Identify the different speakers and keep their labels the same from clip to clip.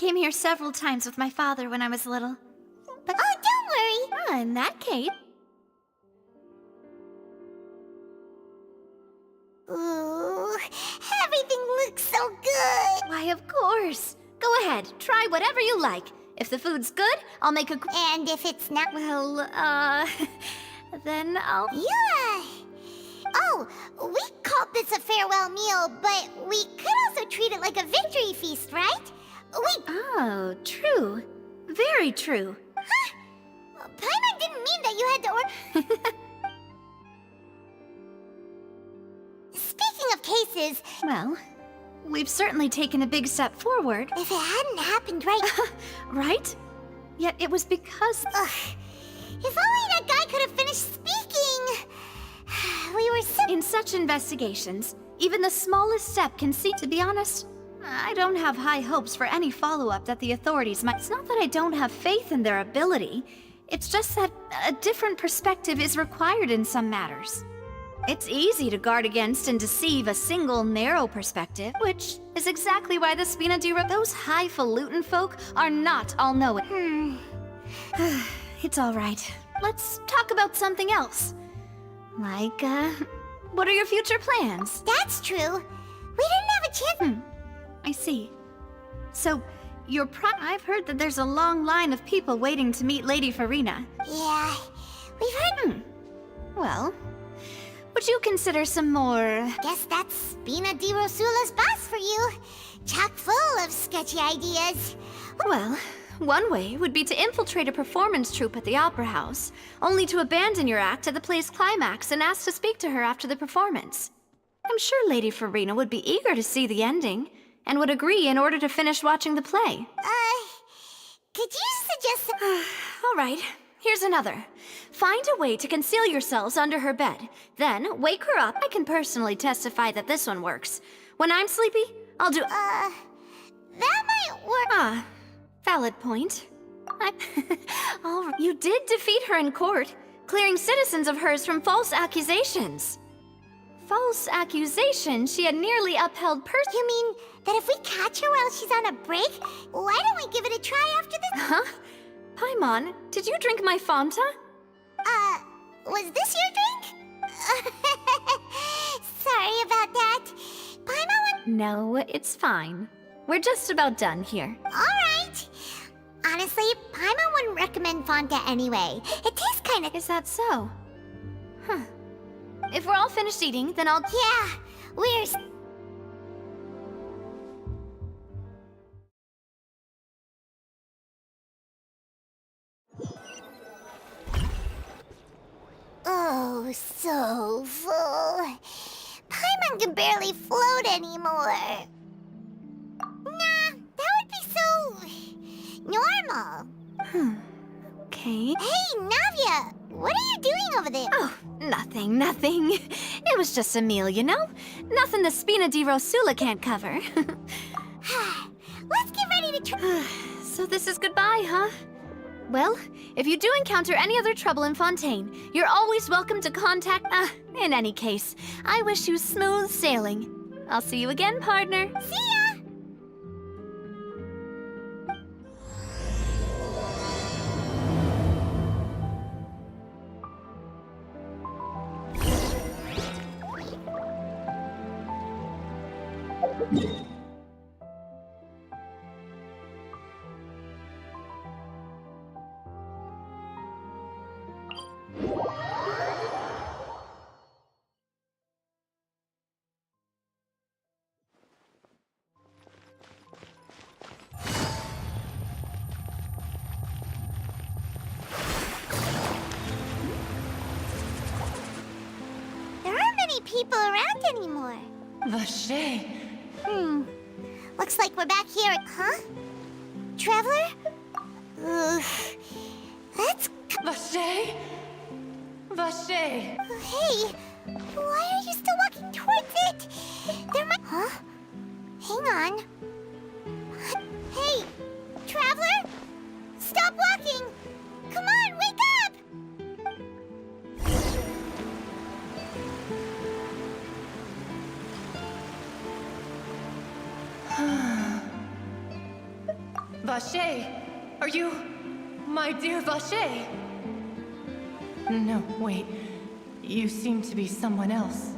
Speaker 1: came here several times with my father when I was little. But
Speaker 2: Oh, don't worry.
Speaker 1: oh, in that case...
Speaker 2: Ooh, everything looks so good.
Speaker 1: Why, of course. Go ahead, try whatever you like. If the food's good, I'll make a...
Speaker 2: And if it's not...
Speaker 1: Well, then I'll...
Speaker 2: Yeah. Oh, we called this a farewell meal, but we could also treat it like a victory feast, right?
Speaker 1: Oh, true. Very true.
Speaker 2: Huh? Paimon didn't mean that you had to order... Speaking of cases...
Speaker 1: Well, we've certainly taken a big step forward.
Speaker 2: If it hadn't happened right...
Speaker 1: Right? Yet it was because...
Speaker 2: Ugh. If only that guy could have finished speaking! We were so...
Speaker 1: In such investigations, even the smallest step can see... To be honest, I don't have high hopes for any follow-up that the authorities might... It's not that I don't have faith in their ability. It's just that a different perspective is required in some matters. It's easy to guard against and deceive a single narrow perspective, which is exactly why the Spina di those highfalutin folk are not all-knowing. It's all right. Let's talk about something else. Like, what are your future plans?
Speaker 2: That's true. We didn't have a chance...
Speaker 1: I see. So, I've heard that there's a long line of people waiting to meet Lady Farina.
Speaker 2: Yeah, we've heard...
Speaker 1: Well, would you consider some more...
Speaker 2: Guess that's Spina di Rosula's boss for you. Chock full of sketchy ideas.
Speaker 1: Well, one way would be to infiltrate a performance troupe at the Opera House, only to abandon your act at the play's climax and ask to speak to her after the performance. I'm sure Lady Farina would be eager to see the ending, and would agree in order to finish watching the play.
Speaker 2: Could you suggest...
Speaker 1: All right, here's another. Find a way to conceal yourselves under her bed. Then, wake her up. I can personally testify that this one works. When I'm sleepy, I'll do...
Speaker 2: that might work.
Speaker 1: Ah, valid point. All right. You did defeat her in court, clearing citizens of hers from false accusations. False accusation she had nearly upheld
Speaker 2: You mean that if we catch her while she's on a break, why don't we give it a try after this?
Speaker 1: Huh? Paimon, did you drink my Fanta?
Speaker 2: Was this your drink? Sorry about that. Paimon...
Speaker 1: No, it's fine. We're just about done here.
Speaker 2: Alright. Honestly, Paimon wouldn't recommend Fanta anyway. It tastes kinda...
Speaker 1: Is that so? Huh. If we're all finished eating, then I'll...
Speaker 2: Yeah, we're... Oh, so full. Paimon can barely float anymore. Nah, that would be so... normal.
Speaker 1: Okay.
Speaker 2: Hey, Navia! What are you doing over there?
Speaker 1: Oh, nothing. It was just a meal, you know? Nothing the Spina di Rosula can't cover.
Speaker 2: Let's get ready to try...
Speaker 1: So this is goodbye, huh? Well, if you do encounter any other trouble in Fontaine, you're always welcome to contact... in any case, I wish you smooth sailing. I'll see you again, partner.
Speaker 2: See ya! People around anymore.
Speaker 3: Vache.
Speaker 2: Looks like we're back here at... Huh? Traveler? That's...
Speaker 3: Vache? Vache.
Speaker 2: Hey, why are you still walking towards it? There might... Huh? Hang on. Hey, Traveler? Stop walking! Come on, wake up!
Speaker 3: Vache? Are you my dear Vache? No, wait. You seem to be someone else.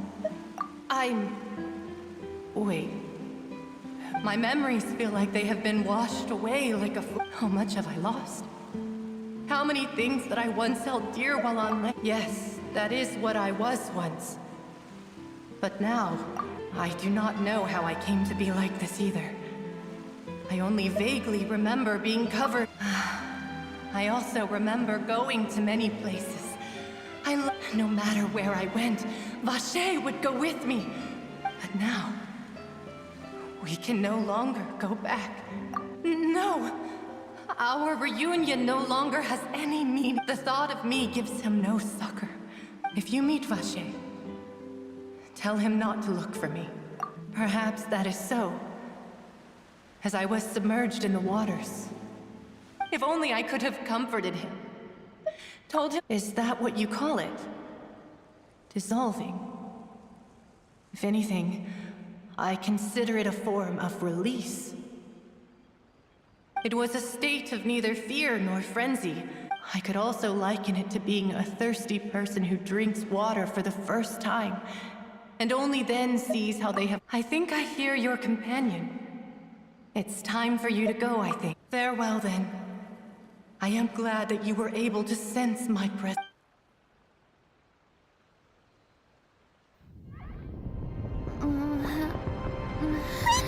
Speaker 3: Wait. My memories feel like they have been washed away like a How much have I lost? How many things that I once held dear while on land? Yes, that is what I was once. But now, I do not know how I came to be like this either. I only vaguely remember being covered. I also remember going to many places. No matter where I went, Vache would go with me. But now, we can no longer go back. No! Our reunion no longer has any meaning. The thought of me gives him no succor. If you meet Vache, tell him not to look for me. Perhaps that is so, as I was submerged in the waters. If only I could have comforted him. Told him, is that what you call it? Dissolving. If anything, I consider it a form of release. It was a state of neither fear nor frenzy. I could also liken it to being a thirsty person who drinks water for the first time, and only then sees how they have... I think I hear your companion. It's time for you to go, I think. Farewell, then. I am glad that you were able to sense my presence.
Speaker 2: Wake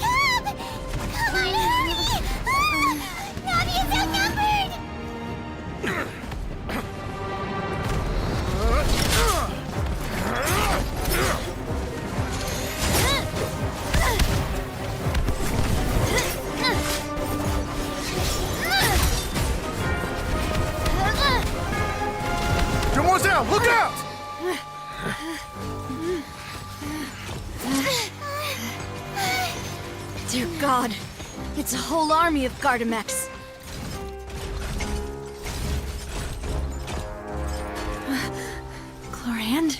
Speaker 2: up! Come on, hurry! Navi is outnumbered!
Speaker 4: Demoiselle, look out!
Speaker 1: Dear God, it's a whole army of Gardamex. Chlorand?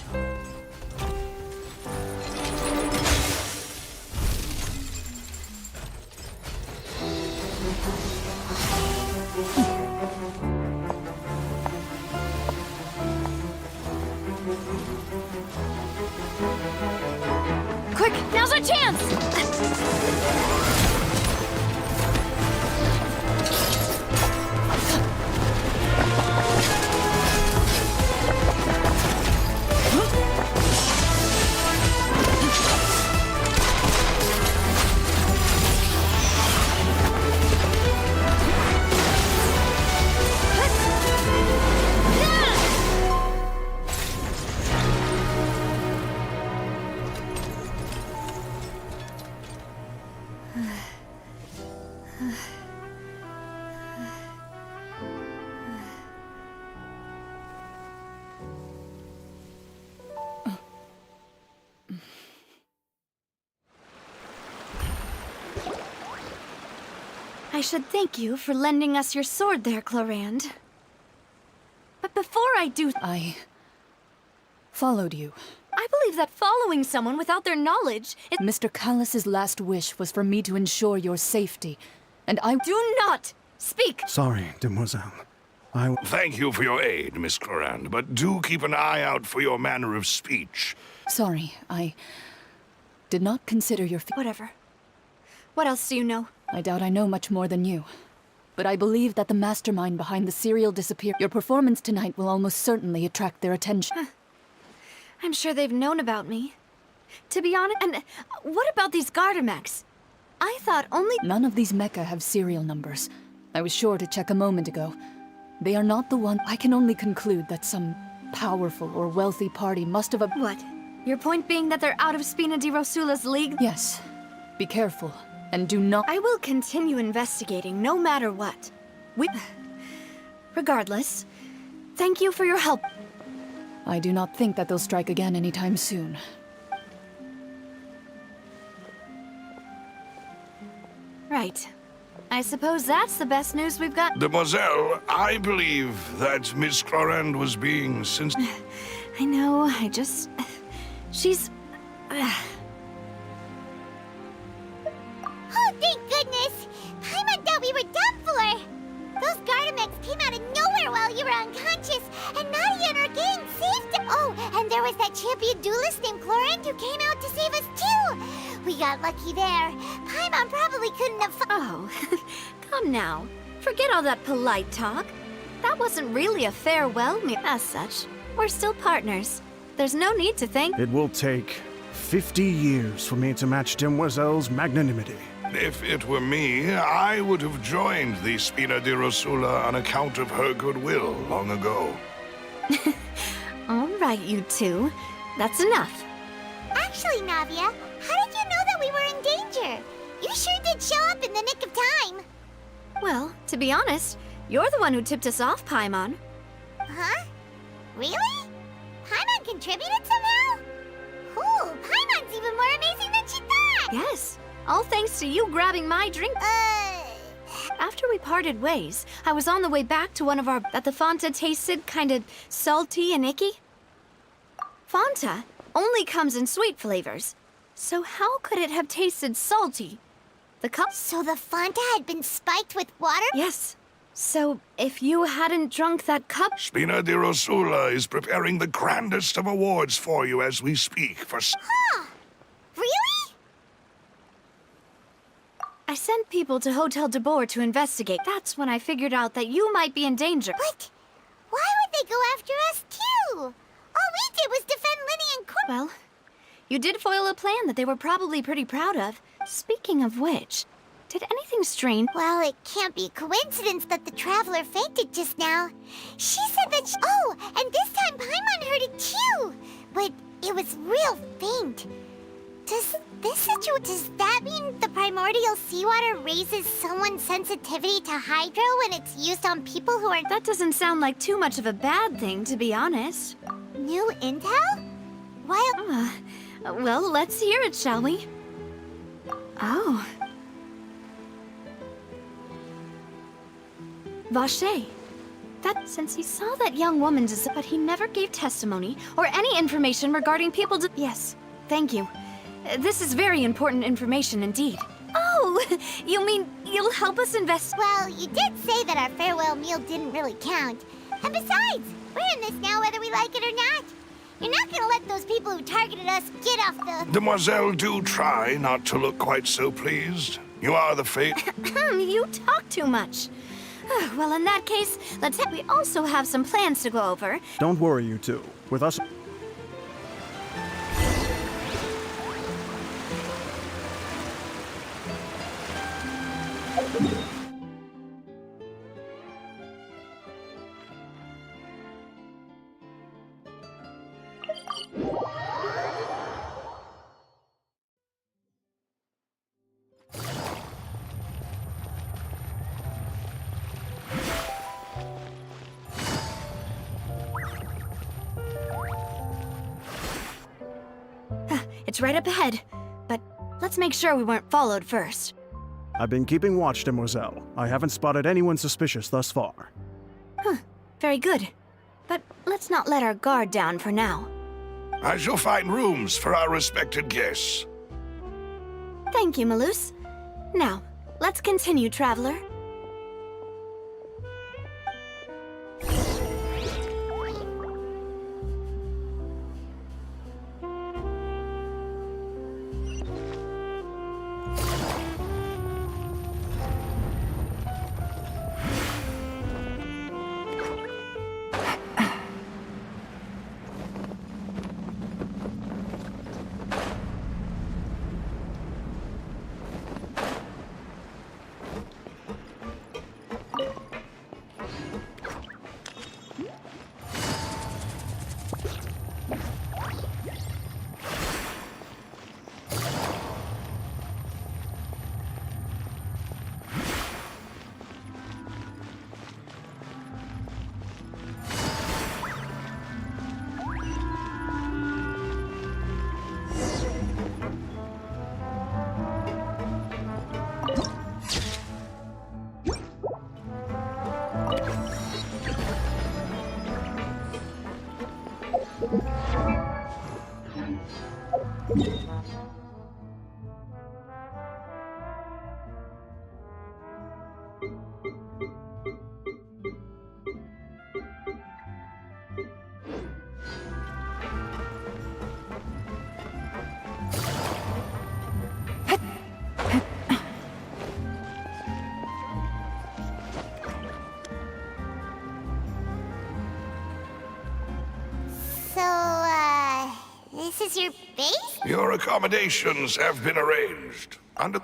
Speaker 1: Quick, now's our chance! I should thank you for lending us your sword there, Chlorand. But before I do...
Speaker 5: I followed you.
Speaker 1: I believe that following someone without their knowledge is...
Speaker 5: Mr. Callus's last wish was for me to ensure your safety, and I...
Speaker 1: Do not speak!
Speaker 4: Sorry, Demoiselle.
Speaker 6: Thank you for your aid, Miss Clorand, but do keep an eye out for your manner of speech.
Speaker 5: Sorry, I did not consider your...
Speaker 1: Whatever. What else do you know?
Speaker 5: I doubt I know much more than you. But I believe that the mastermind behind the serial disappear... Your performance tonight will almost certainly attract their attention.
Speaker 1: I'm sure they've known about me. To be honest, and what about these Gardamex? I thought only...
Speaker 5: None of these mecha have serial numbers. I was sure to check a moment ago. They are not the one... I can only conclude that some powerful or wealthy party must have...
Speaker 1: What? Your point being that they're out of Spina di Rosula's league?
Speaker 5: Yes. Be careful, and do not...
Speaker 1: I will continue investigating, no matter what. Regardless, thank you for your help.
Speaker 5: I do not think that they'll strike again anytime soon.
Speaker 1: Right. I suppose that's the best news we've got.
Speaker 6: Demoiselle, I believe that Miss Clorand was being
Speaker 1: I know, I just... She's...
Speaker 2: Oh, thank goodness! Paimon thought we were done for! you were unconscious, and Nadia and her gang saved him. Oh, and there was that champion duelist named Chlorant who came out to save us too. We got lucky there. Paimon probably couldn't have.
Speaker 1: Oh, come now. Forget all that polite talk. That wasn't really a farewell meal. As such, we're still partners. There's no need to thank.
Speaker 4: It will take 50 years for me to match Demoiselle's magnanimity.
Speaker 6: If it were me, I would have joined the Spina di Rosula on account of her goodwill long ago.
Speaker 1: All right, you two. That's enough.
Speaker 2: Actually, Navia, how did you know that we were in danger? You sure did show up in the nick of time.
Speaker 1: Well, to be honest, you're the one who tipped us off, Paimon.
Speaker 2: Huh? Really? Paimon contributed somehow? Ooh, Paimon's even more amazing than she thought!
Speaker 1: Yes, all thanks to you grabbing my drink. After we parted ways, I was on the way back to one of our... that the Fanta tasted kinda salty and icky. Fanta only comes in sweet flavors, so how could it have tasted salty? The cup...
Speaker 2: So the Fanta had been spiked with water?
Speaker 1: Yes. So, if you hadn't drunk that cup...
Speaker 6: Spina di Rosula is preparing the grandest of awards for you as we speak for...
Speaker 2: Huh. Really?
Speaker 1: I sent people to Hotel de Boer to investigate. That's when I figured out that you might be in danger.
Speaker 2: But why would they go after us too? All we did was defend Linny and Cor-
Speaker 1: Well, you did foil a plan that they were probably pretty proud of. Speaking of which, did anything strange...
Speaker 2: Well, it can't be a coincidence that the Traveler fainted just now. She said that she... Oh, and this time Paimon heard it too! But it was real faint. Does that mean the primordial seawater raises someone's sensitivity to hydro when it's used on people who are...
Speaker 1: That doesn't sound like too much of a bad thing, to be honest.
Speaker 2: New intel? While...
Speaker 1: Well, let's hear it, shall we? Oh. Vache. That since he saw that young woman but he never gave testimony or any information regarding people Yes, thank you. This is very important information indeed. Oh, you mean you'll help us invest...
Speaker 2: Well, you did say that our farewell meal didn't really count. And besides, we're in this now whether we like it or not. You're not gonna let those people who targeted us get off the...
Speaker 6: Demoiselle, do try not to look quite so pleased. You are the fate...
Speaker 1: You talk too much. Well, in that case, we also have some plans to go over.
Speaker 4: Don't worry, you two. With us...
Speaker 1: It's right up ahead, but let's make sure we weren't followed first.
Speaker 4: I've been keeping watch, Demoiselle. I haven't spotted anyone suspicious thus far.
Speaker 1: Very good. But let's not let our guard down for now.
Speaker 6: I shall find rooms for our respected guests.
Speaker 1: Thank you, Malus. Now, let's continue, Traveler.
Speaker 2: is your base?
Speaker 6: Your accommodations have been arranged. Under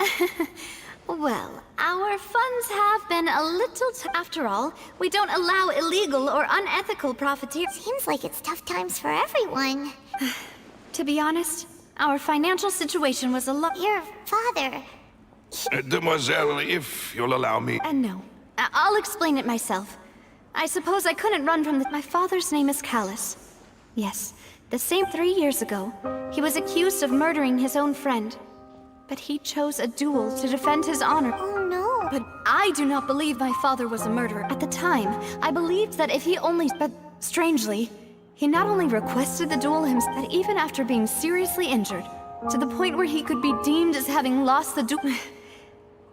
Speaker 1: Well, our funds have been a little after all, we don't allow illegal or unethical profiteers.
Speaker 2: Seems like it's tough times for everyone.
Speaker 1: To be honest, our financial situation was a lot.
Speaker 2: Your father...
Speaker 6: Demoiselle, if you'll allow me.
Speaker 1: No. I'll explain it myself. I suppose I couldn't run from my father's name is Callus. Yes, the same 3 years ago, he was accused of murdering his own friend. But he chose a duel to defend his honor.
Speaker 2: Oh no.
Speaker 1: But I do not believe my father was a murderer. At the time, I believed that if he only... But strangely, he not only requested the duel himself, but even after being seriously injured, to the point where he could be deemed as having lost the duel...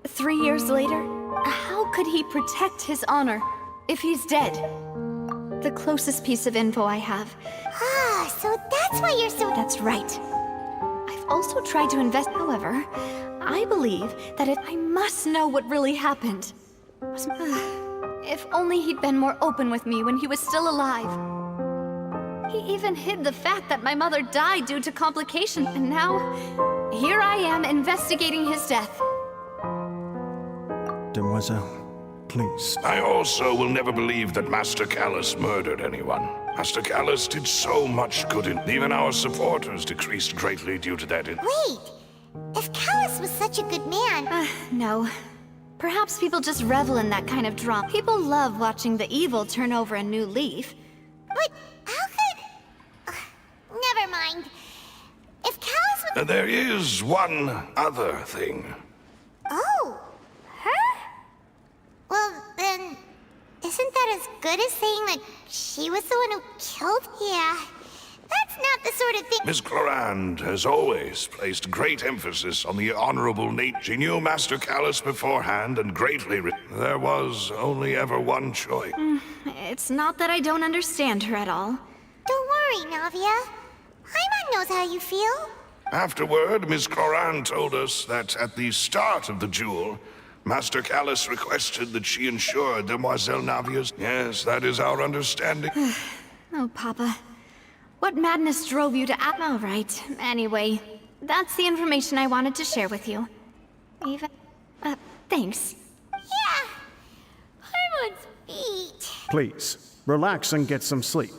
Speaker 1: 3 years later, how could he protect his honor if he's dead? The closest piece of info I have.
Speaker 2: Ah, so that's why you're so...
Speaker 1: That's right. I've also tried to invest. However, I believe that if I must know what really happened. If only he'd been more open with me when he was still alive. He even hid the fact that my mother died due to complications, and now, here I am investigating his death.
Speaker 4: Demoiselle, please.
Speaker 6: I also will never believe that Master Callus murdered anyone. Master Callus did so much good, and even our supporters decreased greatly due to that.
Speaker 2: Wait! If Callus was such a good man...
Speaker 1: No. Perhaps people just revel in that kind of drama. People love watching the evil turn over a new leaf.
Speaker 2: But how could... never mind. If Callus was...
Speaker 6: There is one other thing.
Speaker 2: Oh! Her? Well, then... Isn't that as good as saying that she was the one who killed? Yeah. That's not the sort of thing...
Speaker 6: Miss Clorand has always placed great emphasis on the honorable nature. She knew Master Callus beforehand and greatly... There was only ever one choice.
Speaker 1: It's not that I don't understand her at all.
Speaker 2: Don't worry, Navia. Paimon knows how you feel.
Speaker 6: Afterward, Miss Clorand told us that at the start of the duel, Master Callus requested that she ensure Demoiselle Navia's... Yes, that is our understanding.
Speaker 1: Oh, Papa. What madness drove you to act? All right. Anyway, that's the information I wanted to share with you. Even... thanks.
Speaker 2: Yeah. Paimon's feet.
Speaker 4: Please, relax and get some sleep.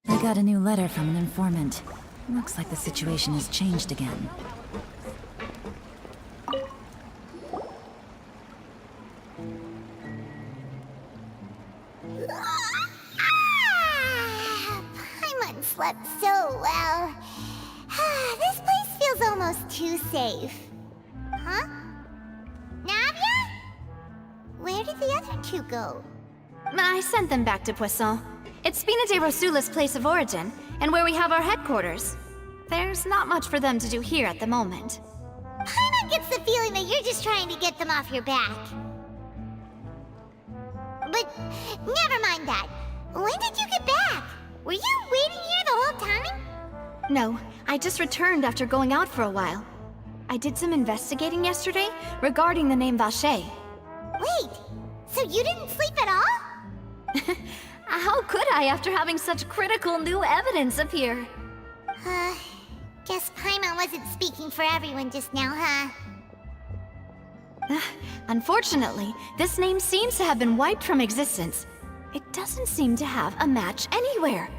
Speaker 7: I got a new letter from an informant. Looks like the situation has changed again.
Speaker 2: Paimon slept so well. This place feels feels almost too safe. Huh? Navia? Where did the other two go?
Speaker 1: I sent them back to Poisson. It's Spina de Rosula's place of origin, and where we have our headquarters. There's not much for them to do here at the moment.
Speaker 2: Paimon gets the feeling that you're just trying to get them off your back. But never mind that. When did you get back? Were you waiting here the whole time?
Speaker 1: No, I just returned after going out for a while. I did some investigating yesterday regarding the name Vache.
Speaker 2: Wait, so you didn't sleep at all?
Speaker 1: How could I after having such critical new evidence appear?
Speaker 2: Guess Paimon wasn't speaking for everyone just now, huh?
Speaker 1: Unfortunately, this name seems to have been wiped from existence. It doesn't seem to have a match anywhere.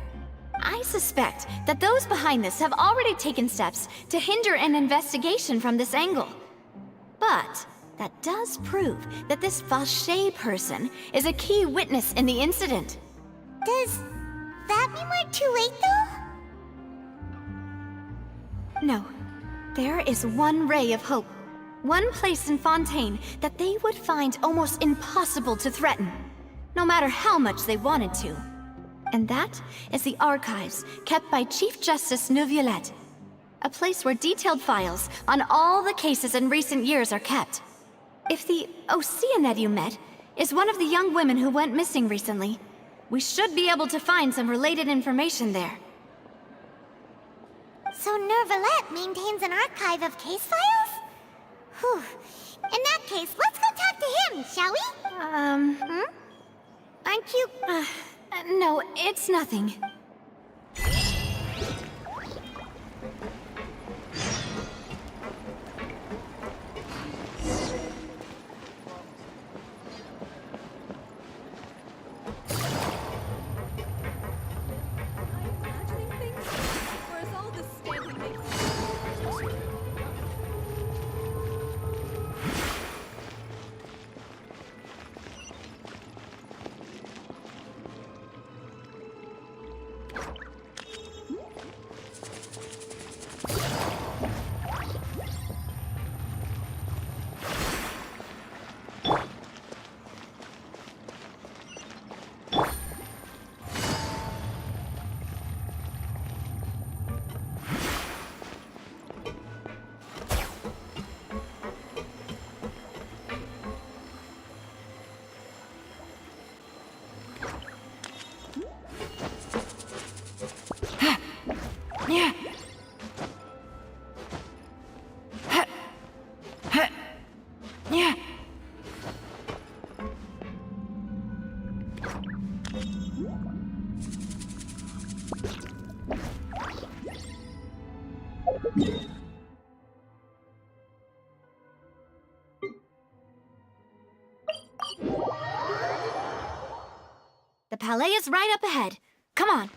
Speaker 1: I suspect that those behind this have already taken steps to hinder an investigation from this angle. But that does prove that this Vache person is a key witness in the incident.
Speaker 2: Does that mean we're too late, though?
Speaker 1: No. There is one ray of hope. One place in Fontaine that they would find almost impossible to threaten, no matter how much they wanted to. And that is the archives kept by Chief Justice Neuvillette. A place where detailed files on all the cases in recent years are kept. If the Oceanid you met is one of the young women who went missing recently, we should be able to find some related information there.
Speaker 2: So Neuvillette maintains an archive of case files? Whew. In that case, let's go talk to him, shall we? Aren't you...
Speaker 1: No, it's nothing. The Palais is right up ahead. Come on.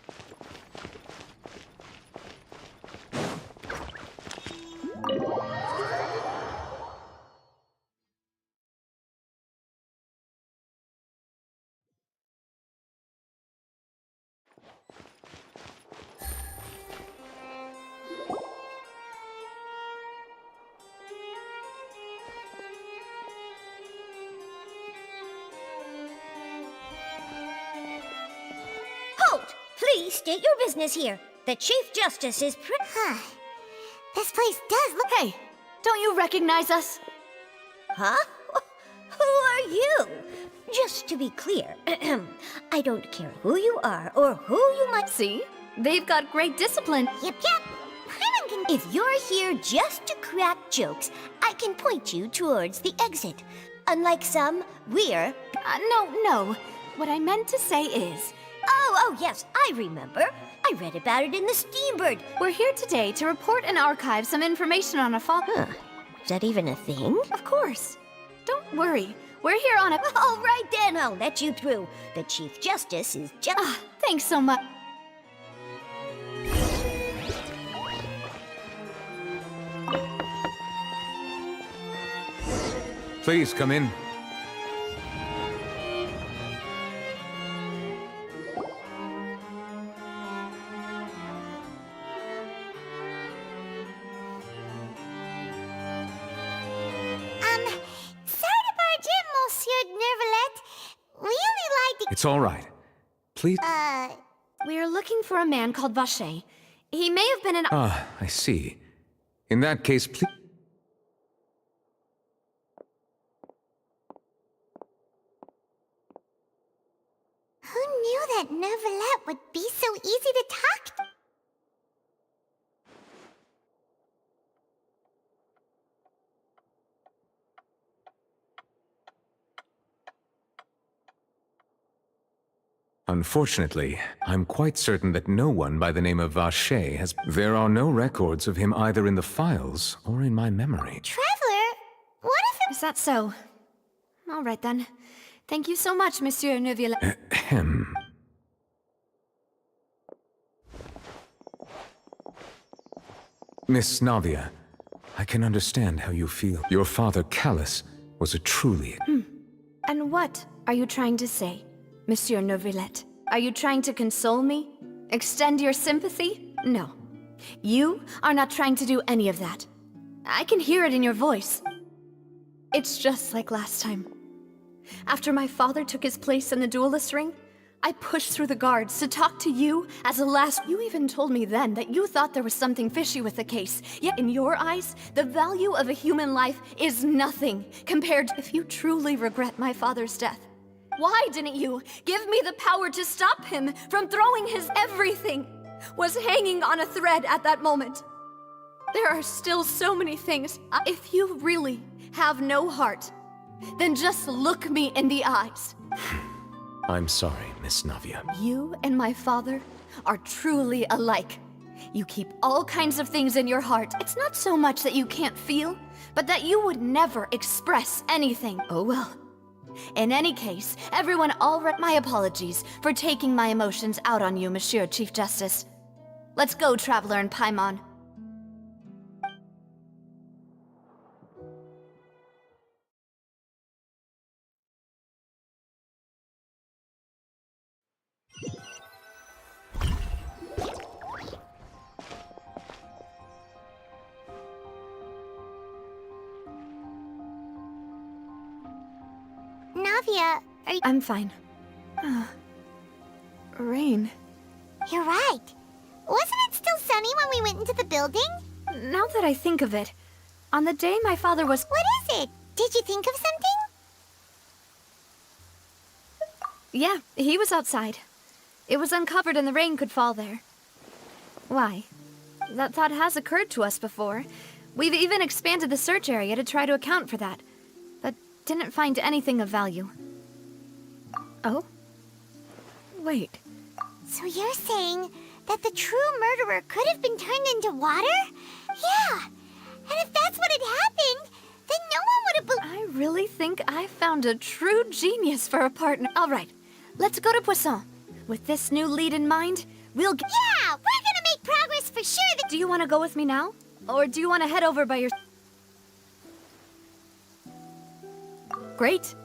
Speaker 2: Halt! Please state your business here. The Chief Justice is This place does look...
Speaker 1: Hey, don't you recognize us?
Speaker 2: Huh? Who are you? Just to be clear, I don't care who you are or who you might...
Speaker 1: See? They've got great discipline.
Speaker 2: Yep. Paimon can... If you're here just to crack jokes, I can point you towards the exit. Unlike some, we're...
Speaker 1: No. What I meant to say is...
Speaker 2: Oh, yes, I remember. I read about it in the Steambird.
Speaker 1: We're here today to report and archive some information on a fall...
Speaker 2: Huh. Is that even a thing?
Speaker 1: Of course. Don't worry. We're here on a...
Speaker 2: All right, then, I'll let you through. The Chief Justice is just...
Speaker 1: Thanks so much.
Speaker 8: Please come in. It's all right. Please.
Speaker 1: We're looking for a man called Vache. He may have been an...
Speaker 8: Ah, I see. In that case, please.
Speaker 2: Who knew that Neuvillette would be so easy to talk to?
Speaker 8: Unfortunately, I'm quite certain that no one by the name of Vache has... There are no records of him either in the files or in my memory.
Speaker 2: Traveler, what if it...
Speaker 1: Is that so? All right then. Thank you so much, Monsieur Neuvillette.
Speaker 8: Ahem. Miss Navia, I can understand how you feel. Your father, Callus, was a truly...
Speaker 1: And what are you trying to say, Monsieur Neuvillette? Are you trying to console me? Extend your sympathy? No. You are not trying to do any of that. I can hear it in your voice. It's just like last time. After my father took his place in the duelist ring, I pushed through the guards to talk to you as a last... You even told me then that you thought there was something fishy with the case. Yet in your eyes, the value of a human life is nothing compared to if you truly regret my father's death. Why didn't you give me the power to stop him from throwing his everything? Was hanging on a thread at that moment. There are still so many things. If you really have no heart, then just look me in the eyes.
Speaker 8: I'm sorry, Miss Navia.
Speaker 1: You and my father are truly alike. You keep all kinds of things in your heart. It's not so much that you can't feel, but that you would never express anything. Oh well. In any case, everyone already... My apologies for taking my emotions out on you, Monsieur Chief Justice. Let's go, Traveler and Paimon.
Speaker 2: Navia, are you...
Speaker 1: I'm fine. Rain.
Speaker 2: You're right. Wasn't it still sunny when we went into the building?
Speaker 1: Now that I think of it, on the day my father was...
Speaker 2: What is it? Did you think of something?
Speaker 1: Yeah, he was outside. It was uncovered and the rain could fall there. Why? That thought has occurred to us before. We've even expanded the search area to try to account for that, but didn't find anything of value. Oh? Wait.
Speaker 2: So you're saying that the true murderer could have been turned into water? Yeah. And if that's what had happened, then no one would have
Speaker 1: I really think I found a true genius for a partner. All right, let's go to Poisson. With this new lead in mind, we'll get...
Speaker 2: Yeah, we're gonna make progress for sure.
Speaker 1: Do you want to go with me now? Or do you want to head over by your... Great.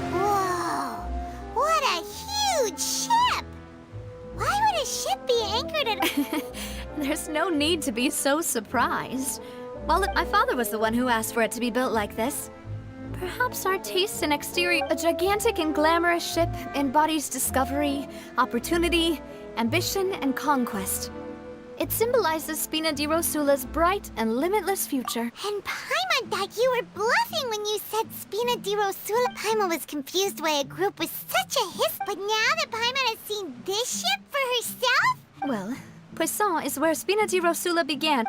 Speaker 2: Whoa! What a huge ship! Why would a ship be anchored at...
Speaker 1: There's no need to be so surprised. Well, my father was the one who asked for it to be built like this. Perhaps our taste in exterior... A gigantic and glamorous ship embodies discovery, opportunity, ambition, and conquest. It symbolizes Spina di Rosula's bright and limitless future.
Speaker 2: And Paimon thought you were bluffing when you said Spina di Rosula. Paimon was confused why a group was such a hiss. But now that Paimon has seen this ship for herself?
Speaker 1: Well, Poisson is where Spina di Rosula began.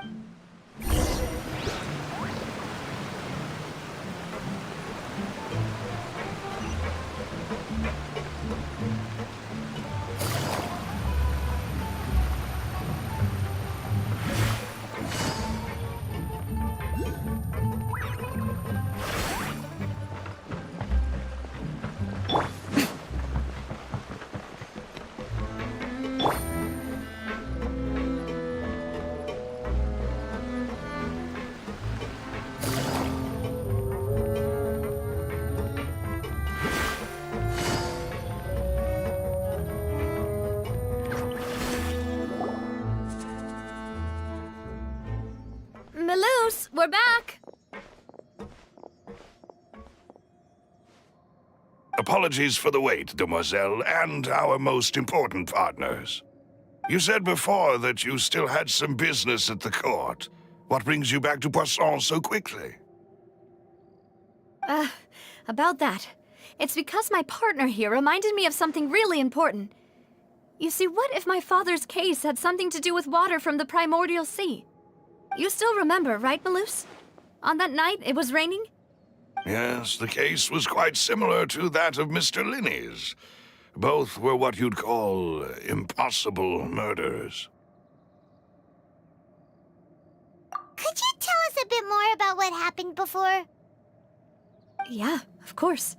Speaker 1: Moose, we're back!
Speaker 6: Apologies for the wait, demoiselle, and our most important partners. You said before that you still had some business at the court. What brings you back to Poisson so quickly?
Speaker 1: About that. It's because my partner here reminded me of something really important. You see, what if my father's case had something to do with water from the primordial sea? You still remember, right, Malus? On that night, it was raining?
Speaker 6: Yes, the case was quite similar to that of Mr. Linney's. Both were what you'd call impossible murders.
Speaker 2: Could you tell us a bit more about what happened before?
Speaker 1: Yeah, of course.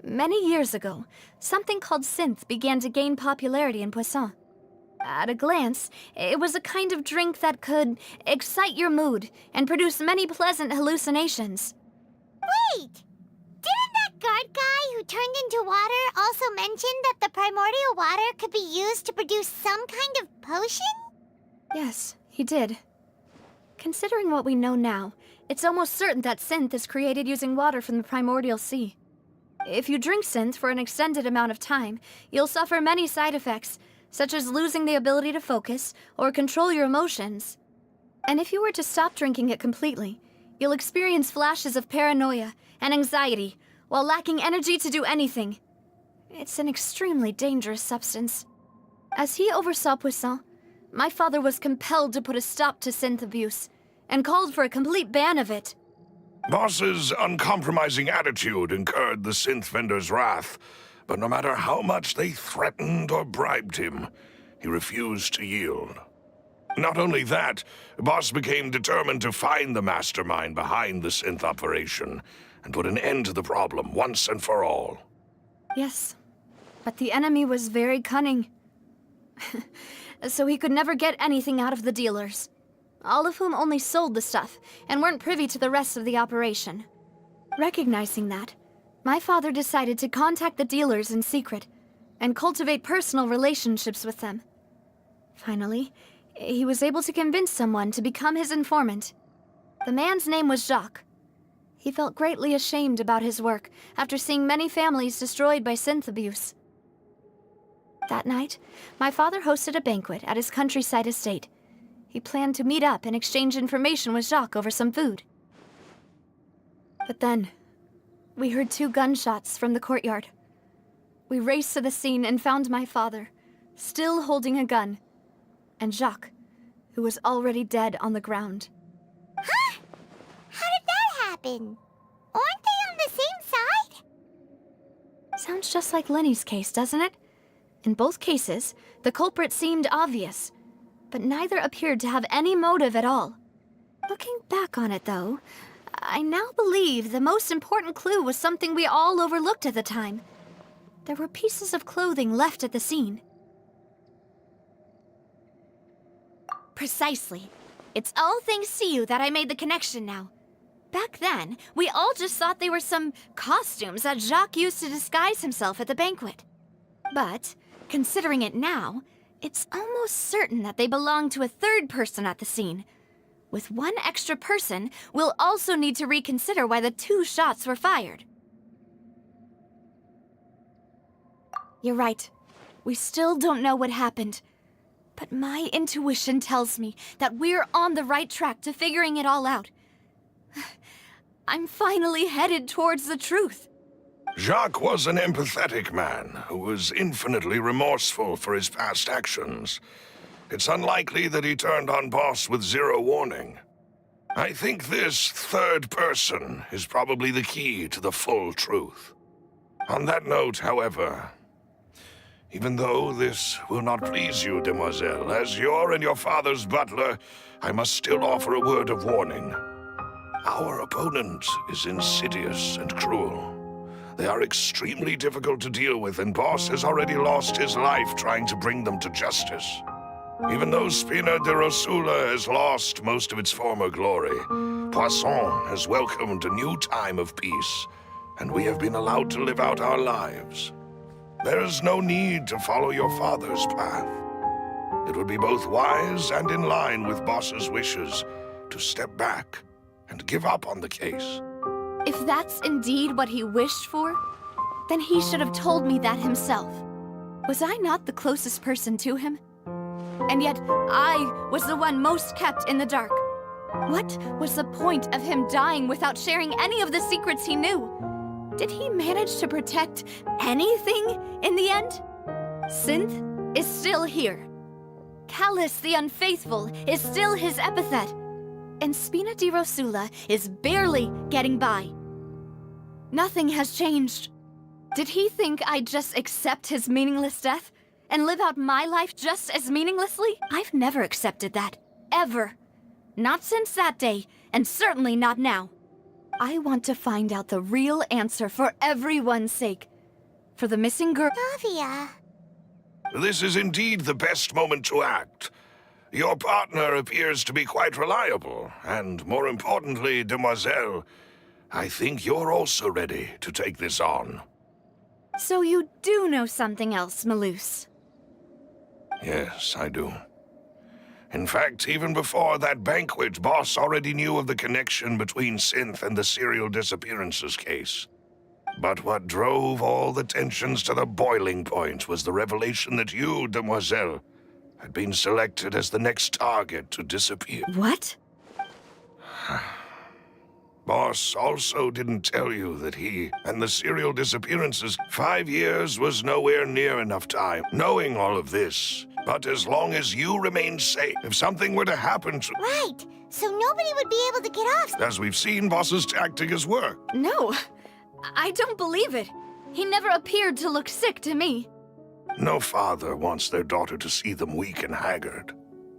Speaker 1: Many years ago, something called synth began to gain popularity in Poisson. At a glance, it was a kind of drink that could excite your mood and produce many pleasant hallucinations.
Speaker 2: Wait! Didn't that guard guy who turned into water also mention that the primordial water could be used to produce some kind of potion?
Speaker 1: Yes, he did. Considering what we know now, it's almost certain that synth is created using water from the primordial sea. If you drink synth for an extended amount of time, you'll suffer many side effects, such as losing the ability to focus or control your emotions. And if you were to stop drinking it completely, you'll experience flashes of paranoia and anxiety while lacking energy to do anything. It's an extremely dangerous substance. As he oversaw Poisson, my father was compelled to put a stop to synth abuse and called for a complete ban of it.
Speaker 6: Boss's uncompromising attitude incurred the synth vendor's wrath, but no matter how much they threatened or bribed him, he refused to yield. Not only that, Boss became determined to find the mastermind behind the synth operation and put an end to the problem once and for all.
Speaker 1: Yes, but the enemy was very cunning. So he could never get anything out of the dealers, all of whom only sold the stuff and weren't privy to the rest of the operation. Recognizing that, my father decided to contact the dealers in secret and cultivate personal relationships with them. Finally, he was able to convince someone to become his informant. The man's name was Jacques. He felt greatly ashamed about his work after seeing many families destroyed by synth abuse. That night, my father hosted a banquet at his countryside estate. He planned to meet up and exchange information with Jacques over some food. But then, we heard 2 gunshots from the courtyard. We raced to the scene and found my father, still holding a gun, and Jacques, who was already dead on the ground.
Speaker 2: Huh? How did that happen? Aren't they on the same side?
Speaker 1: Sounds just like Lenny's case, doesn't it? In both cases, the culprit seemed obvious, but neither appeared to have any motive at all. Looking back on it, though, I now believe the most important clue was something we all overlooked at the time. There were pieces of clothing left at the scene. Precisely. It's all thanks to you that I made the connection now. Back then, we all just thought they were some costumes that Jacques used to disguise himself at the banquet. But, considering it now, it's almost certain that they belong to a third person at the scene. With one extra person, we'll also need to reconsider why the 2 shots were fired. You're right. We still don't know what happened. But my intuition tells me that we're on the right track to figuring it all out. I'm finally headed towards the truth.
Speaker 6: Jacques was an empathetic man who was infinitely remorseful for his past actions. It's unlikely that he turned on Boss with 0 warning. I think this third person is probably the key to the full truth. On that note, however, even though this will not please you, demoiselle, as your and your father's butler, I must still offer a word of warning. Our opponent is insidious and cruel. They are extremely difficult to deal with, and Boss has already lost his life trying to bring them to justice. Even though Spina de Rosula has lost most of its former glory, Poisson has welcomed a new time of peace, and we have been allowed to live out our lives. There is no need to follow your father's path. It would be both wise and in line with Boss's wishes to step back and give up on the case.
Speaker 1: If that's indeed what he wished for, then he should have told me that himself. Was I not the closest person to him? And yet, I was the one most kept in the dark. What was the point of him dying without sharing any of the secrets he knew? Did he manage to protect anything in the end? Synth is still here. Callus the Unfaithful is still his epithet. And Spina di Rosula is barely getting by. Nothing has changed. Did he think I'd just accept his meaningless death and live out my life just as meaninglessly? I've never accepted that. Ever. Not since that day, and certainly not now. I want to find out the real answer for everyone's sake. For the missing girl.
Speaker 2: Navia.
Speaker 6: This is indeed the best moment to act. Your partner appears to be quite reliable, and more importantly, Demoiselle, I think you're also ready to take this on.
Speaker 1: So you do know something else, Malus?
Speaker 6: Yes, I do. In fact, even before that banquet, Boss already knew of the connection between Synth and the serial disappearances case. But what drove all the tensions to the boiling point was the revelation that you, Demoiselle, had been selected as the next target to disappear.
Speaker 1: What?
Speaker 6: Boss also didn't tell you that he and the serial disappearances, 5 years was nowhere near enough time. Knowing all of this, but as long as you remain safe, if something were to happen to...
Speaker 2: Right. So nobody would be able to get off.
Speaker 6: As we've seen, Boss's tactic has worked.
Speaker 1: No, I don't believe it. He never appeared to look sick to me.
Speaker 6: No father wants their daughter to see them weak and haggard,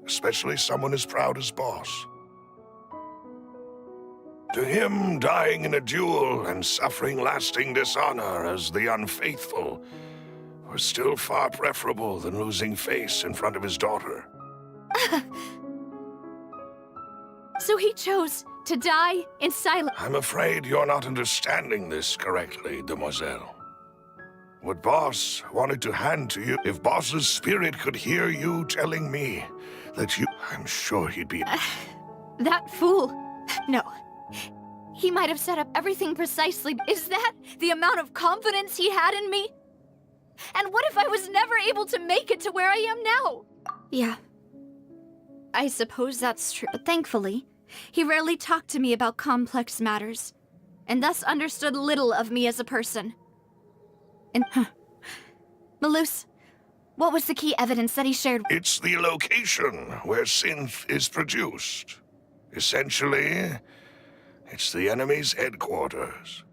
Speaker 6: especially someone as proud as Boss. To him, dying in a duel and suffering lasting dishonor as the unfaithful was still far preferable than losing face in front of his daughter.
Speaker 1: So he chose to die in silence.
Speaker 6: I'm afraid you're not understanding this correctly, Demoiselle. What Boss wanted to hand to you, if Boss's spirit could hear you telling me that you... I'm sure he'd be...
Speaker 1: That fool. No. He might have set up everything precisely. Is that the amount of confidence he had in me? And what if I was never able to make it to where I am now? Yeah. I suppose that's true. But thankfully, he rarely talked to me about complex matters, and thus understood little of me as a person. And... Malus, what was the key evidence that he shared?
Speaker 6: It's the location where synth is produced. Essentially, it's the enemy's headquarters.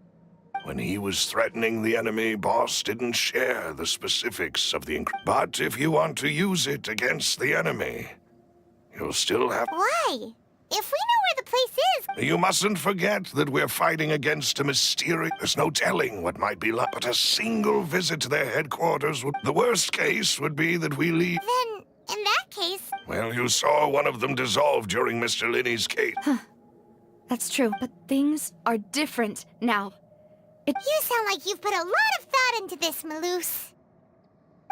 Speaker 6: When he was threatening the enemy, Boss didn't share the specifics of the but if you want to use it against the enemy, you'll still have...
Speaker 2: Why? If we know where the place is...
Speaker 6: You mustn't forget that we're fighting against a mysterious... There's no telling what might be like, but a single visit to their headquarters would... The worst case would be that we leave...
Speaker 2: Then, in that case...
Speaker 6: Well, you saw one of them dissolve during Mr. Linney's case.
Speaker 1: That's true, but things are different now.
Speaker 2: You sound like you've put a lot of thought into this, Malus.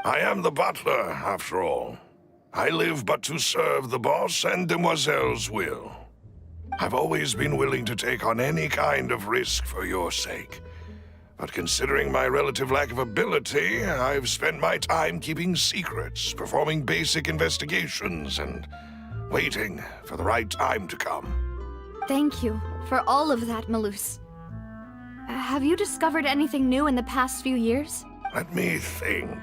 Speaker 6: I am the butler, after all. I live but to serve the Boss and Demoiselle's will. I've always been willing to take on any kind of risk for your sake. But considering my relative lack of ability, I've spent my time keeping secrets, performing basic investigations, and waiting for the right time to come.
Speaker 1: Thank you for all of that, Malus. Have you discovered anything new in the past few years?
Speaker 6: Let me think.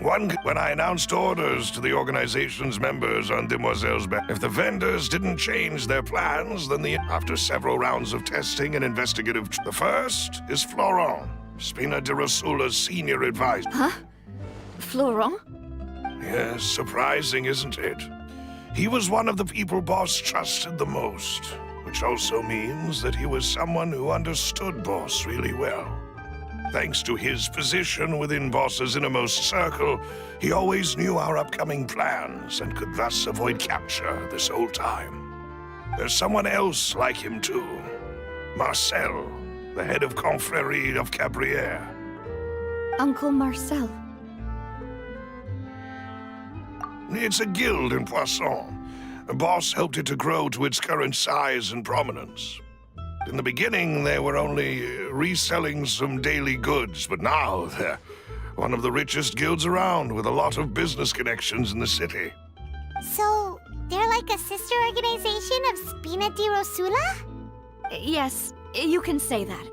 Speaker 6: When I announced orders to the organization's members on Demoiselle's back, if the vendors didn't change their plans, then after several rounds of testing and investigative... The first is Florent, Spina di Rosula's senior advisor.
Speaker 1: Huh? Florent?
Speaker 6: Yes, surprising, isn't it? He was one of the people Boss trusted the most, which also means that he was someone who understood Boss really well. Thanks to his position within Boss's innermost circle, he always knew our upcoming plans and could thus avoid capture this whole time. There's someone else like him too. Marcel, the head of Confrérie of Cabrières.
Speaker 1: Uncle Marcel.
Speaker 6: It's a guild in Poisson. Boss helped it to grow to its current size and prominence. In the beginning, they were only reselling some daily goods, but now they're one of the richest guilds around with a lot of business connections in the city.
Speaker 2: So, they're like a sister organization of Spina di Rosula?
Speaker 1: Yes, you can say that.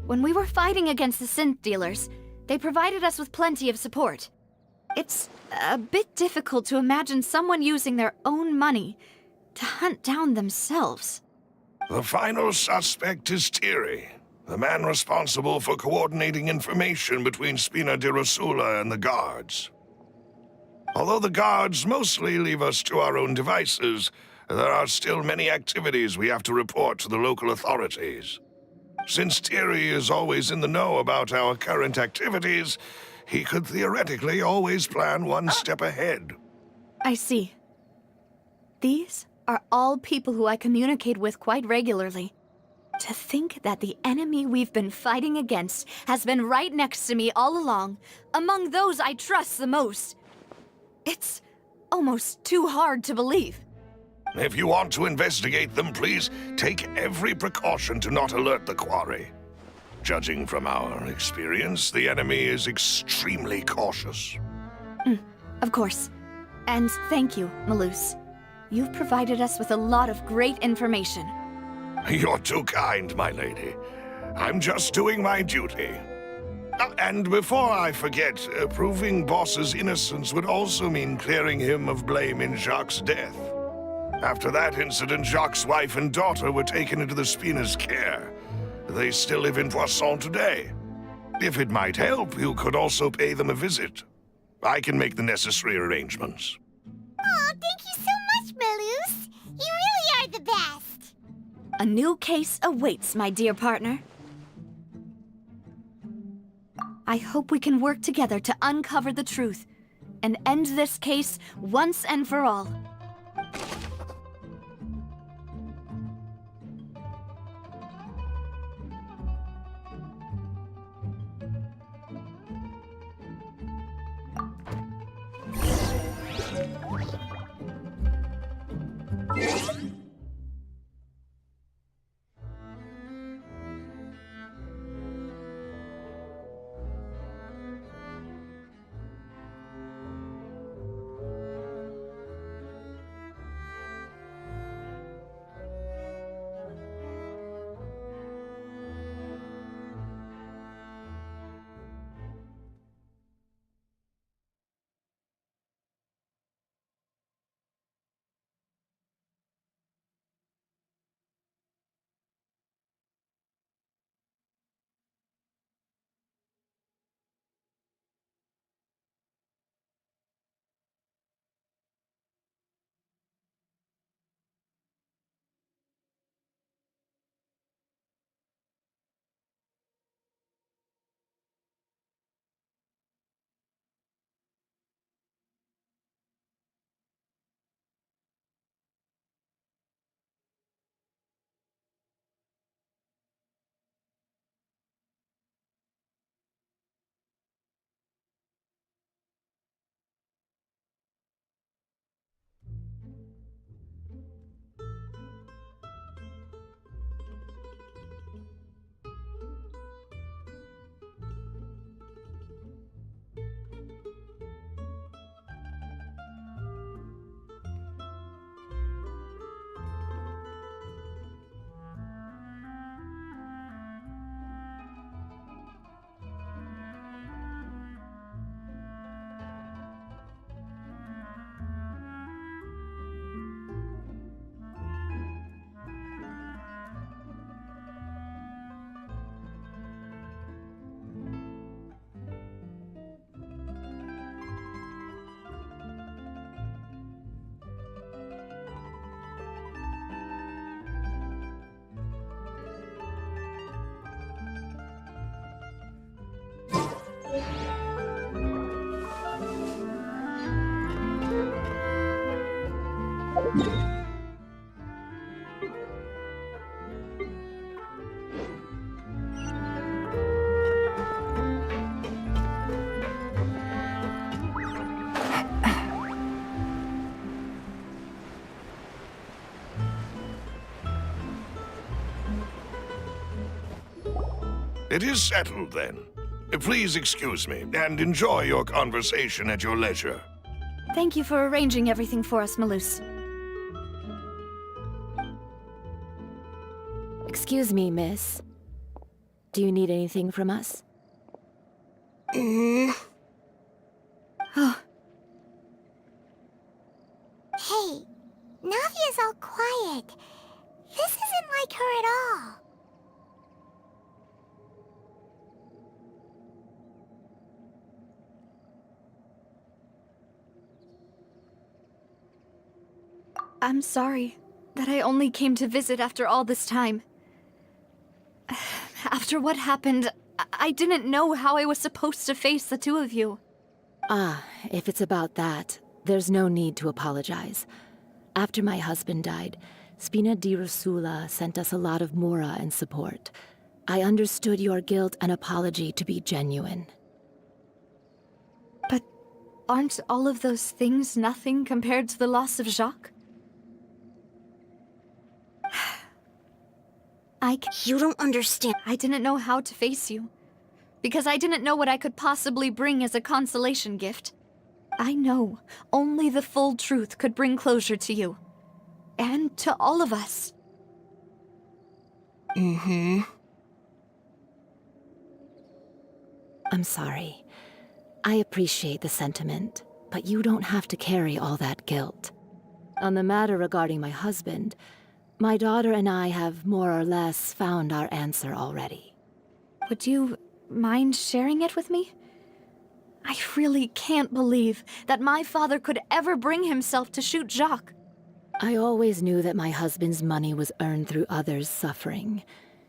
Speaker 1: When we were fighting against the synth dealers, they provided us with plenty of support. It's a bit difficult to imagine someone using their own money to hunt down themselves.
Speaker 6: The final suspect is Thierry, the man responsible for coordinating information between Spina di Rosula and the guards. Although the guards mostly leave us to our own devices, there are still many activities we have to report to the local authorities. Since Thierry is always in the know about our current activities, he could theoretically always plan one step ahead.
Speaker 1: I see. These are all people who I communicate with quite regularly. To think that the enemy we've been fighting against has been right next to me all along, among those I trust the most. It's almost too hard to believe.
Speaker 6: If you want to investigate them, please take every precaution to not alert the quarry. Judging from our experience, the enemy is extremely cautious.
Speaker 1: Of course. And thank you, Malus. You've provided us with a lot of great information.
Speaker 6: You're too kind, my lady. I'm just doing my duty. And before I forget, proving Boss's innocence would also mean clearing him of blame in Jacques' death. After that incident, Jacques' wife and daughter were taken into the Spina's care. They still live in Poisson today. If it might help, you could also pay them a visit. I can make the necessary arrangements.
Speaker 2: Oh, thank you so much, Malus. You really are the best.
Speaker 1: A new case awaits, my dear partner. I hope we can work together to uncover the truth and end this case once and for all.
Speaker 6: It is settled, then. Please excuse me, and enjoy your conversation at your leisure.
Speaker 1: Thank you for arranging everything for us, Malus.
Speaker 9: Excuse me, miss. Do you need anything from us?
Speaker 2: Hey, Navia's all quiet. This isn't like her at all.
Speaker 1: I'm sorry that I only came to visit after all this time. After what happened, I didn't know how I was supposed to face the two of you.
Speaker 9: Ah, if it's about that, there's no need to apologize. After my husband died, Spina di Rosula sent us a lot of mora and support. I understood your guilt and apology to be genuine.
Speaker 1: But aren't all of those things nothing compared to the loss of Jacques?
Speaker 2: You don't understand.
Speaker 1: I didn't know how to face you, because I didn't know what I could possibly bring as a consolation gift. I know only the full truth could bring closure to you, and to all of us.
Speaker 9: I'm sorry. I appreciate the sentiment, but you don't have to carry all that guilt. On the matter regarding my husband, my daughter and I have more or less found our answer already.
Speaker 1: Would you mind sharing it with me? I really can't believe that my father could ever bring himself to shoot Jacques.
Speaker 9: I always knew that my husband's money was earned through others' suffering.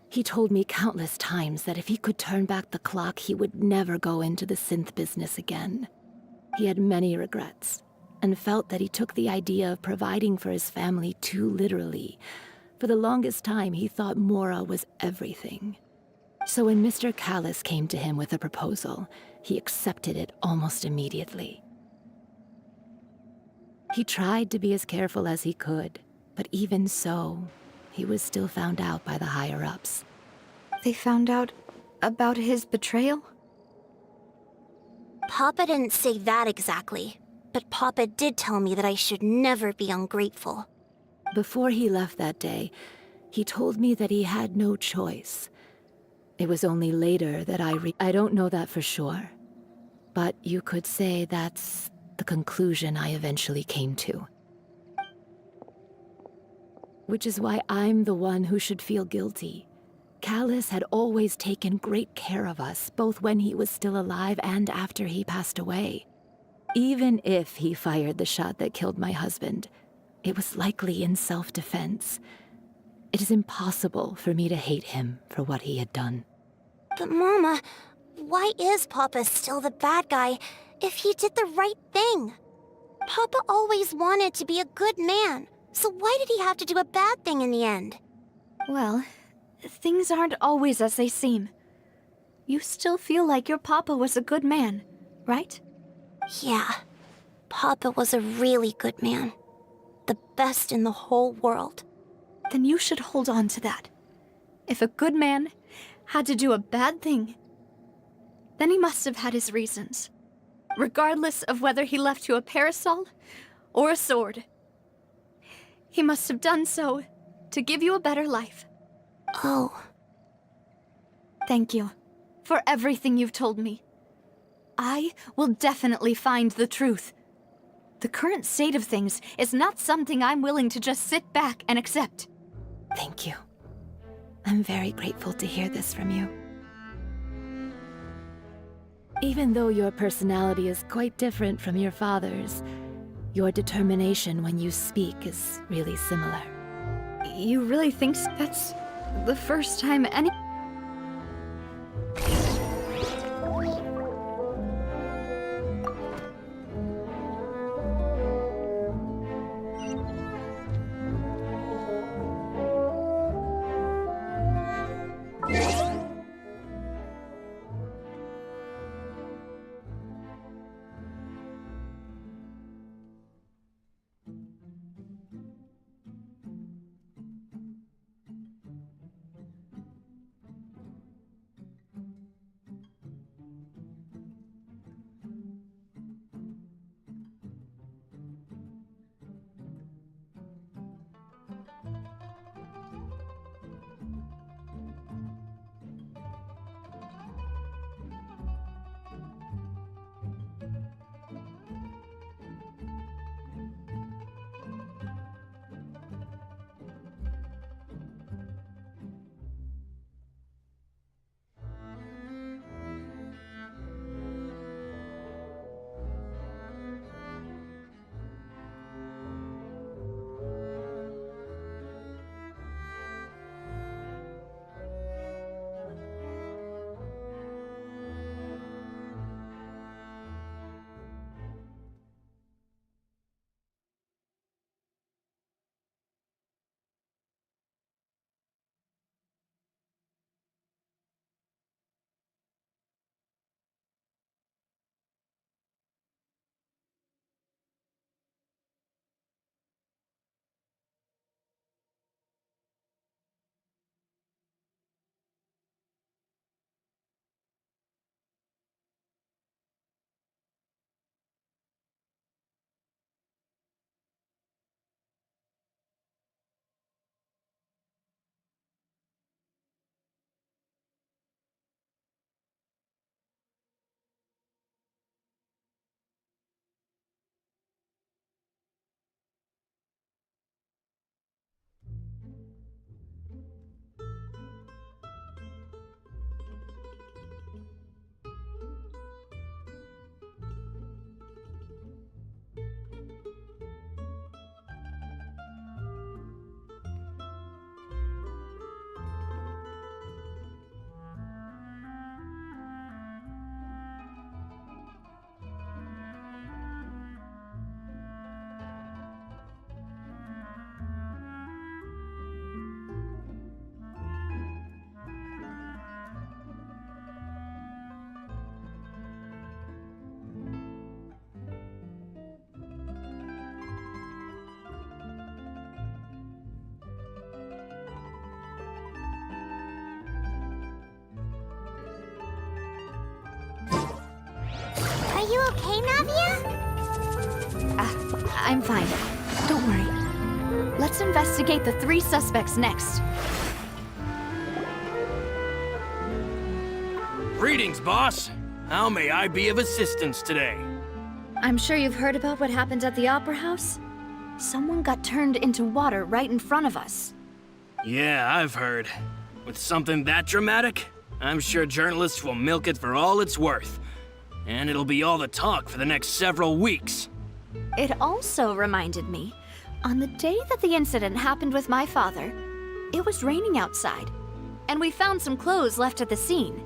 Speaker 9: He told me countless times that if he could turn back the clock, he would never go into the synth business again. He had many regrets, and felt that he took the idea of providing for his family too literally. For the longest time, he thought Mora was everything. So when Mr. Callis came to him with a proposal, he accepted it almost immediately. He tried to be as careful as he could, but even so, he was still found out by the higher-ups.
Speaker 1: They found out about his betrayal?
Speaker 2: Papa didn't say that exactly, but Papa did tell me that I should never be ungrateful.
Speaker 9: Before he left that day, he told me that he had no choice. It was only later that I don't know that for sure, but you could say that's the conclusion I eventually came to. Which is why I'm the one who should feel guilty. Callis had always taken great care of us, both when he was still alive and after he passed away. Even if he fired the shot that killed my husband, it was likely in self-defense. It is impossible for me to hate him for what he had done.
Speaker 2: But Mama, why is Papa still the bad guy if he did the right thing? Papa always wanted to be a good man, so why did he have to do a bad thing in the end?
Speaker 1: Well, things aren't always as they seem. You still feel like your papa was a good man, right?
Speaker 2: Yeah, Papa was a really good man. The best in the whole world.
Speaker 1: Then you should hold on to that. If a good man had to do a bad thing, then he must have had his reasons. Regardless of whether he left you a parasol or a sword. He must have done so to give you a better life.
Speaker 2: Oh.
Speaker 1: Thank you for everything you've told me. I will definitely find the truth. The current state of things is not something I'm willing to just sit back and accept.
Speaker 9: Thank you. I'm very grateful to hear this from you. Even though your personality is quite different from your father's, your determination when you speak is really similar.
Speaker 1: You really think that's the first time any...
Speaker 2: you okay, Navia?
Speaker 1: I'm fine. Don't worry. Let's investigate the 3 suspects next.
Speaker 10: Greetings, boss. How may I be of assistance today?
Speaker 1: I'm sure you've heard about what happened at the Opera House. Someone got turned into water right in front of us.
Speaker 10: Yeah, I've heard. With something that dramatic, I'm sure journalists will milk it for all it's worth. And it'll be all the talk for the next several weeks.
Speaker 1: It also reminded me, on the day that the incident happened with my father, it was raining outside, and we found some clothes left at the scene.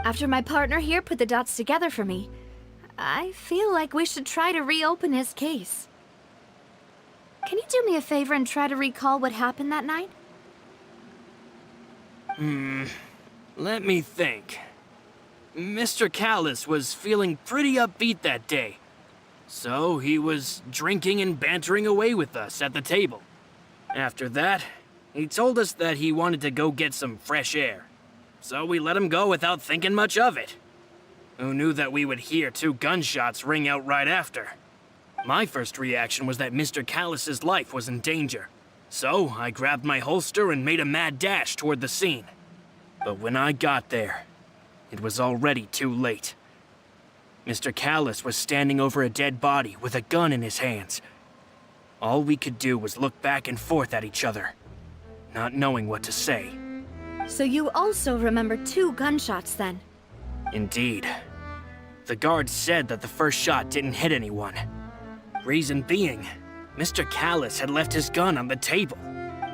Speaker 1: After my partner here put the dots together for me, I feel like we should try to reopen his case. Can you do me a favor and try to recall what happened that night?
Speaker 10: Let me think. Mr. Callis was feeling pretty upbeat that day. So he was drinking and bantering away with us at the table. After that, he told us that he wanted to go get some fresh air. So we let him go without thinking much of it. Who knew that we would hear 2 gunshots ring out right after? My first reaction was that Mr. Callis's life was in danger. So I grabbed my holster and made a mad dash toward the scene. But when I got there, it was already too late. Mr. Callis was standing over a dead body with a gun in his hands. All we could do was look back and forth at each other, not knowing what to say.
Speaker 1: So you also remember 2 gunshots then?
Speaker 10: Indeed. The guard said that the first shot didn't hit anyone. Reason being, Mr. Callis had left his gun on the table.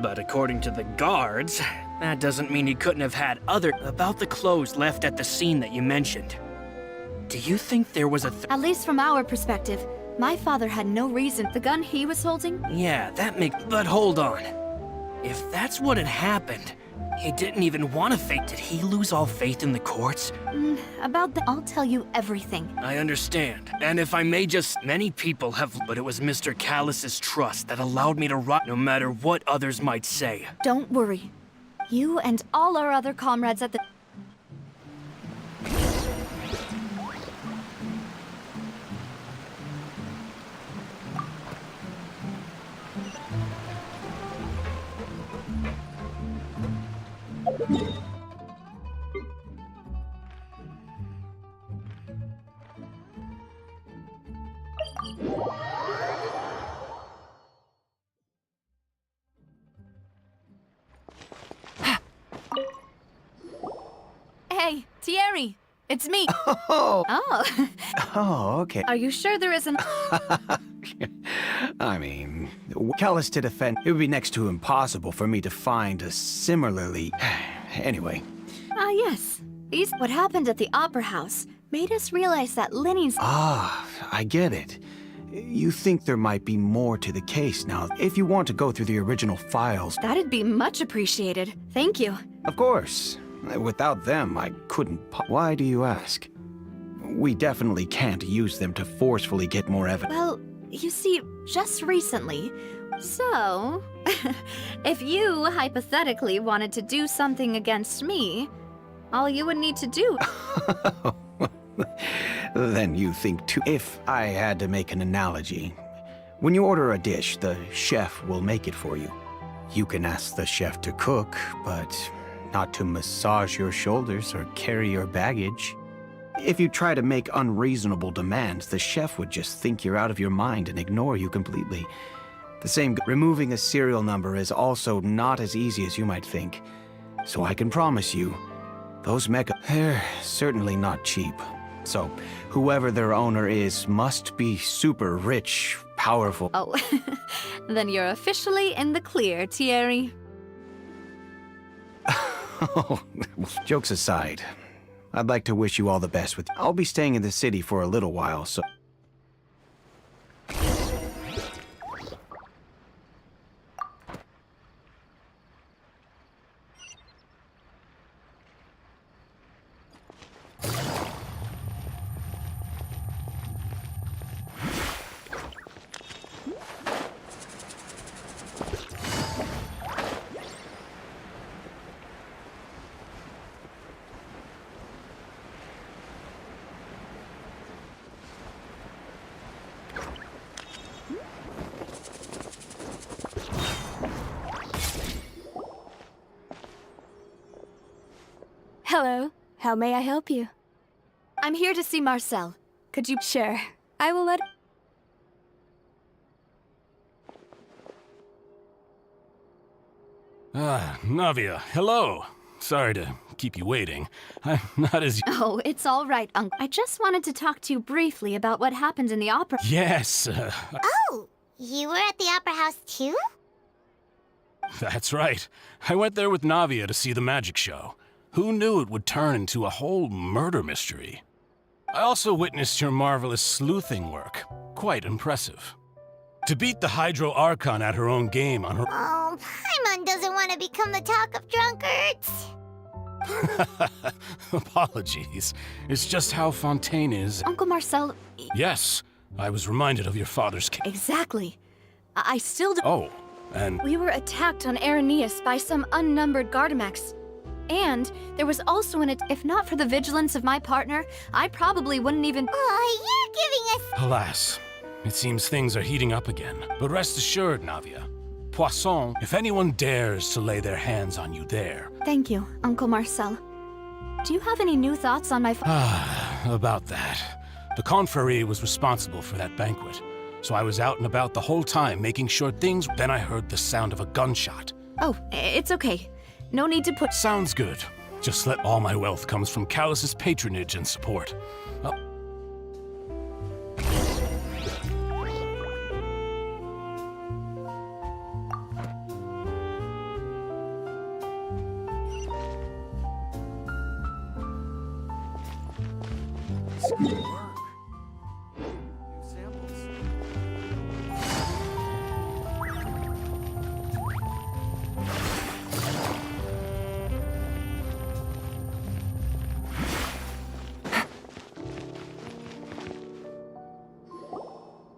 Speaker 10: But according to the guards, that doesn't mean he couldn't have had other... About the clothes left at the scene that you mentioned. Do you think there was a
Speaker 1: At least from our perspective, my father had no reason. The gun he was holding?
Speaker 10: Yeah, that makes... But hold on. If that's what had happened, he didn't even want to fake. Did he lose all faith in the courts?
Speaker 1: About that, I'll tell you everything.
Speaker 10: I understand. And if I may just... Many people have... But it was Mr. Callis's trust that allowed me to rot no matter what others might say.
Speaker 1: Don't worry. You and all our other comrades at the... Hey, Thierry! It's me!
Speaker 11: Oh,
Speaker 1: Oh,
Speaker 11: oh, okay.
Speaker 1: are you sure there isn't...
Speaker 11: I mean, callous to defend. It would be next to impossible for me to find a similarly... Anyway.
Speaker 1: Ah, yes. What happened at the Opera House made us realize that Linny's...
Speaker 11: Ah, I get it. You think there might be more to the case now. If you want to go through the original files...
Speaker 1: That'd be much appreciated. Thank you.
Speaker 11: Of course. Without them, I couldn't... Why do you ask? We definitely can't use them to forcefully get more evidence.
Speaker 1: Well, you see, just recently... So... if you, hypothetically, wanted to do something against me, all you would need to do...
Speaker 11: Then you think too. If I had to make an analogy, when you order a dish, the chef will make it for you. You can ask the chef to cook, but not to massage your shoulders or carry your baggage. If you try to make unreasonable demands, the chef would just think you're out of your mind and ignore you completely. The same, removing a serial number is also not as easy as you might think. So I can promise you, those they're certainly not cheap. So, whoever their owner is must be super rich, powerful.
Speaker 1: Oh, then you're officially in the clear, Thierry.
Speaker 11: Oh, jokes aside, I'd like to wish you all the best with... I'll be staying in the city for a little while, so...
Speaker 12: Hello. How may I help you?
Speaker 1: I'm here to see Marcel. Could you...
Speaker 12: Sure. I will let...
Speaker 13: Navia, hello. Sorry to keep you waiting. I'm not as...
Speaker 1: Oh, it's all right, Uncle. I just wanted to talk to you briefly about what happened in the opera.
Speaker 13: Yes,
Speaker 2: Oh, you were at the Opera House too?
Speaker 13: that's right. I went there with Navia to see the magic show. Who knew it would turn into a whole murder mystery? I also witnessed your marvelous sleuthing work. Quite impressive. To beat the Hydro Archon at her own game on her...
Speaker 2: Oh, Paimon doesn't want to become the talk of drunkards.
Speaker 13: Apologies. It's just how Fontaine is.
Speaker 1: Uncle Marcel...
Speaker 13: Yes, I was reminded of your father's case.
Speaker 1: Exactly. I still do...
Speaker 13: Oh, and...
Speaker 1: We were attacked on Araneus by some unnumbered Gardamex. And there was also if not for the vigilance of my partner, I probably wouldn't even...
Speaker 2: Oh, you're giving us...
Speaker 13: Alas, it seems things are heating up again. But rest assured, Navia. Poisson, if anyone dares to lay their hands on you there...
Speaker 1: Thank you, Uncle Marcel. Do you have any new thoughts on my...
Speaker 13: About that. The Confrérie was responsible for that banquet. So I was out and about the whole time, making sure things... Then I heard the sound of a gunshot.
Speaker 1: Oh, it's okay. No need to put...
Speaker 13: Sounds good. Just let all my wealth comes from Callus's patronage and support.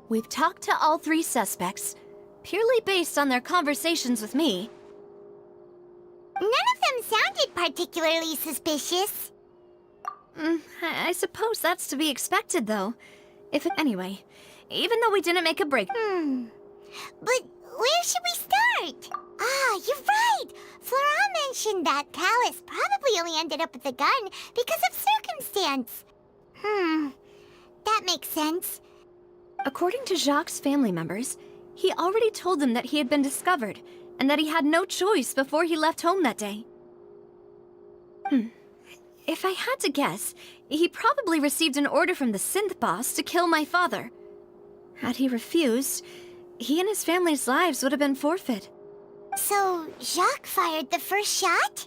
Speaker 1: We've talked to all 3 suspects, purely based on their conversations with me.
Speaker 2: None of them sounded particularly suspicious.
Speaker 1: I suppose that's to be expected, though. Anyway, even though we didn't make a break...
Speaker 2: But where should we start? Ah, you're right! Florent mentioned that Callus probably only ended up with the gun because of circumstance. That makes sense.
Speaker 1: According to Jacques' family members, he already told them that he had been discovered, and that he had no choice before he left home that day. If I had to guess, he probably received an order from the synth boss to kill my father. Had he refused, he and his family's lives would have been forfeit.
Speaker 2: So, Jacques fired the first shot?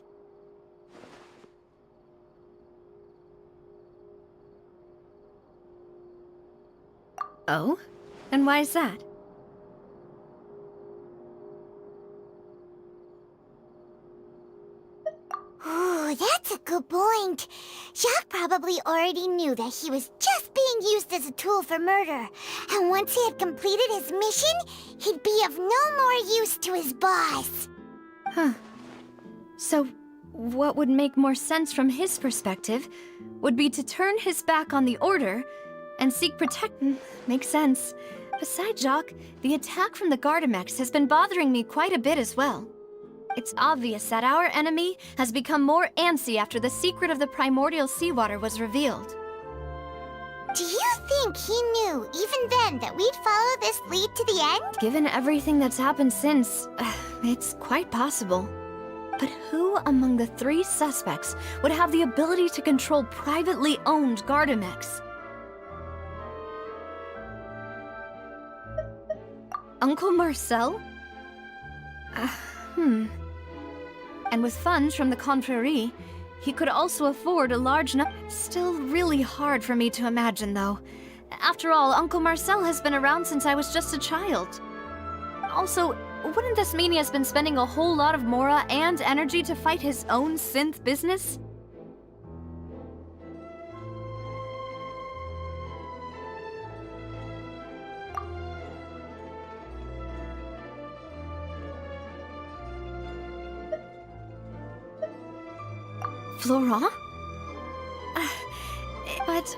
Speaker 1: Oh? And why is that?
Speaker 2: Ooh, that's a good point. Jacques probably already knew that he was just being used as a tool for murder. And once he had completed his mission, he'd be of no more use to his boss.
Speaker 1: So, what would make more sense from his perspective would be to turn his back on the Order and seek protection. Makes sense. Besides Jacques, the attack from the Gardamex has been bothering me quite a bit as well. It's obvious that our enemy has become more antsy after the secret of the primordial seawater was revealed.
Speaker 2: Do you think he knew, even then, that we'd follow this lead to the end?
Speaker 1: Given everything that's happened since, it's quite possible. But who among the 3 suspects would have the ability to control privately owned Gardamex? Uncle Marcel? And with funds from the Confrérie, he could also afford a large Still really hard for me to imagine, though. After all, Uncle Marcel has been around since I was just a child. Also, wouldn't this mean he has been spending a whole lot of mora and energy to fight his own synth business? Florent? But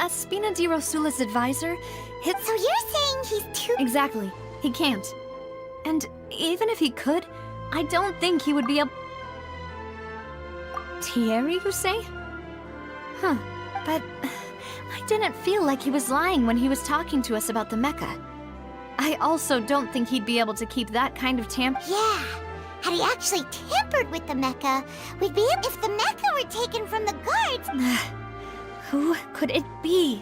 Speaker 1: Spina di Rosula's advisor,
Speaker 2: So you're saying he's too...
Speaker 1: Exactly. He can't. And even if he could, I don't think he would be able... Pierre, you say? Huh. But I didn't feel like he was lying when he was talking to us about the mecha. I also don't think he'd be able to keep that kind of
Speaker 2: Yeah. Had he actually tampered with the mecha, we'd be able— If the mecha were taken from the guards—
Speaker 1: Who could it be?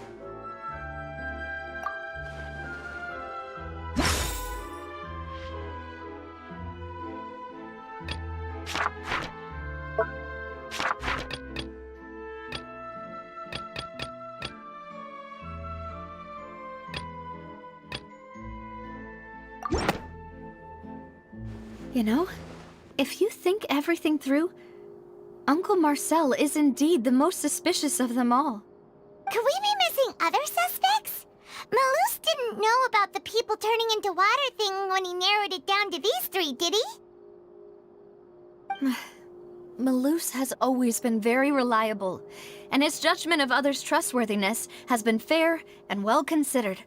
Speaker 1: You know, if you think everything through, Uncle Marcel is indeed the most suspicious of them all.
Speaker 2: Could we be missing other suspects? Malus didn't know about the people turning into water thing when he narrowed it down to these three, did he?
Speaker 1: Malus has always been very reliable, and his judgment of others' trustworthiness has been fair and well considered.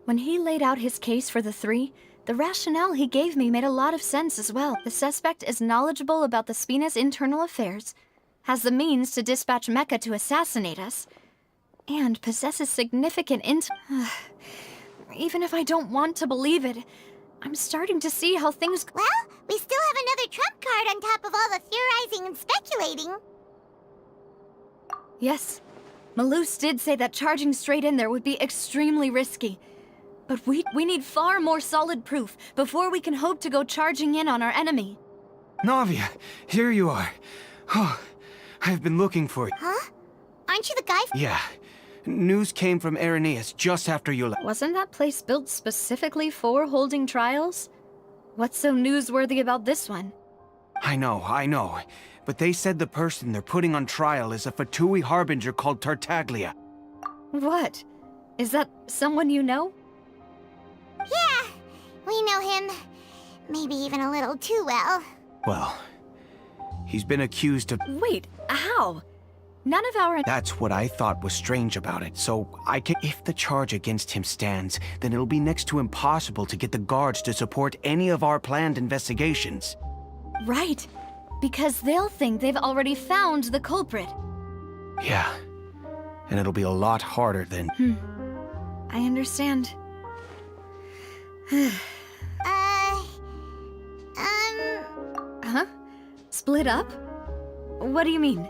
Speaker 1: When he laid out his case for the three, the rationale he gave me made a lot of sense as well. The suspect is knowledgeable about the Spina's internal affairs, has the means to dispatch Mecha to assassinate us, and possesses significant Even if I don't want to believe it, I'm starting to see how things—
Speaker 2: Well, we still have another trump card on top of all the theorizing and speculating.
Speaker 1: Yes, Malus did say that charging straight in there would be extremely risky. But we need far more solid proof before we can hope to go charging in on our enemy.
Speaker 11: Navia, here you are. Oh, I've been looking for you.
Speaker 2: Huh? Aren't you the guy—
Speaker 11: Yeah. News came from Irenaeus just after you left.
Speaker 1: Wasn't that place built specifically for holding trials? What's so newsworthy about this one?
Speaker 11: I know. But they said the person they're putting on trial is a Fatui harbinger called Tartaglia.
Speaker 1: What? Is that someone you know?
Speaker 2: Yeah, we know him. Maybe even a little too well.
Speaker 11: Well, he's been accused of—
Speaker 1: Wait, how? None of our—
Speaker 11: That's what I thought was strange about it, so I can— If the charge against him stands, then it'll be next to impossible to get the guards to support any of our planned investigations.
Speaker 1: Right, because they'll think they've already found the culprit.
Speaker 11: Yeah, and it'll be a lot harder than—
Speaker 1: I understand. Huh? Split up? What do you mean?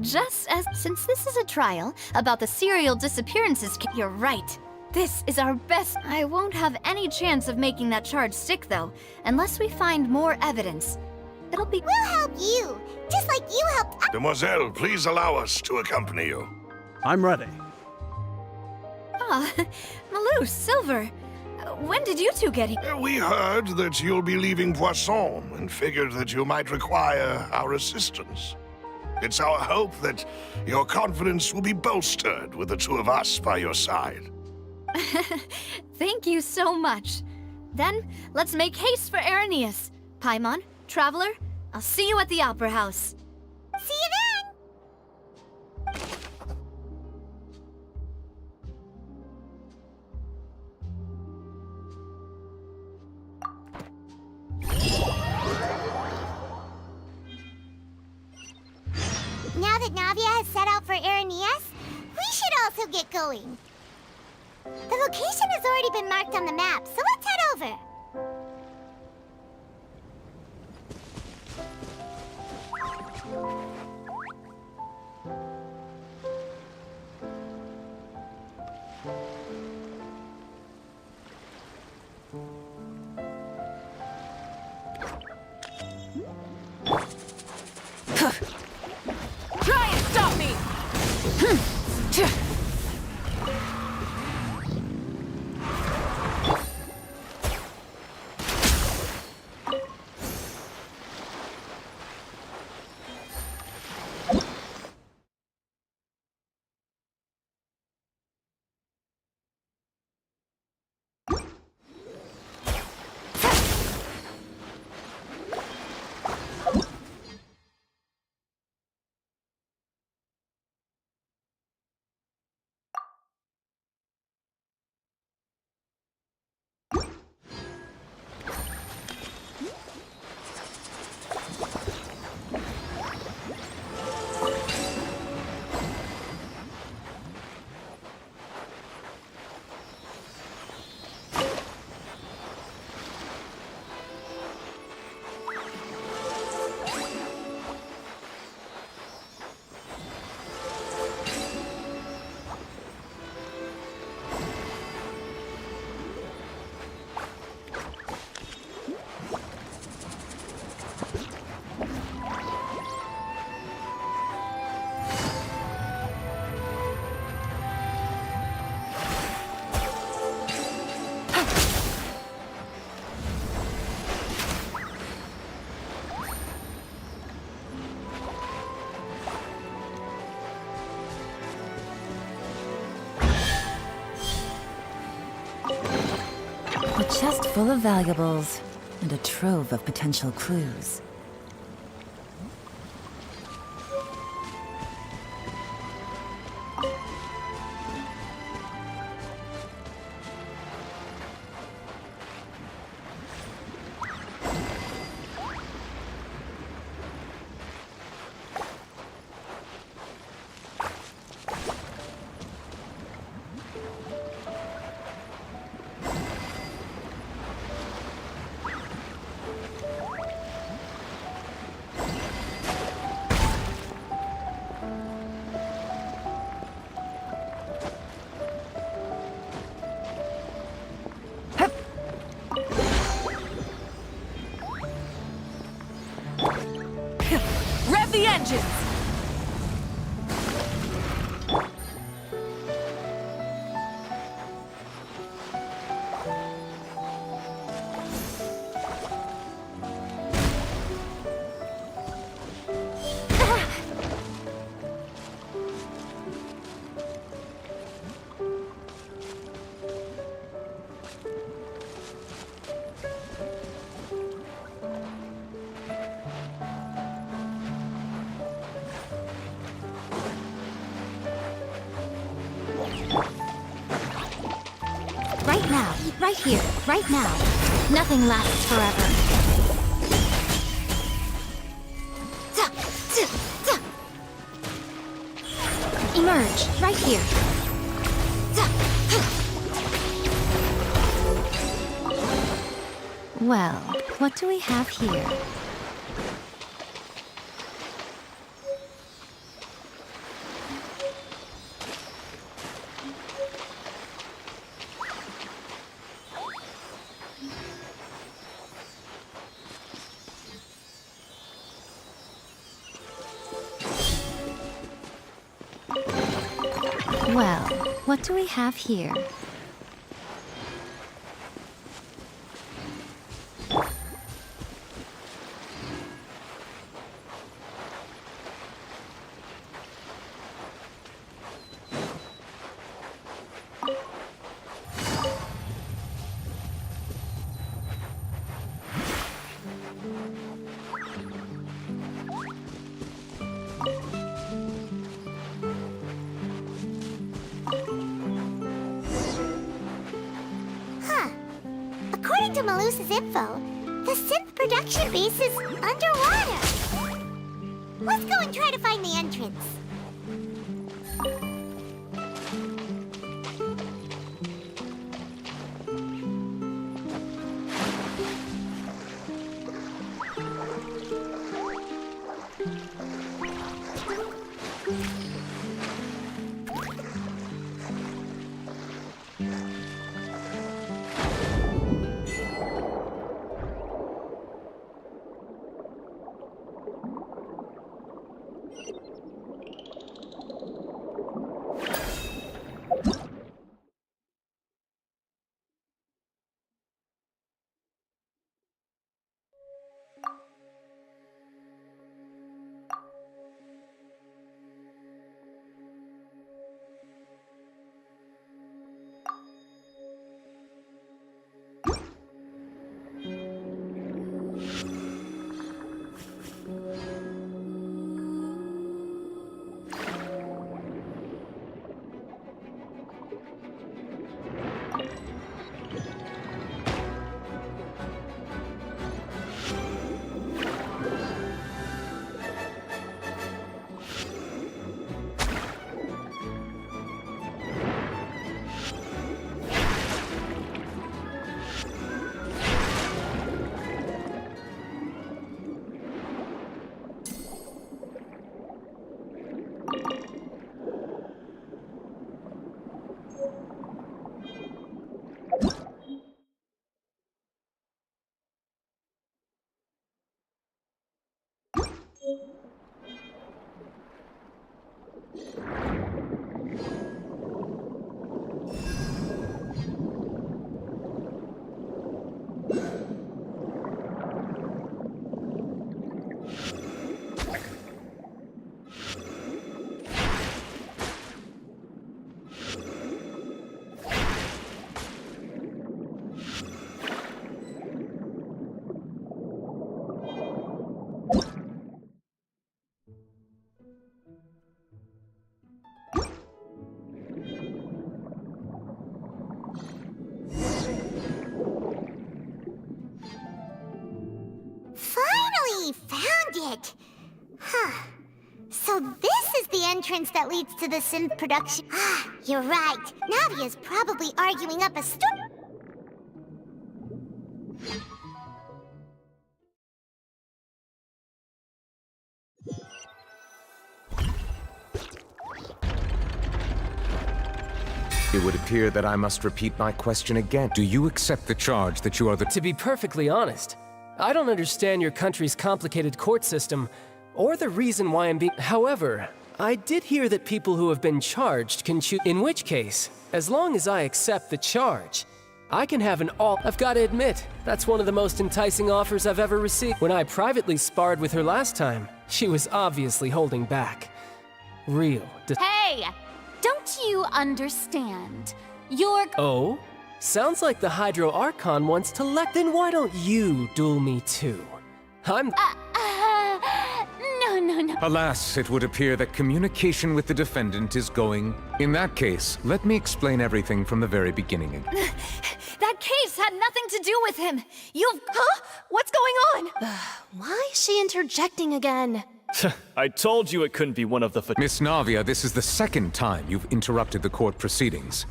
Speaker 1: Since this is a trial about the serial disappearances you're right. This is our best— I won't have any chance of making that charge stick, though, unless we find more evidence. It'll be—
Speaker 2: We'll help you, just like you helped us.
Speaker 6: Demoiselle, please allow us to accompany you.
Speaker 4: I'm ready.
Speaker 1: Ah, Malus, Silver. When did you two get here?
Speaker 6: We heard that you'll be leaving Poisson and figured that you might require our assistance. It's our hope that your confidence will be bolstered with the two of us by your side.
Speaker 1: Thank you so much. Then, let's make haste for Irenaeus. Paimon, Traveler, I'll see you at the Opera House.
Speaker 2: See you then! Now that Navia has set out for Irenaeus, we should also get going. The location has already been marked on the map, so let's head over.
Speaker 5: Try and stop me!
Speaker 7: A chest full of valuables, and a trove of potential clues.
Speaker 5: Rev the engines!
Speaker 2: Right now, right here, right now. Nothing lasts forever. Emerge, right here. Well, what do we have here? Well, what do we have here? According to Malusa's info, the synth production base is underwater. Let's go and try to find the entrance. it. Huh. So this is the entrance that leads to the synth production. Ah, you're right. Navia's probably arguing up a story.
Speaker 8: It would appear that I must repeat my question again. Do you accept the charge that you are the—
Speaker 14: To be perfectly honest, I don't understand your country's complicated court system, or the reason why I'm being— However, I did hear that people who have been charged can choose— In which case, as long as I accept the charge, I can have an all— I've got to admit, that's one of the most enticing offers I've ever received. When I privately sparred with her last time, she was obviously holding back. Real.
Speaker 15: Hey! Don't you understand? You're—
Speaker 14: Oh? Sounds like the Hydro Archon wants to let— Then why don't you duel me too? I'm—
Speaker 15: No.
Speaker 8: Alas, it would appear that communication with the defendant is going— In that case, let me explain everything from the very beginning.
Speaker 1: That case had nothing to do with him. You've... Huh? What's going on?
Speaker 12: Why is she interjecting again?
Speaker 16: I told you it couldn't be one of the—
Speaker 8: Miss Navia, this is the second time you've interrupted the court proceedings.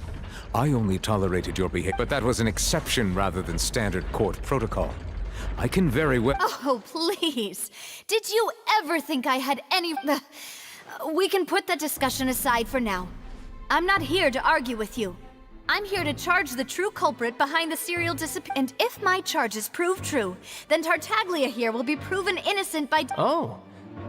Speaker 8: I only tolerated your behavior, but that was an exception rather than standard court protocol. I can very well—
Speaker 1: Oh, please. Did you ever think I had any... We can put that discussion aside for now. I'm not here to argue with you. I'm here to charge the true culprit behind the serial disappearance. And if my charges prove true, then Tartaglia here will be proven innocent by...
Speaker 14: Oh.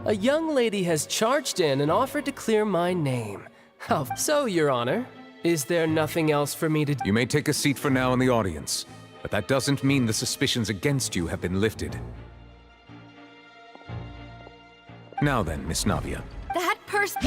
Speaker 14: A young lady has charged in and offered to clear my name. How so, Your Honor? Is there nothing else for me to do?
Speaker 8: You may take a seat for now in the audience, but that doesn't mean the suspicions against you have been lifted. Now then, Miss Navia.
Speaker 1: That person...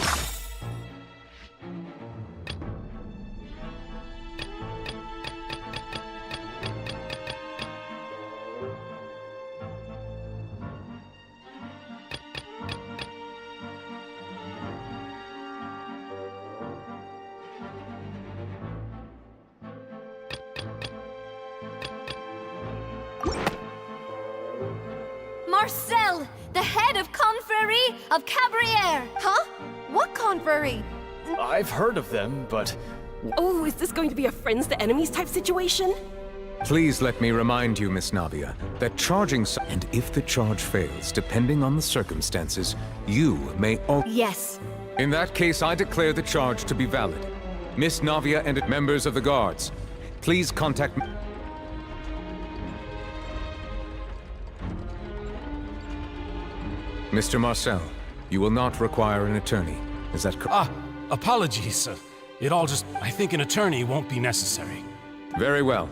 Speaker 1: Marcel, the head of Confrérie of Cabrières.
Speaker 12: Huh? What confrérie?
Speaker 16: I've heard of them, but...
Speaker 12: Oh, is this going to be a friends to enemies type situation?
Speaker 8: Please let me remind you, Miss Navia, that charging and if the charge fails, depending on the circumstances, you may
Speaker 1: Yes.
Speaker 8: In that case, I declare the charge to be valid. Miss Navia and members of the guards, please contact me. Mr. Marcel, you will not require an attorney. Is that correct?
Speaker 13: Apologies, sir. It all just... I think an attorney won't be necessary.
Speaker 8: Very well.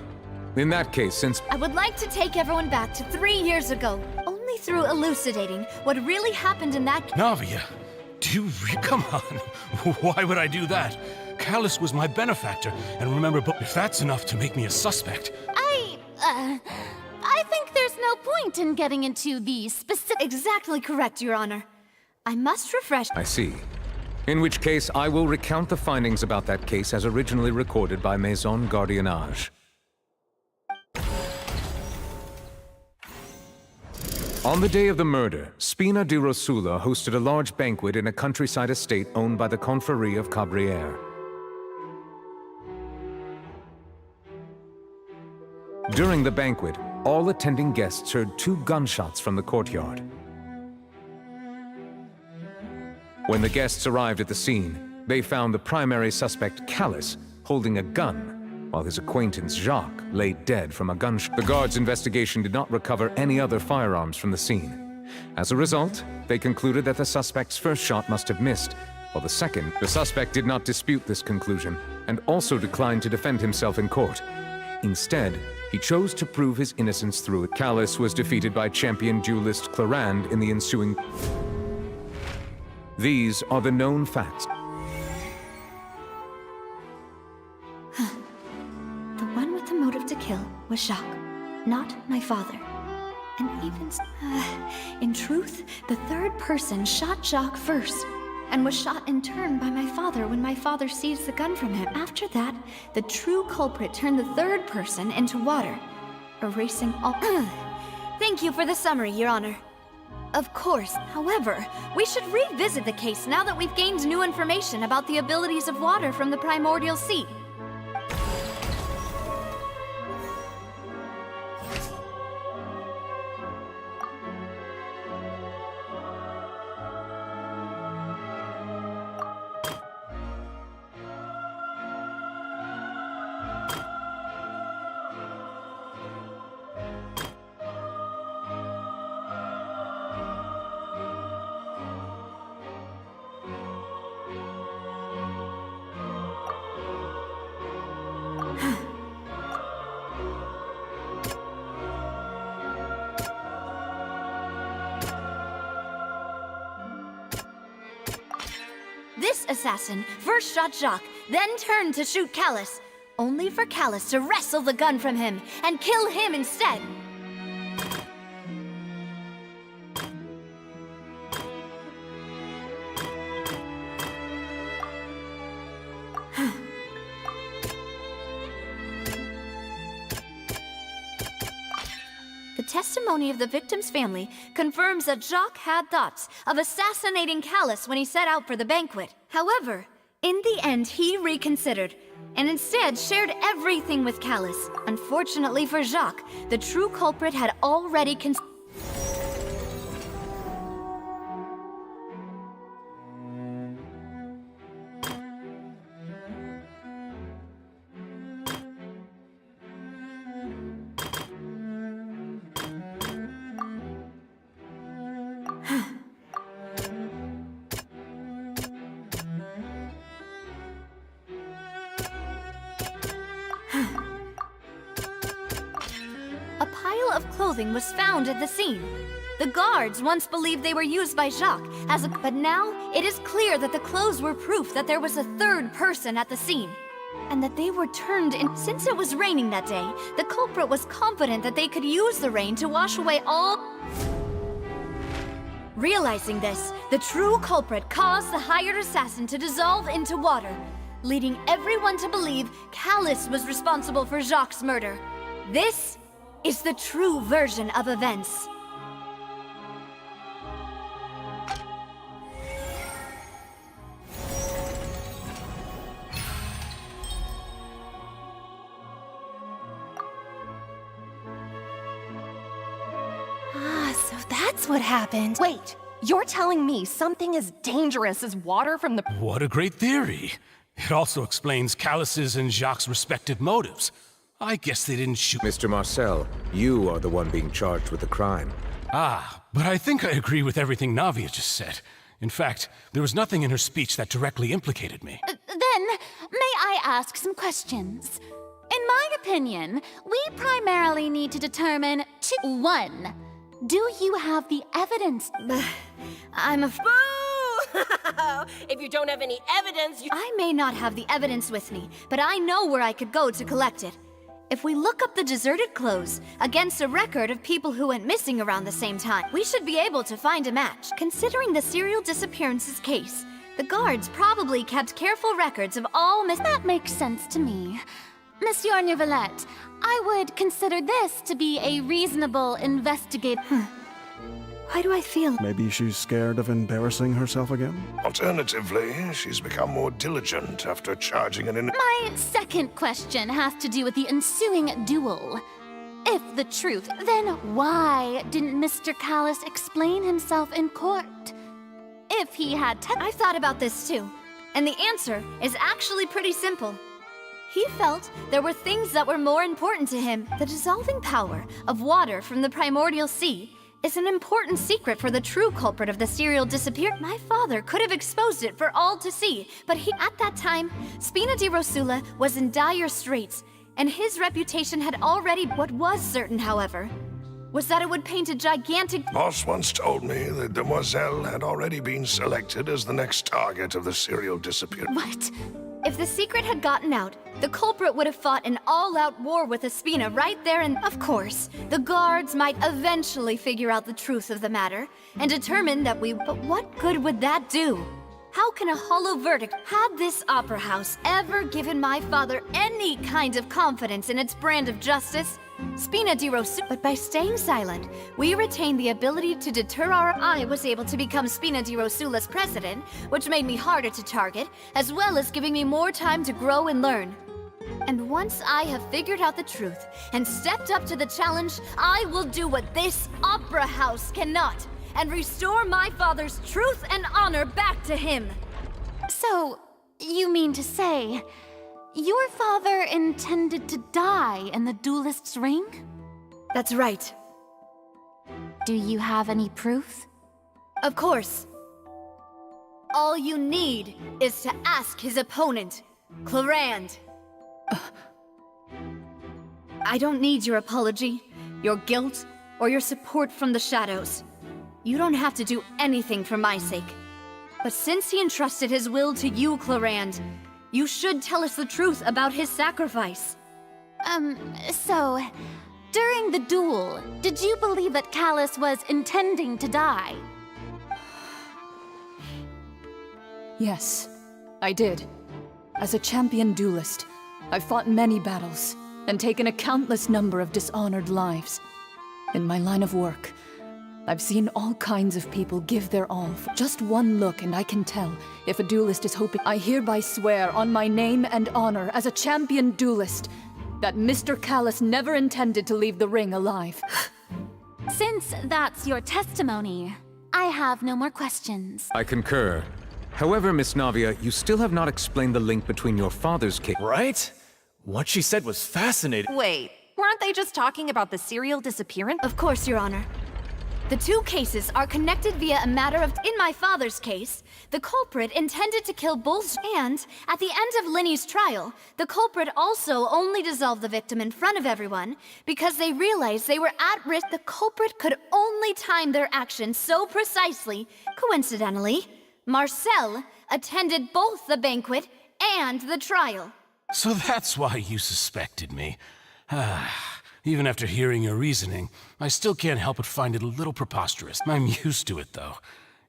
Speaker 8: In that case, since...
Speaker 1: I would like to take everyone back to 3 years ago. Only through elucidating what really happened in that...
Speaker 13: Navia, do you... Come on. Why would I do that? Callus was my benefactor, and remember, if that's enough to make me a suspect...
Speaker 15: I think there's no point in getting into the specific...
Speaker 1: Exactly correct, Your Honor. I must refresh...
Speaker 8: I see. In which case, I will recount the findings about that case as originally recorded by Maison Gardiennage. On the day of the murder, Spina di Rosula hosted a large banquet in a countryside estate owned by the Confrérie of Cabrières. During the banquet, all attending guests heard 2 gunshots from the courtyard. When the guests arrived at the scene, they found the primary suspect, Callus, holding a gun, while his acquaintance, Jacques, lay dead from a gunshot. The guards' investigation did not recover any other firearms from the scene. As a result, they concluded that the suspect's first shot must have missed, while the suspect did not dispute this conclusion, and also declined to defend himself in court. Instead, he chose to prove his innocence through it. Callus was defeated by champion duelist Clarand in the ensuing... These are the known facts.
Speaker 1: The one with the motive to kill was Jacques, not my father. And even... in truth, the third person shot Jacques first, and was shot in turn by my father when my father seized the gun from him. After that, the true culprit turned the third person into water, erasing all... Thank you for the summary, Your Honor. Of course. However, we should revisit the case now that we've gained new information about the abilities of water from the primordial sea. This assassin first shot Jacques, then turned to shoot Callus, only for Callus to wrestle the gun from him and kill him instead. The testimony of the victim's family confirms that Jacques had thoughts of assassinating Callus when he set out for the banquet. However, in the end, he reconsidered and instead shared everything with Callus. Unfortunately for Jacques, the true culprit had already A pile of clothing was found at the scene. The guards once believed they were used by Jacques but now it is clear that the clothes were proof that there was a third person at the scene, and that they were turned in. Since it was raining that day, the culprit was confident that they could use the rain to wash away all. Realizing this, the true culprit caused the hired assassin to dissolve into water, leading everyone to believe Callus was responsible for Jacques' murder. This is the true version of events.
Speaker 12: So that's what happened. Wait, you're telling me something as dangerous as water from the...
Speaker 13: What a great theory. It also explains Callus's and Jacques' respective motives. I guess they didn't shoot...
Speaker 8: Mr. Marcel, you are the one being charged with the crime.
Speaker 13: Ah, but I think I agree with everything Navia just said. In fact, there was nothing in her speech that directly implicated me.
Speaker 15: Then, may I ask some questions? In my opinion, we primarily need to determine one, do you have the evidence?
Speaker 1: I'm a
Speaker 12: Boo! If you don't have any evidence,
Speaker 1: I may not have the evidence with me, but I know where I could go to collect it. If we look up the deserted clothes against a record of people who went missing around the same time, we should be able to find a match. Considering the serial disappearances case, the guards probably kept careful records of all
Speaker 15: That makes sense to me. Monsieur Neuvillette, I would consider this to be a reasonable investigation.
Speaker 1: Why do I feel...
Speaker 4: Maybe she's scared of embarrassing herself again?
Speaker 6: Alternatively, she's become more diligent after charging an
Speaker 15: My second question has to do with the ensuing duel. If the truth, then why didn't Mr. Callus explain himself in court? If he had
Speaker 1: I've thought about this too, and the answer is actually pretty simple. He felt there were things that were more important to him. The dissolving power of water from the primordial sea is an important secret for the true culprit of the serial disappearance. My father could have exposed it for all to see, but at that time, Spina di Rosula was in dire straits, and his reputation had already... What was certain, however, was that it would paint a gigantic...
Speaker 6: Boss once told me that Demoiselle had already been selected as the next target of the serial disappearance.
Speaker 1: What? If the secret had gotten out, the culprit would have fought an all-out war with Espina right there, and of course, the guards might eventually figure out the truth of the matter and determine that But what good would that do? How can a hollow verdict... Had this opera house ever given my father any kind of confidence in its brand of justice? Spina di Rosu. But by staying silent, we retain the ability to deter our... I was able to become Spina di Rosula's president, which made me harder to target, as well as giving me more time to grow and learn. And once I have figured out the truth and stepped up to the challenge, I will do what this opera house cannot, and restore my father's truth and honor back to him.
Speaker 15: So, you mean to say, your father intended to die in the duelist's ring?
Speaker 1: That's right.
Speaker 15: Do you have any proof?
Speaker 1: Of course. All you need is to ask his opponent, Clarand. I don't need your apology, your guilt, or your support from the shadows. You don't have to do anything for my sake. But since he entrusted his will to you, Clarand, you should tell us the truth about his sacrifice.
Speaker 15: So, during the duel, did you believe that Callus was intending to die?
Speaker 5: Yes, I did. As a champion duelist, I've fought many battles and taken a countless number of dishonored lives. In my line of work, I've seen all kinds of people give their all. For just one look and I can tell if a duelist is hoping. I hereby swear on my name and honor as a champion duelist that Mr. Callus never intended to leave the ring alive.
Speaker 15: Since that's your testimony, I have no more questions.
Speaker 8: I concur. However, Miss Navia, you still have not explained the link between your father's case.
Speaker 16: Right? What she said was fascinating.
Speaker 12: Wait, weren't they just talking about the serial disappearance?
Speaker 1: Of course, Your Honor. The two cases are connected via a matter of... In my father's case, the culprit intended to kill both, and at the end of Linny's trial, the culprit also only dissolved the victim in front of everyone because they realized they were at risk. The culprit could only time their actions so precisely. Coincidentally, Marcel attended both the banquet and the trial.
Speaker 13: So that's why you suspected me. Even after hearing your reasoning, I still can't help but find it a little preposterous. I'm used to it, though.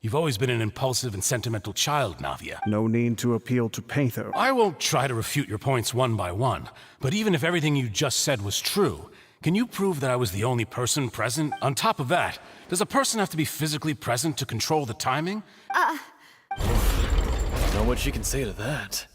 Speaker 13: You've always been an impulsive and sentimental child, Navia.
Speaker 4: No need to appeal to Patho.
Speaker 13: I won't try to refute your points one by one, but even if everything you just said was true, can you prove that I was the only person present? On top of that, does a person have to be physically present to control the timing?
Speaker 16: Don't know what she can say to that.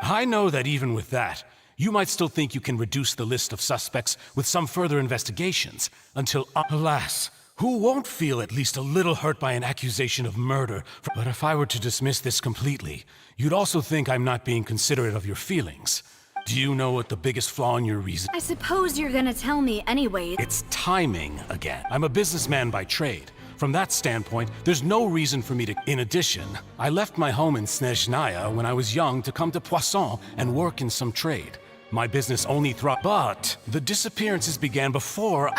Speaker 13: I know that even with that, you might still think you can reduce the list of suspects with some further investigations, until, alas, who won't feel at least a little hurt by an accusation of murder? But if I were to dismiss this completely, you'd also think I'm not being considerate of your feelings. Do you know what the biggest flaw in your reason?
Speaker 1: I suppose you're gonna tell me anyway.
Speaker 13: It's timing again. I'm a businessman by trade. From that standpoint, there's no reason for me to... In addition, I left my home in Snezhnaya when I was young to come to Poisson and work in some trade. My business only thrived, but the disappearances began before...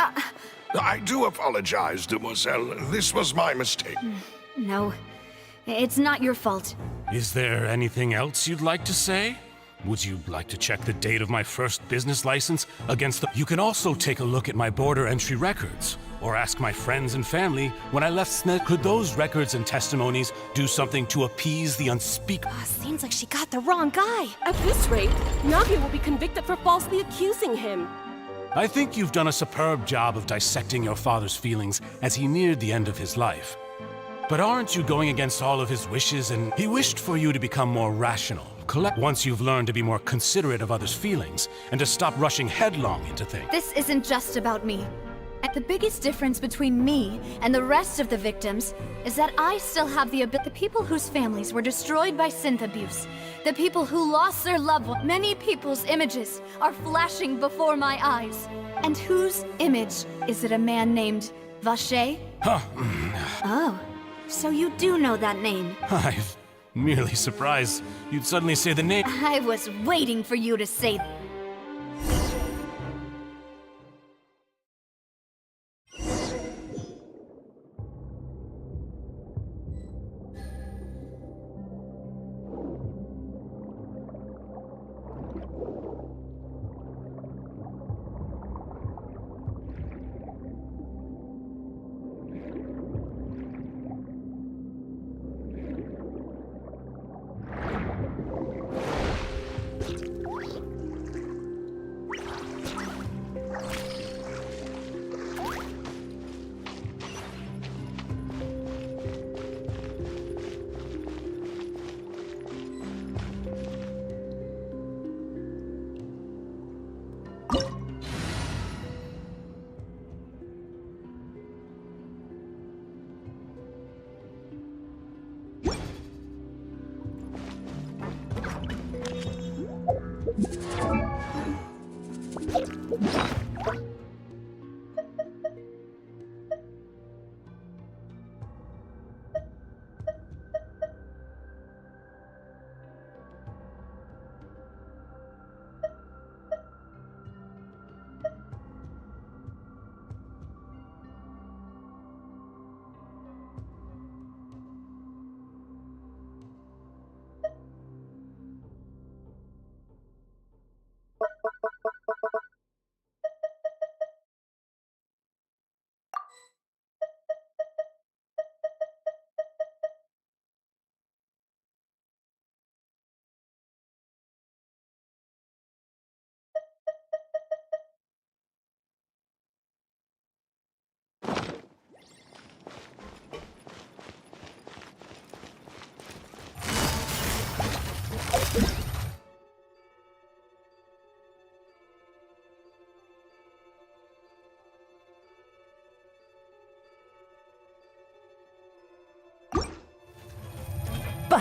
Speaker 6: I do apologize, demoiselle. This was my mistake.
Speaker 1: No, it's not your fault.
Speaker 13: Is there anything else you'd like to say? Would you like to check the date of my first business license against the... You can also take a look at my border entry records, or ask my friends and family when I left Snez. Could those records and testimonies do something to appease the unspeakable?
Speaker 12: Seems like she got the wrong guy. At this rate, Navia will be convicted for falsely accusing him.
Speaker 13: I think you've done a superb job of dissecting your father's feelings as he neared the end of his life. But aren't you going against all of his wishes? And he wished for you to become more rational. Once you've learned to be more considerate of others' feelings and to stop rushing headlong into things.
Speaker 1: This isn't just about me. The biggest difference between me and the rest of the victims is that I still have the ability. The people whose families were destroyed by synth abuse, the people who lost their loved ones, many people's images are flashing before my eyes. And whose image is it? A man named Vache? Oh, so you do know that name.
Speaker 13: I'm merely surprised you'd suddenly say the name.
Speaker 1: I was waiting for you to say that.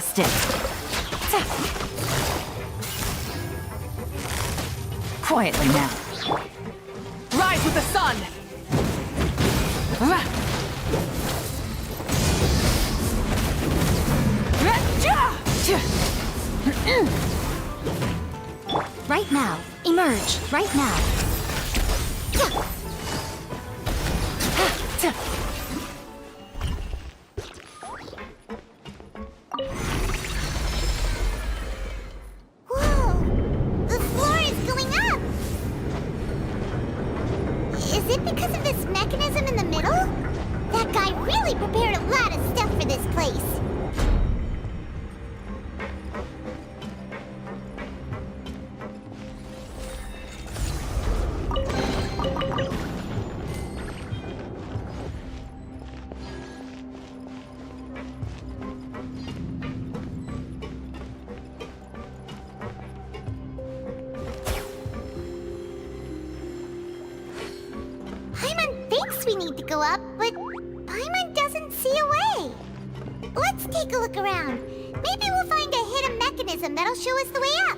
Speaker 7: Busted. Quietly now.
Speaker 5: Rise with the sun!
Speaker 2: Right now. Emerge. Right now. Whoa! The floor is going up! Is it because of this mechanism in the middle? That guy really prepared a lot of stuff for this place. Paimon thinks we need to go up, but Paimon doesn't see a way. Let's take a look around. Maybe we'll find a hidden mechanism that'll show us the way up.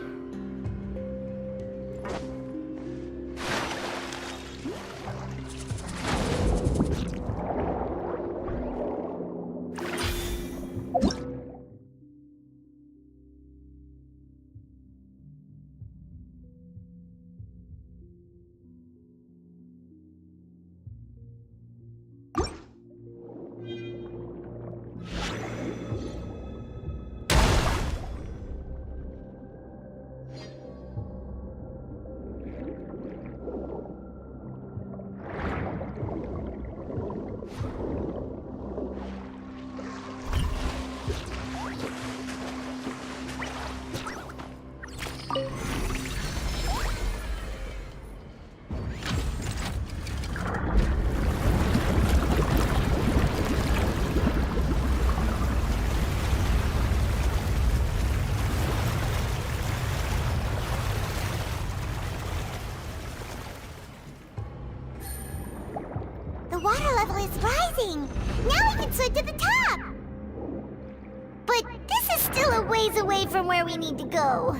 Speaker 2: The water level is rising. Now we can swim to the top. But this is still a ways away from where we need to go.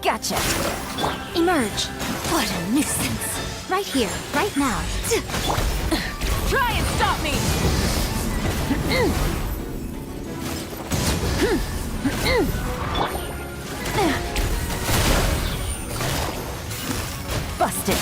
Speaker 7: Gotcha.
Speaker 2: Emerge. What a nuisance. Right here, right now.
Speaker 5: Try and stop me!
Speaker 7: Busted.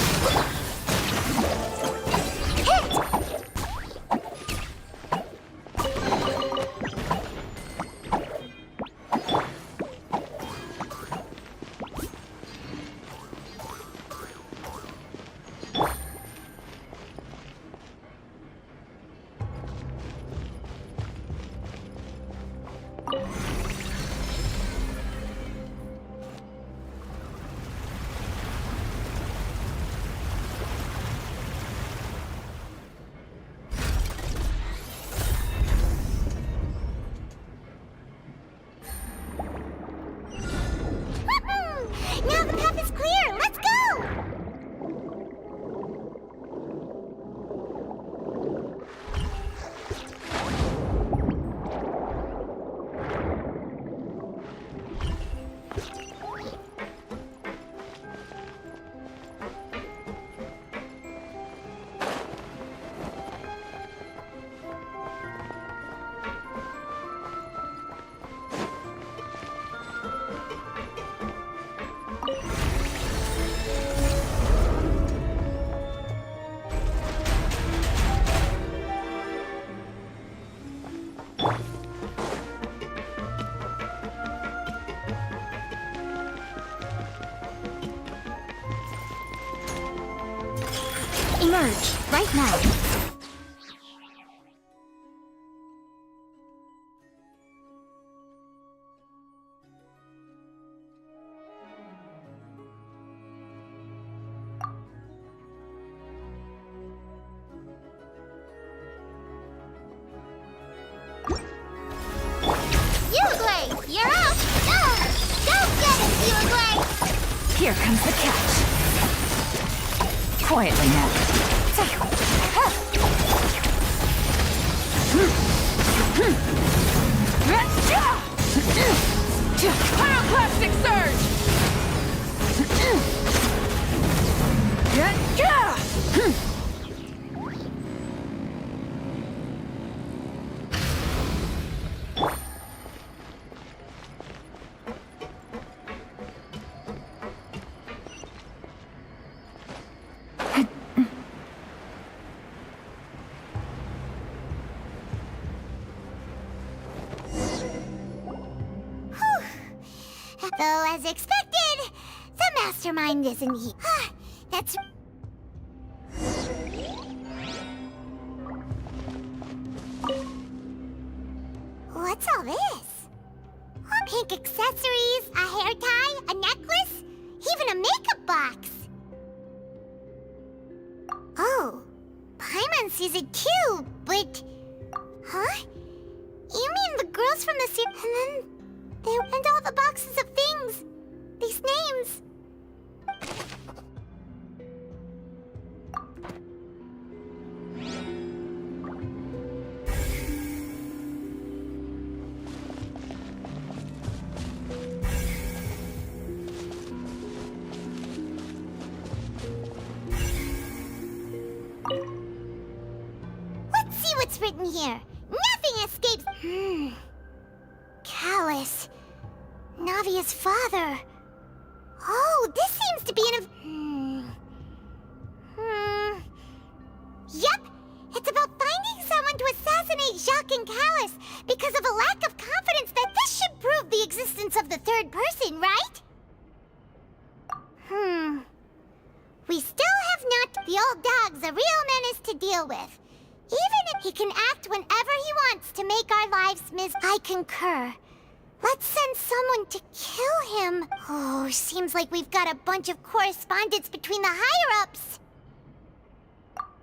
Speaker 2: Now the path is clear. Let's go. Emerge, right now.
Speaker 12: Here comes the catch. Quietly now. Pyroclastic surge!
Speaker 2: Though, as expected, the mastermind isn't here. That's... What's all this? Pink accessories, a hair tie, a necklace, even a makeup box. Oh, Paimon sees it too, but... Huh? You mean the girls from the series? And then... And all the boxes of things. These names. Let's see what's written here. Nothing escapes... Callus. Navia's father. Oh, this seems to be Yep, it's about finding someone to assassinate Jacques and Callus because of a lack of confidence that this should prove the existence of the third person, right? We still have not... The old dog's a real menace to deal with. Even if he can act whenever he wants to make our lives I concur. Let's send someone to kill him. Oh, seems like we've got a bunch of correspondence between the higher-ups.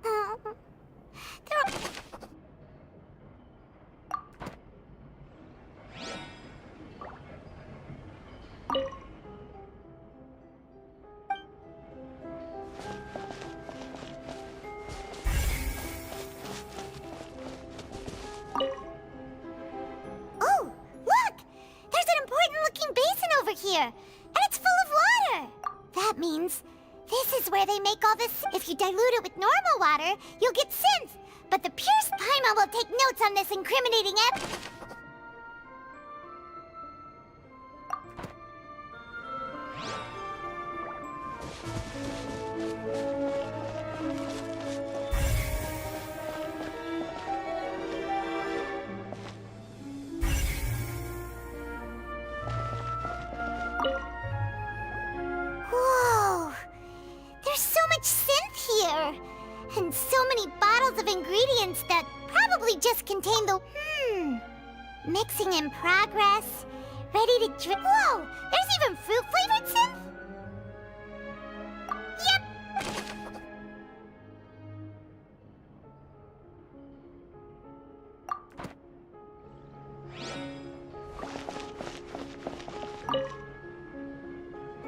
Speaker 2: Oh, look! There's an important-looking basin over here, and it's full of water. That means this is where they make all this. If you dilute it with normal water, you'll get synth. But the pure Paimon will take notes on this incriminating Whoa! There's so much synth here! And so many bottles of ingredients that probably just contain the... Mixing in progress. Ready to drink... Whoa! There's even fruit-flavored synth? Yep!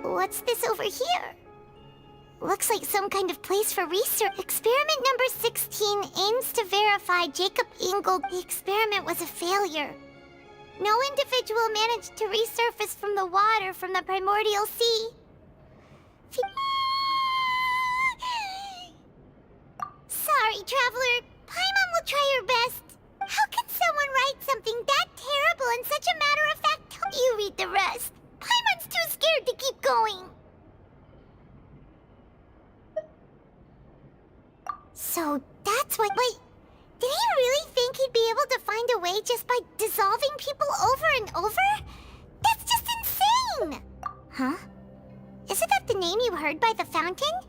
Speaker 2: What's this over here? Looks like some kind of place for research. Experiment number 16 aims to verify Jacob Ingold. The experiment was a failure. No individual managed to resurface from the water from the primordial sea. Sorry, Traveler. Paimon will try her best. How can someone write something that terrible in such a matter-of-fact tone? You read the rest. Paimon's too scared to keep going. So that's what... Wait, did he really think he'd be able to find a way just by dissolving people over and over? That's just insane! Huh? Isn't that the name you heard by the fountain?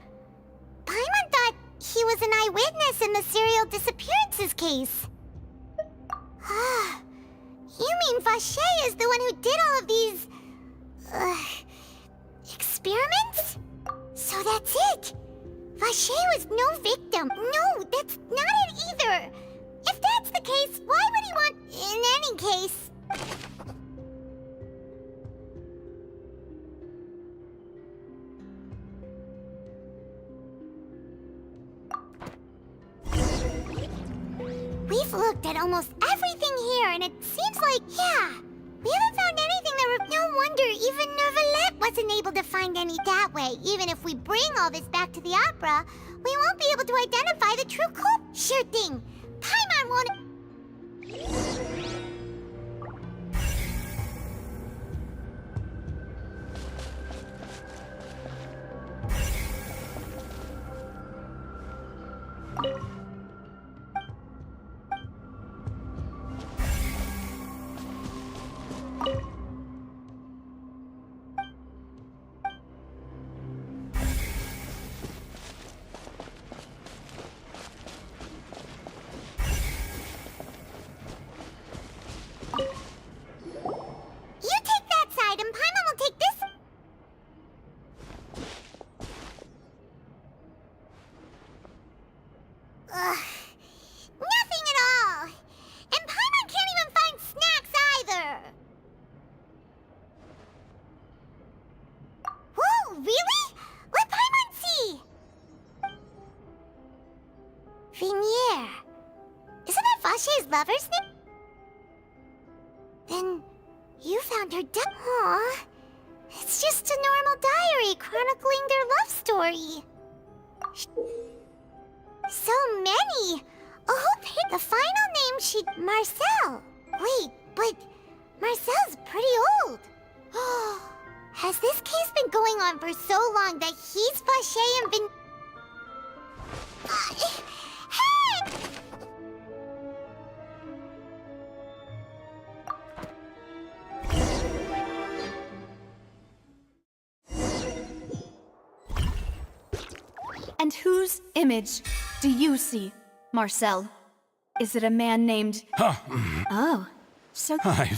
Speaker 2: Paimon thought he was an eyewitness in the serial disappearances case. You mean Vacher is the one who did all of these... experiments? So that's it! Vacher was no victim. No, that's not it either. If that's the case, why would he want... In any case... I've looked at almost everything here, and it seems like, yeah, we haven't found anything that would... No wonder even Nervalette wasn't able to find any that way. Even if we bring all this back to the opera, we won't be able to identify the true culprit. Sure thing. Paimon won't... lover's name? Then you found her death. Aw, it's just a normal diary chronicling their love story. So many. A whole page. The final name she... Marcel. Wait, but Marcel's pretty old. Has this case been going on for so long that he's Vache and been... Hey!
Speaker 1: And whose image do you see, Marcel? Is it a man named... Oh, so...
Speaker 13: I'm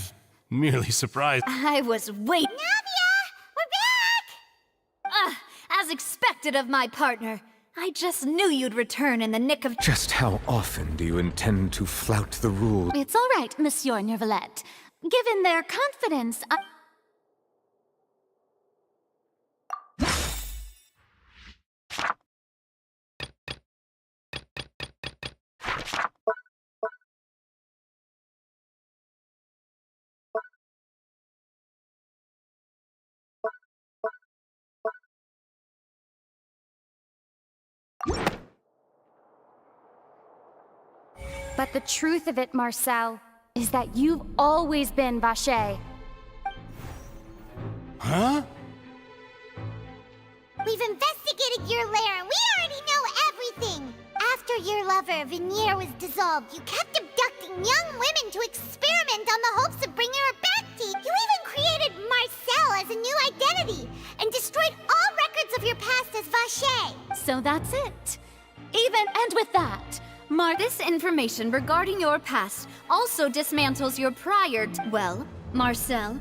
Speaker 13: merely surprised.
Speaker 1: I was waiting.
Speaker 2: Navia! We're back!
Speaker 1: As expected of my partner. I just knew you'd return in the nick of...
Speaker 8: Just how often do you intend to flout the rules?
Speaker 15: It's all right, Monsieur Nervalette. Given their confidence, But the truth of it, Marcel, is that you've always been Vache.
Speaker 13: Huh?
Speaker 2: We've investigated your lair and we already know everything! After your lover, Venier, was dissolved, you kept abducting young women to experiment on the hopes of bringing her back to you. You even created Marcel as a new identity and destroyed all records of your past as Vache.
Speaker 15: So that's it. And with that,
Speaker 1: this information regarding your past also dismantles your prior well, Marcel.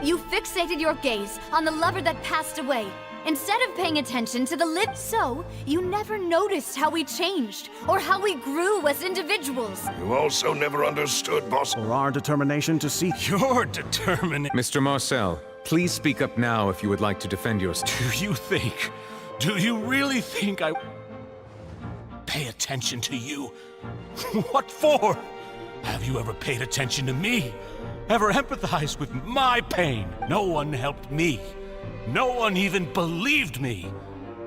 Speaker 1: You fixated your gaze on the lover that passed away, instead of paying attention to the so you never noticed how we changed, or how we grew as individuals.
Speaker 6: You also never understood, boss.
Speaker 4: For our determination to seek...
Speaker 13: You're determined...
Speaker 8: Mr. Marcel, please speak up now if you would like to defend yourself.
Speaker 13: Do you really think I... pay attention to you? What for? Have you ever paid attention to me? Ever empathized with my pain? No one helped me. No one even believed me.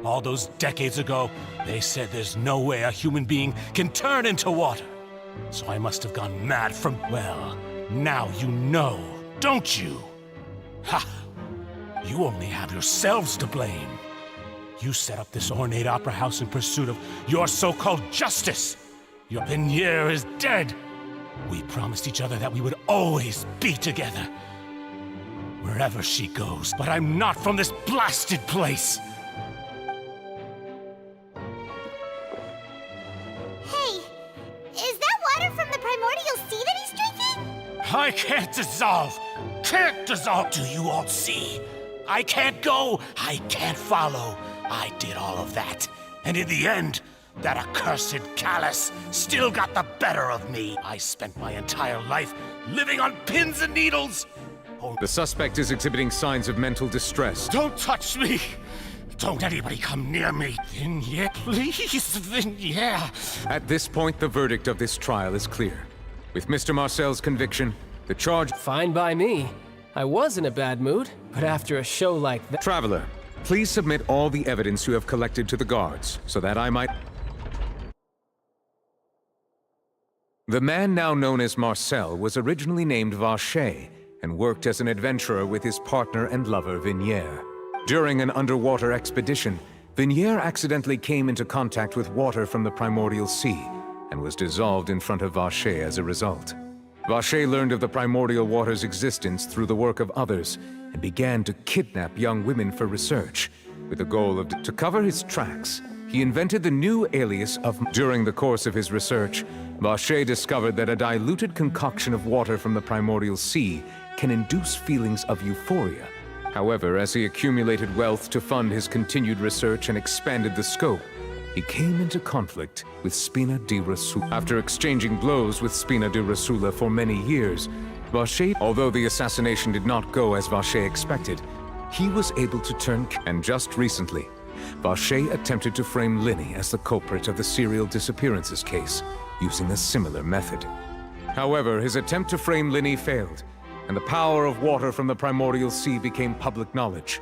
Speaker 13: All those decades ago, they said there's no way a human being can turn into water. So I must have gone mad from... Well, now you know, don't you? Ha! You only have yourselves to blame. You set up this ornate opera house in pursuit of your so-called justice. Your Venier is dead. We promised each other that we would always be together. Wherever she goes, but I'm not from this blasted place.
Speaker 2: Hey, is that water from the primordial sea that he's drinking?
Speaker 13: I can't dissolve. Can't dissolve. Do you all see? I can't go. I can't follow. I did all of that. And in the end, that accursed Callus still got the better of me. I spent my entire life living on pins and needles.
Speaker 8: The suspect is exhibiting signs of mental distress.
Speaker 13: Don't touch me! Don't anybody come near me. Vignere, please, Vignere.
Speaker 8: At this point, the verdict of this trial is clear. With Mr. Marcel's conviction, the charge...
Speaker 14: Fine by me. I was in a bad mood, but after a show like that...
Speaker 8: Traveler, please submit all the evidence you have collected to the guards, so that I might... The man now known as Marcel was originally named Vacher, and worked as an adventurer with his partner and lover, Vignere. During an underwater expedition, Vignere accidentally came into contact with water from the primordial sea, and was dissolved in front of Vacher as a result. Vacher learned of the primordial water's existence through the work of others, and began to kidnap young women for research, with the goal of... To cover his tracks, he invented the new alias of... During the course of his research, Vacher discovered that a diluted concoction of water from the primordial sea can induce feelings of euphoria. However, as he accumulated wealth to fund his continued research and expanded the scope, he came into conflict with Spina di Rasula. After exchanging blows with Spina di Rasula for many years, Vacher, although the assassination did not go as Vacher expected, he was able to turn... And just recently, Vacher attempted to frame Linny as the culprit of the serial disappearances case, using a similar method. However, his attempt to frame Linny failed, and the power of water from the primordial sea became public knowledge.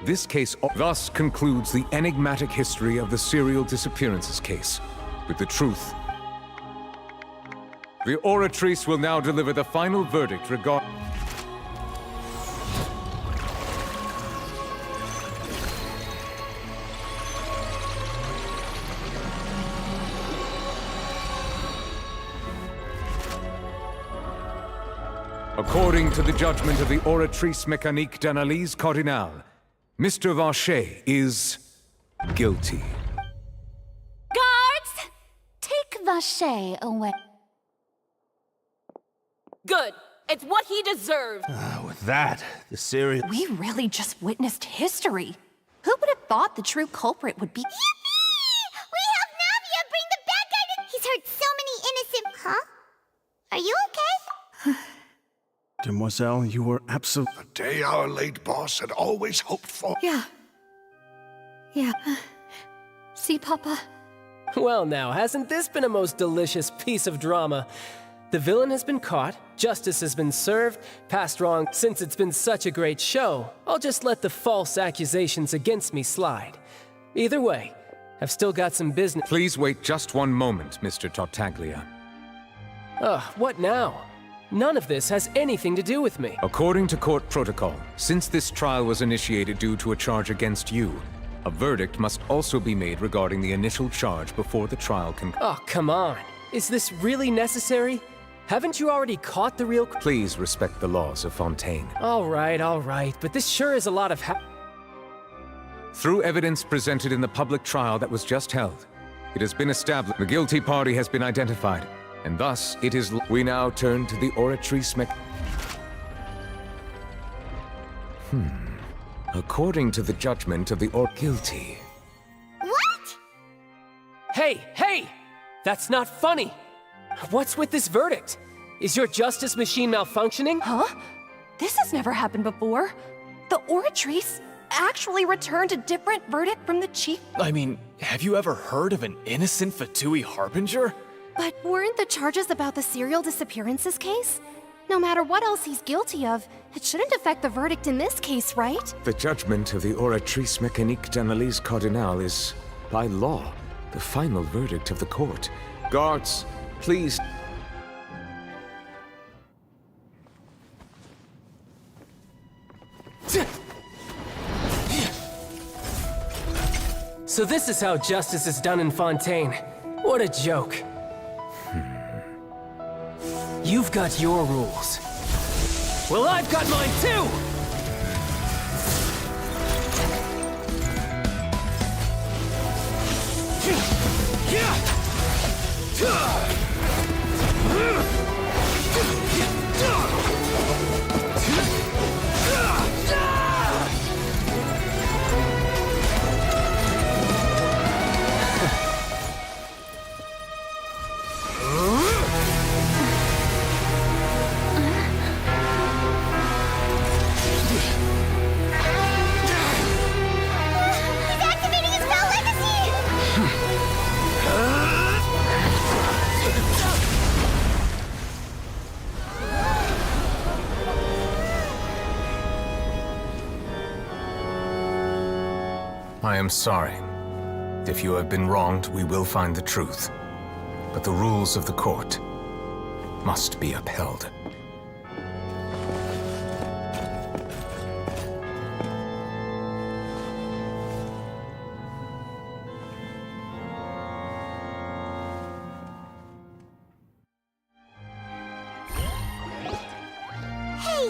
Speaker 8: This case thus concludes the enigmatic history of the serial disappearances case, with the truth. The Oratrice will now deliver the final verdict regarding... According to the judgment of the Oratrice Mécanique d'Analyse Cardinale, Mr. Vacher is guilty.
Speaker 15: Guards! Take Vacher away.
Speaker 12: Good. It's what he deserved.
Speaker 4: With that, the serial...
Speaker 12: We really just witnessed history. Who would have thought the true culprit would be...
Speaker 2: Yippee! We have Navia bring the bad guy to... He's hurt so many innocent... Huh? Are you okay?
Speaker 4: Demoiselle, you were absolute...
Speaker 6: The day our late boss had always hoped for.
Speaker 1: Yeah. See, Papa?
Speaker 14: Well now, hasn't this been a most delicious piece of drama? The villain has been caught, justice has been served, past wrong. Since it's been such a great show, I'll just let the false accusations against me slide. Either way, I've still got some business.
Speaker 8: Please wait just one moment, Mr. Tartaglia.
Speaker 14: Ugh, what now? None of this has anything to do with me.
Speaker 8: According to court protocol, since this trial was initiated due to a charge against you, a verdict must also be made regarding the initial charge before the trial can...
Speaker 14: Oh, come on. Is this really necessary? Haven't you already caught the real...
Speaker 8: Please respect the laws of Fontaine.
Speaker 14: All right, but this sure is a lot of
Speaker 8: Through evidence presented in the public trial that was just held, it has been established the guilty party has been identified, and thus it is... We now turn to the Oratrice According to the judgment of the guilty.
Speaker 2: What?
Speaker 14: Hey! That's not funny! What's with this verdict? Is your justice machine malfunctioning?
Speaker 12: Huh? This has never happened before. The Oratrice actually returned a different verdict from the chief.
Speaker 16: I mean, have you ever heard of an innocent Fatui Harbinger?
Speaker 12: But weren't the charges about the serial disappearances case? No matter what else he's guilty of, it shouldn't affect the verdict in this case, right?
Speaker 8: The judgment of the Oratrice Mécanique d'Analyse Cardinale is, by law, the final verdict of the court. Guards, please.
Speaker 14: So this is how justice is done in Fontaine. What a joke. You've got your rules. Well, I've got mine too!
Speaker 8: I am sorry. If you have been wronged, we will find the truth. But the rules of the court must be upheld.
Speaker 2: Hey,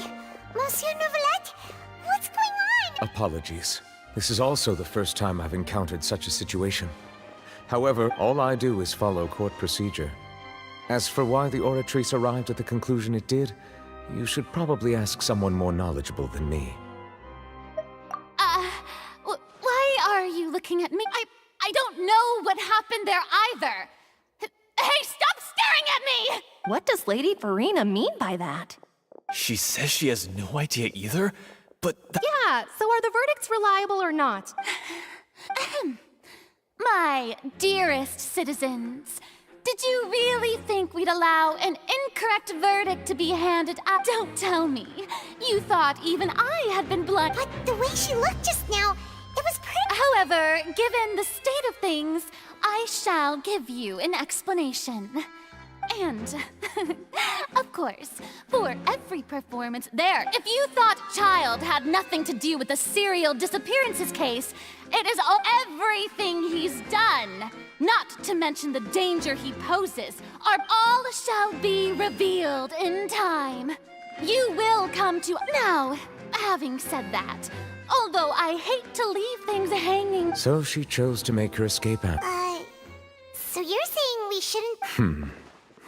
Speaker 2: Monsieur Neuvillette, what's going on?
Speaker 8: Apologies. This is also the first time I've encountered such a situation. However, all I do is follow court procedure. As for why the Oratrice arrived at the conclusion it did, you should probably ask someone more knowledgeable than me.
Speaker 15: Why are you looking at me? I don't know what happened there either. Hey, stop staring at me!
Speaker 12: What does Lady Farina mean by that?
Speaker 16: She says she has no idea either, but
Speaker 12: Yeah, so are the verdicts reliable or not?
Speaker 15: My dearest citizens, did you really think we'd allow an incorrect verdict to be handed out? Don't tell me. You thought even I had been blind.
Speaker 2: But the way she looked just now, it was pretty...
Speaker 15: However, given the state of things, I shall give you an explanation. And, of course, for every performance there, if you thought Child had nothing to do with the serial disappearances case, it is everything he's done, not to mention the danger he poses, all shall be revealed in time. You will come to... Now, having said that, although I hate to leave things hanging...
Speaker 8: So she chose to make her escape out.
Speaker 2: So you're saying we shouldn't...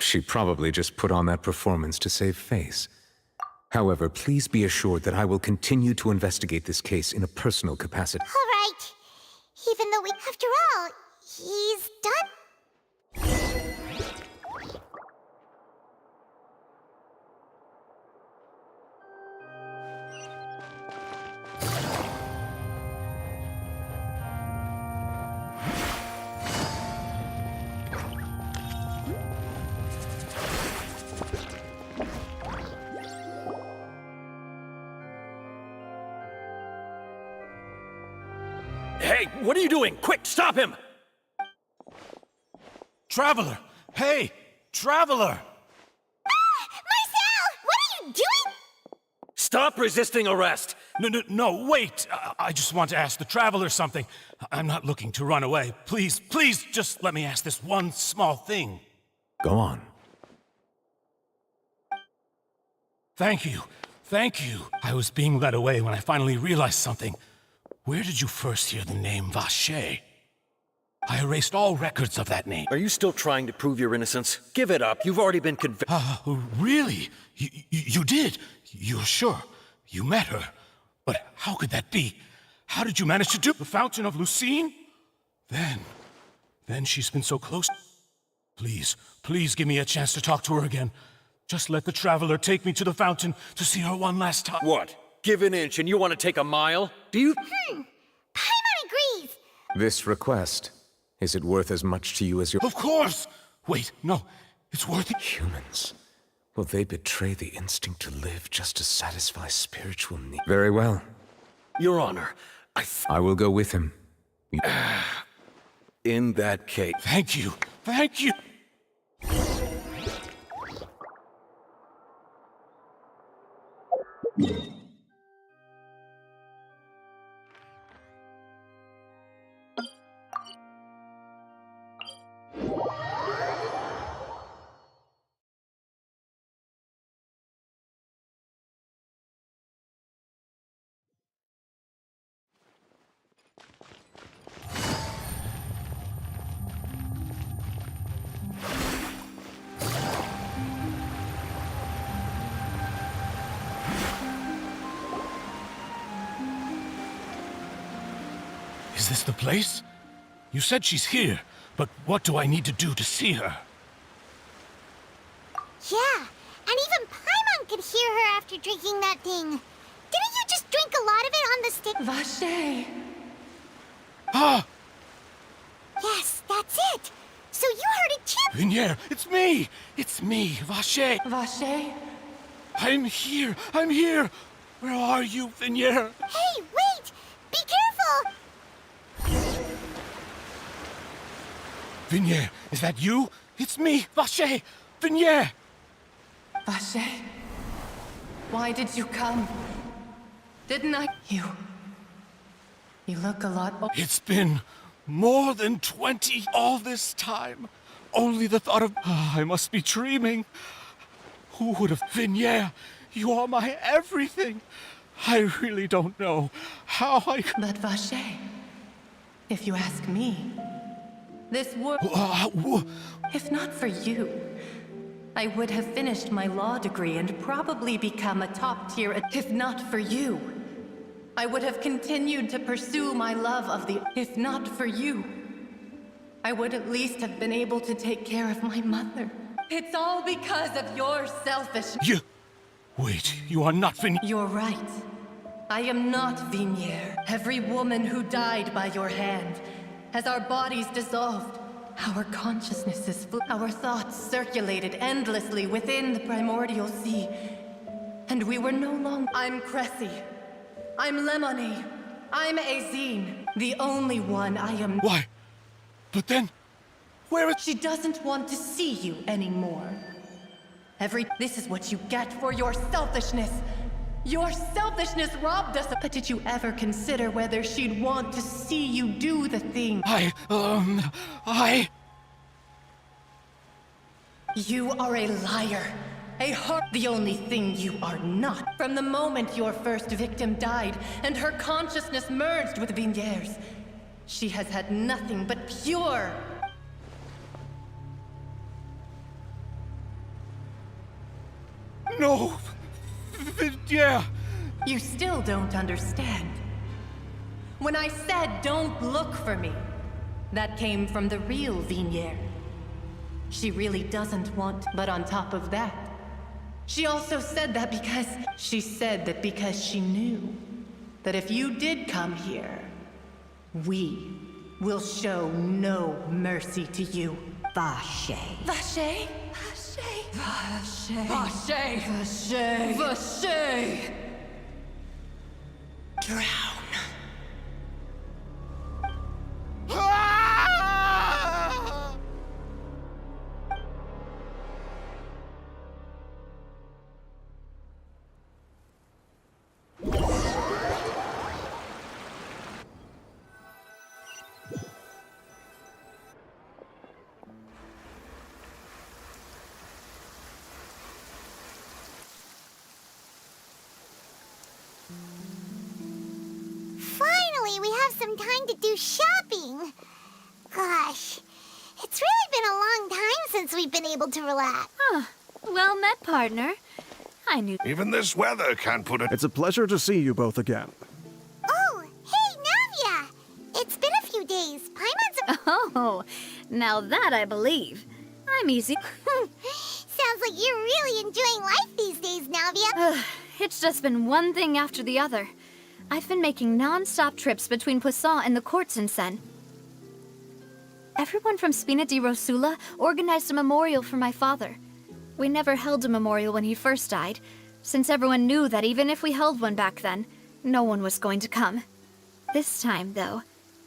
Speaker 8: She probably just put on that performance to save face. However, please be assured that I will continue to investigate this case in a personal capacity.
Speaker 2: All right. Even though after all, he's done...
Speaker 16: Hey, what are you doing? Quick, stop him!
Speaker 13: Traveler! Hey! Traveler!
Speaker 2: Marcel! What are you doing?
Speaker 16: Stop resisting arrest!
Speaker 13: No, wait! I just want to ask the Traveler something. I'm not looking to run away. Please, just let me ask this one small thing.
Speaker 8: Go on.
Speaker 13: Thank you. I was being led away when I finally realized something. Where did you first hear the name Vacher? I erased all records of that name.
Speaker 16: Are you still trying to prove your innocence? Give it up. You've already been convicted.
Speaker 13: Really? You did? You're sure? You met her? But how could that be? How did you manage to do the Fountain of Lucine? Then she's been so close. Please give me a chance to talk to her again. Just let the Traveler take me to the fountain to see her one last time.
Speaker 16: What? Give an inch and you want to take a mile? Do you...
Speaker 2: Paimon agrees!
Speaker 8: This request, is it worth as much to you as your...
Speaker 13: Of course! Wait, no, it's worth it.
Speaker 8: Humans. Will they betray the instinct to live just to satisfy spiritual needs? Very well.
Speaker 16: Your Honor,
Speaker 8: I will go with him.
Speaker 16: In that case...
Speaker 13: Thank you! Is this the place? You said she's here, but what do I need to do to see her?
Speaker 2: Yeah, and even Paimon could hear her after drinking that thing. Didn't you just drink a lot of it on the stick?
Speaker 3: Vacher!
Speaker 13: Ah!
Speaker 2: Yes, that's it. So you heard it too?
Speaker 13: Vinier, it's me! It's me, Vacher!
Speaker 3: Vacher?
Speaker 13: I'm here! Where are you, Vinier?
Speaker 2: Hey, wait! Be careful!
Speaker 13: Vignier, is that you? It's me, Vacher! Vignier!
Speaker 3: Vacher, why did you come? Didn't I? You look a lot old.
Speaker 13: It's been more than 20 all this time. Only the thought of... I must be dreaming. Who would have... Vignier, you are my everything. I really don't know how I...
Speaker 3: But Vacher, if you ask me, this world... If not for you, I would have finished my law degree and probably become a top-tier... If not for you, I would have continued to pursue my love of the... If not for you, I would at least have been able to take care of my mother. It's all because of your selfishness.
Speaker 13: You... Wait, you are not Vignier.
Speaker 3: You're right. I am not Vignier. Every woman who died by your hand, as our bodies dissolved, our consciousnesses flew, our thoughts circulated endlessly within the primordial sea. And we were no longer... I'm Cressy. I'm Lemony. I'm Azine. The only one I am...
Speaker 13: Why? But then... Where is...
Speaker 3: She doesn't want to see you anymore. This is what you get for your selfishness. Your selfishness robbed us of... But did you ever consider whether she'd want to see you do the thing? You are a liar. The only thing you are not. From the moment your first victim died and her consciousness merged with Vignier's, she has had nothing but pure...
Speaker 13: No! Yeah!
Speaker 3: You still don't understand. When I said don't look for me, that came from the real Vignier. She really doesn't want... But on top of that, she also said that because... She said that because she knew that if you did come here, we will show no mercy to you.
Speaker 2: Vacher.
Speaker 3: Vacher? Vacher. Vacher. Vacher. Vacher. Drown.
Speaker 2: Finally, we have some time to do shopping. Gosh, it's really been a long time since we've been able to relax.
Speaker 1: Well met, partner. I knew...
Speaker 6: Even this weather can't put a...
Speaker 4: It's a pleasure to see you both again.
Speaker 2: Oh, hey, Navia! It's been a few days. Paimon's...
Speaker 1: Oh, now that I believe. I'm easy.
Speaker 2: Sounds like you're really enjoying life these days, Navia.
Speaker 1: It's just been one thing after the other. I've been making non-stop trips between Poisson and the courts in Sen. Everyone from Spina di Rosula organized a memorial for my father. We never held a memorial when he first died, since everyone knew that even if we held one back then, no one was going to come. This time, though,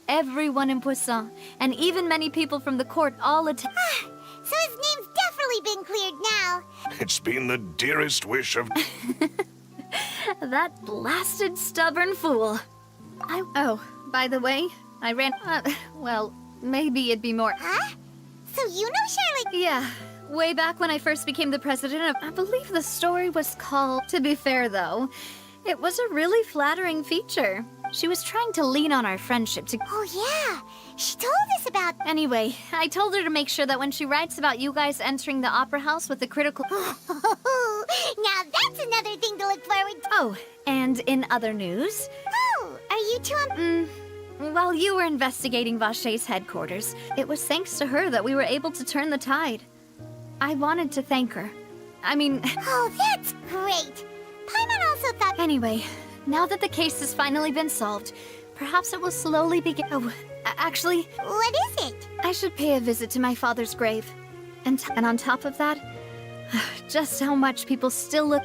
Speaker 1: everyone in Poisson, and even many people from the court all attended.
Speaker 2: So his name's definitely been cleared now.
Speaker 6: It's been the dearest wish of...
Speaker 1: That blasted stubborn fool. Oh, by the way, I ran... well, maybe it'd be more...
Speaker 2: Huh? So you know Charlotte...
Speaker 1: Yeah, way back when I first became the president of... I believe the story was called... To be fair, though, it was a really flattering feature. She was trying to lean on our friendship to...
Speaker 2: Oh, yeah. She told us about...
Speaker 1: Anyway, I told her to make sure that when she writes about you guys entering the opera house with the critical...
Speaker 2: Now that's another thing to look forward to.
Speaker 1: Oh, and in other news...
Speaker 2: Oh, are you two
Speaker 1: While you were investigating Vacher's headquarters, it was thanks to her that we were able to turn the tide. I wanted to thank her. I mean...
Speaker 2: Oh, that's great. Paimon also thought...
Speaker 1: Anyway, now that the case has finally been solved, perhaps it will slowly begin... Oh, actually...
Speaker 2: What is it?
Speaker 1: I should pay a visit to my father's grave. And on top of that, just how much people still look...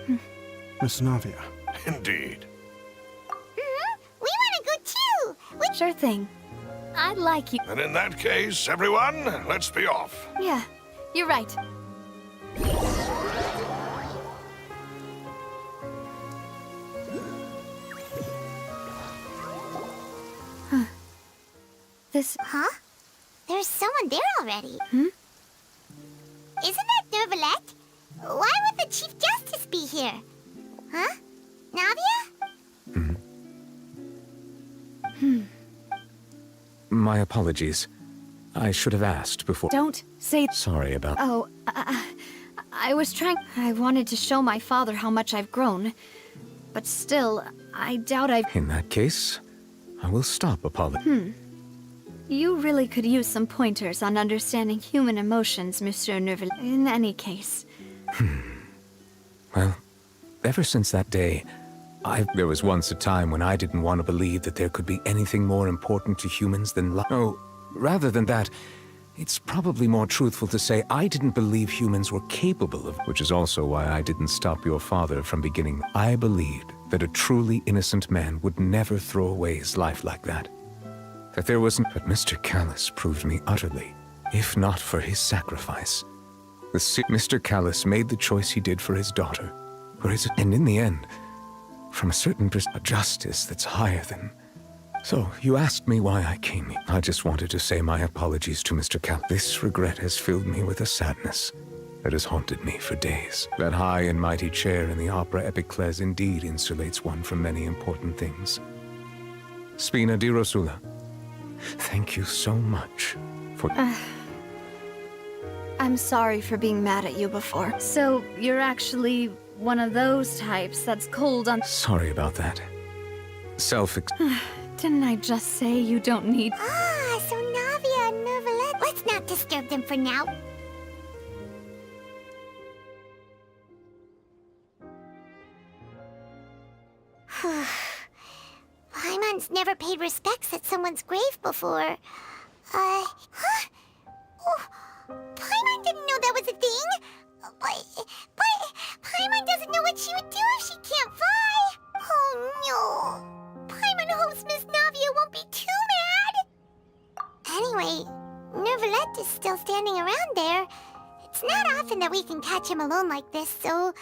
Speaker 4: Miss Navia.
Speaker 6: Indeed.
Speaker 2: We want to go too.
Speaker 1: Sure thing. I like you.
Speaker 6: And in that case, everyone, let's be off.
Speaker 1: Yeah, you're right. Huh.
Speaker 2: Huh? There's someone there already.
Speaker 1: Hmm?
Speaker 2: Isn't that Nervalette? Why would the Chief Justice be here? Huh? Navia?
Speaker 8: My apologies. I should have asked before.
Speaker 1: Don't say...
Speaker 8: Sorry about...
Speaker 1: Oh, I was trying... I wanted to show my father how much I've grown. But still, I doubt I've...
Speaker 8: In that case, I will stop apologizing.
Speaker 1: You really could use some pointers on understanding human emotions, Monsieur Nerval. In any case.
Speaker 8: Well, ever since that day, There was once a time when I didn't want to believe that there could be anything more important to humans than life. No, rather than that, it's probably more truthful to say I didn't believe humans were capable of... Which is also why I didn't stop your father from beginning. I believed that a truly innocent man would never throw away his life like that. That there wasn't... But Mr. Callus proved me utterly, if not for his sacrifice. Mr. Callus made the choice he did for his daughter. And in the end, from a certain a justice that's higher than... So, you asked me why I came here. I just wanted to say my apologies to Mr. Callus. This regret has filled me with a sadness that has haunted me for days. That high and mighty chair in the opera Epicles indeed insulates one from many important things. Spina di Rosula, thank you so much for...
Speaker 1: I'm sorry for being mad at you before. So, you're actually one of those types that's cold on...
Speaker 8: Sorry about that.
Speaker 1: Didn't I just say you don't need...
Speaker 2: Ah, so Navia and Nervalette. Let's not disturb them for now. Paimon's never paid respects at someone's grave before. Huh? Oh, Paimon didn't know that was a thing. But Paimon doesn't know what she would do if she can't fly. Oh no. Paimon hopes Miss Navia won't be too mad. Anyway, Nervalette is still standing around there. It's not often that we can catch him alone like this, so...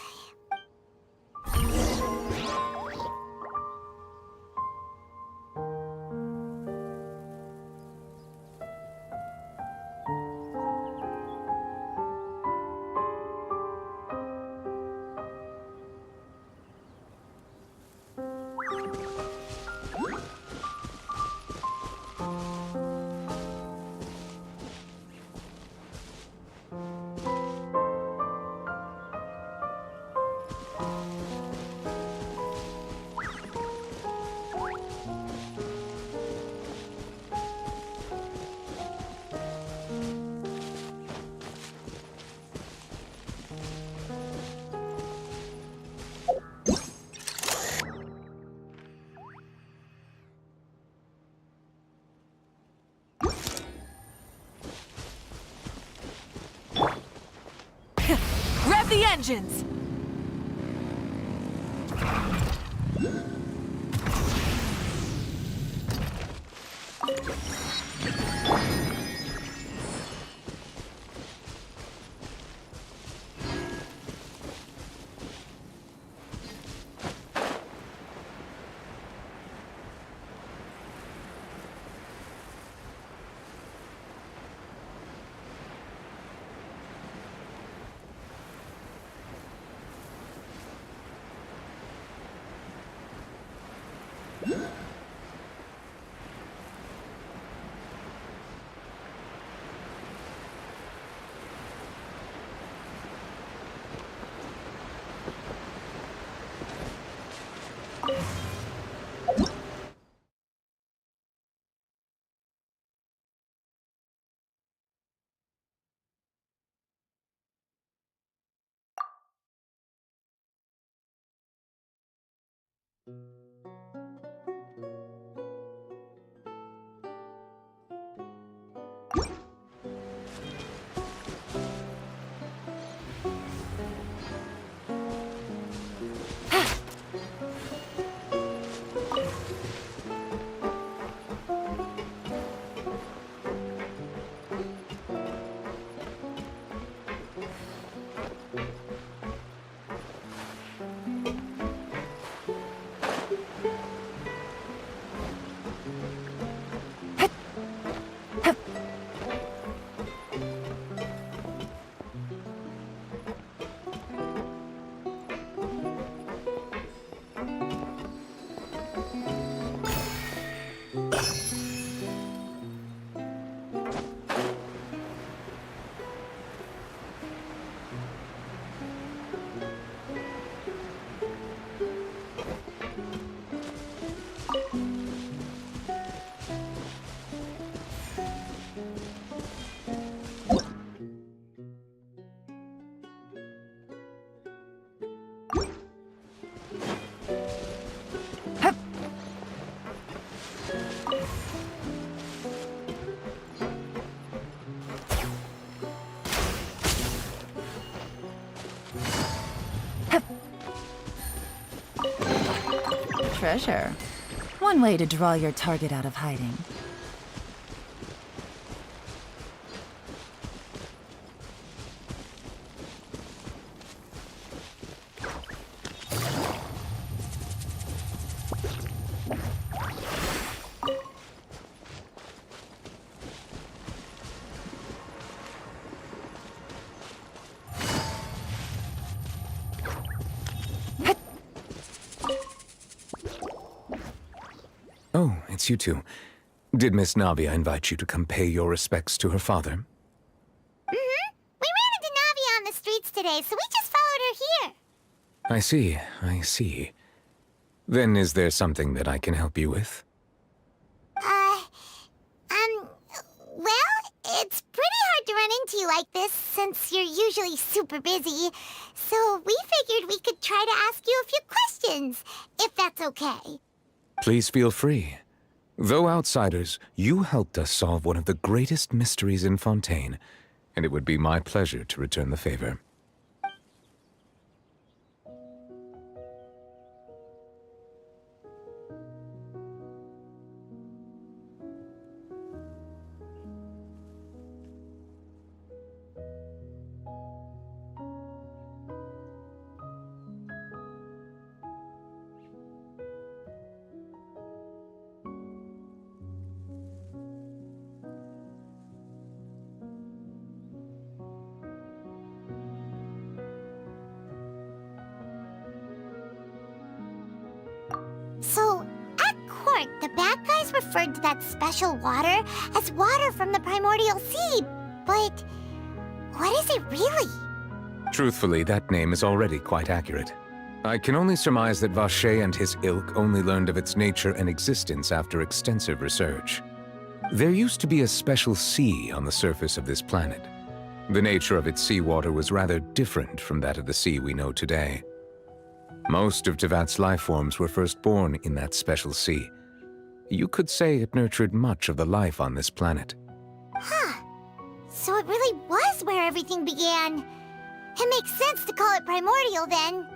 Speaker 5: Rev the engines!
Speaker 7: treasure. One way to draw your target out of hiding.
Speaker 8: Oh, it's you two. Did Miss Navia invite you to come pay your respects to her father?
Speaker 2: Mm-hmm. We ran into Navia on the streets today, so we just followed her here.
Speaker 8: I see. Then is there something that I can help you with?
Speaker 2: Well, it's pretty hard to run into you like this since you're usually super busy. So we figured we could try to ask you a few questions, if that's okay.
Speaker 8: Please feel free. Though outsiders, you helped us solve one of the greatest mysteries in Fontaine, and it would be my pleasure to return the favor.
Speaker 2: So, at court, the bad guys referred to that special water as water from the primordial sea, but what is it really?
Speaker 8: Truthfully, that name is already quite accurate. I can only surmise that Vacher and his ilk only learned of its nature and existence after extensive research. There used to be a special sea on the surface of this planet. The nature of its seawater was rather different from that of the sea we know today. Most of Tevat's life forms were first born in that special sea. You could say it nurtured much of the life on this planet.
Speaker 2: Huh. So it really was where everything began. It makes sense to call it primordial then.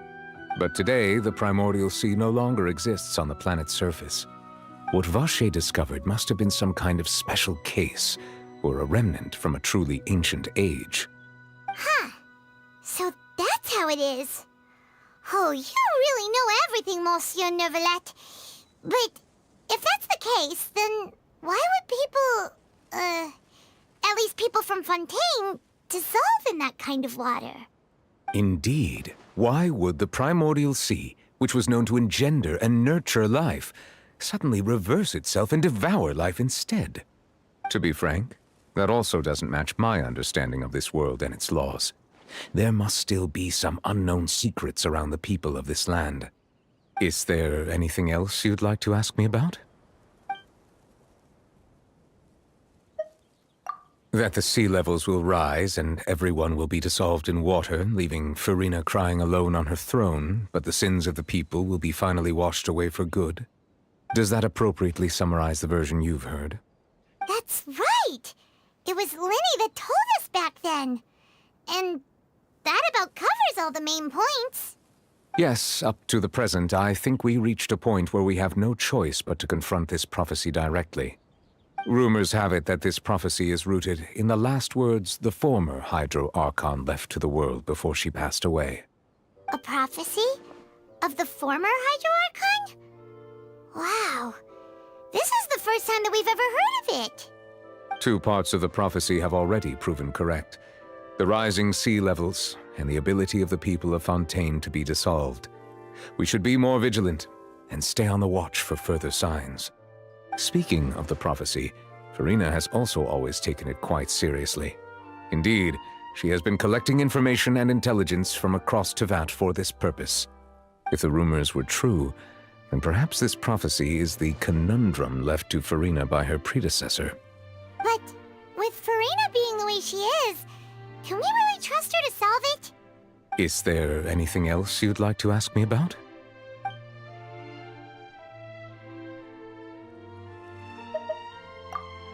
Speaker 8: But today, the primordial sea no longer exists on the planet's surface. What Vacher discovered must have been some kind of special case, or a remnant from a truly ancient age.
Speaker 2: Huh. So that's how it is. Oh, you really know everything, Monsieur Neuvillette. But if that's the case, then why would people, at least people from Fontaine, dissolve in that kind of water?
Speaker 8: Indeed. Why would the primordial sea, which was known to engender and nurture life, suddenly reverse itself and devour life instead? To be frank, that also doesn't match my understanding of this world and its laws. There must still be some unknown secrets around the people of this land. Is there anything else you'd like to ask me about? That the sea levels will rise and everyone will be dissolved in water, leaving Farina crying alone on her throne, but the sins of the people will be finally washed away for good. Does that appropriately summarize the version you've heard?
Speaker 2: That's right! It was Linny that told us back then. And that about covers all the main points.
Speaker 8: Yes, up to the present, I think we reached a point where we have no choice but to confront this prophecy directly. Rumors have it that this prophecy is rooted in the last words the former Hydro Archon left to the world before she passed away.
Speaker 2: A prophecy? Of the former Hydro Archon? Wow. This is the first time that we've ever heard of it.
Speaker 8: 2 parts of the prophecy have already proven correct. The rising sea levels and the ability of the people of Fontaine to be dissolved. We should be more vigilant and stay on the watch for further signs. Speaking of the prophecy, Farina has also always taken it quite seriously. Indeed, she has been collecting information and intelligence from across Tevat for this purpose. If the rumors were true, then perhaps this prophecy is the conundrum left to Farina by her predecessor.
Speaker 2: But with Farina being the way she is, can we really trust her to solve it?
Speaker 8: Is there anything else you'd like to ask me about?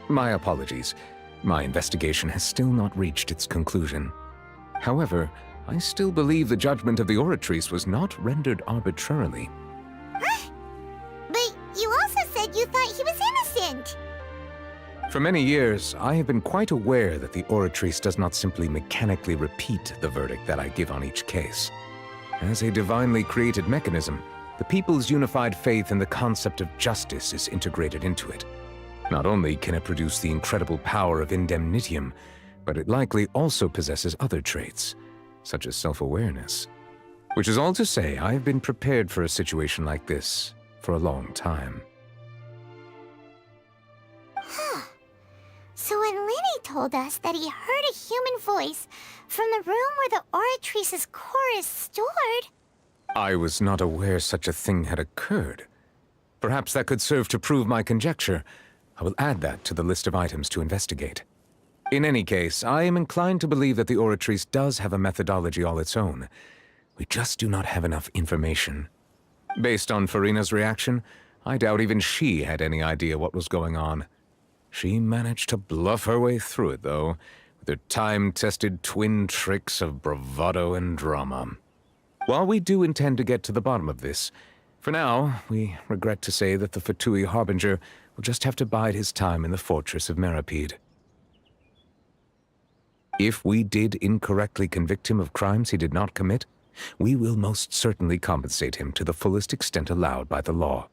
Speaker 8: My apologies. My investigation has still not reached its conclusion. However, I still believe the judgment of the Oratrice was not rendered arbitrarily.
Speaker 2: Huh?
Speaker 8: For many years, I have been quite aware that the Oratrice does not simply mechanically repeat the verdict that I give on each case. As a divinely created mechanism, the people's unified faith in the concept of justice is integrated into it. Not only can it produce the incredible power of indemnitium, but it likely also possesses other traits, such as self-awareness. Which is all to say, I have been prepared for a situation like this for a long time.
Speaker 2: So when Lenny told us that he heard a human voice from the room where the Oratrice's core is stored...
Speaker 8: I was not aware such a thing had occurred. Perhaps that could serve to prove my conjecture. I will add that to the list of items to investigate. In any case, I am inclined to believe that the Oratrice does have a methodology all its own. We just do not have enough information. Based on Farina's reaction, I doubt even she had any idea what was going on. She managed to bluff her way through it, though, with her time-tested twin tricks of bravado and drama. While we do intend to get to the bottom of this, for now, we regret to say that the Fatui Harbinger will just have to bide his time in the fortress of Meripede. If we did incorrectly convict him of crimes he did not commit, we will most certainly compensate him to the fullest extent allowed by the law.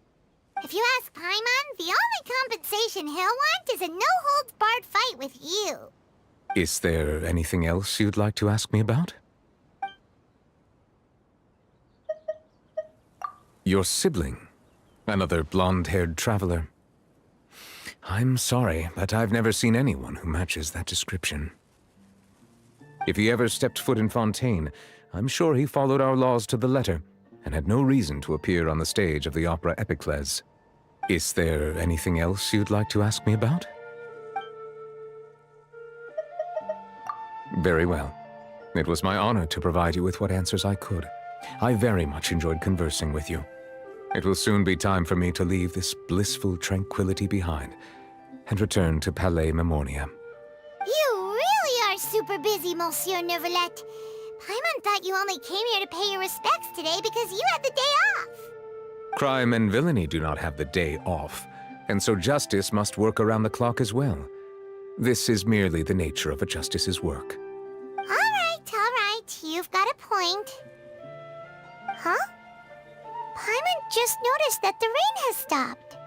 Speaker 2: If you ask Paimon, the only compensation he'll want is a no-holds-barred fight with you.
Speaker 8: Is there anything else you'd like to ask me about? Your sibling, another blonde-haired traveler. I'm sorry, but I've never seen anyone who matches that description. If he ever stepped foot in Fontaine, I'm sure he followed our laws to the letter, and had no reason to appear on the stage of the opera Epicles. Is there anything else you'd like to ask me about? Very well. It was my honor to provide you with what answers I could. I very much enjoyed conversing with you. It will soon be time for me to leave this blissful tranquility behind and return to Palais Memoria.
Speaker 2: You really are super busy, Monsieur Neuvillette. Paimon thought you only came here to pay your respects today because you had the day off.
Speaker 8: Crime and villainy do not have the day off, and so justice must work around the clock as well. This is merely the nature of a justice's work.
Speaker 2: All right. You've got a point. Huh? Paimon just noticed that the rain has stopped.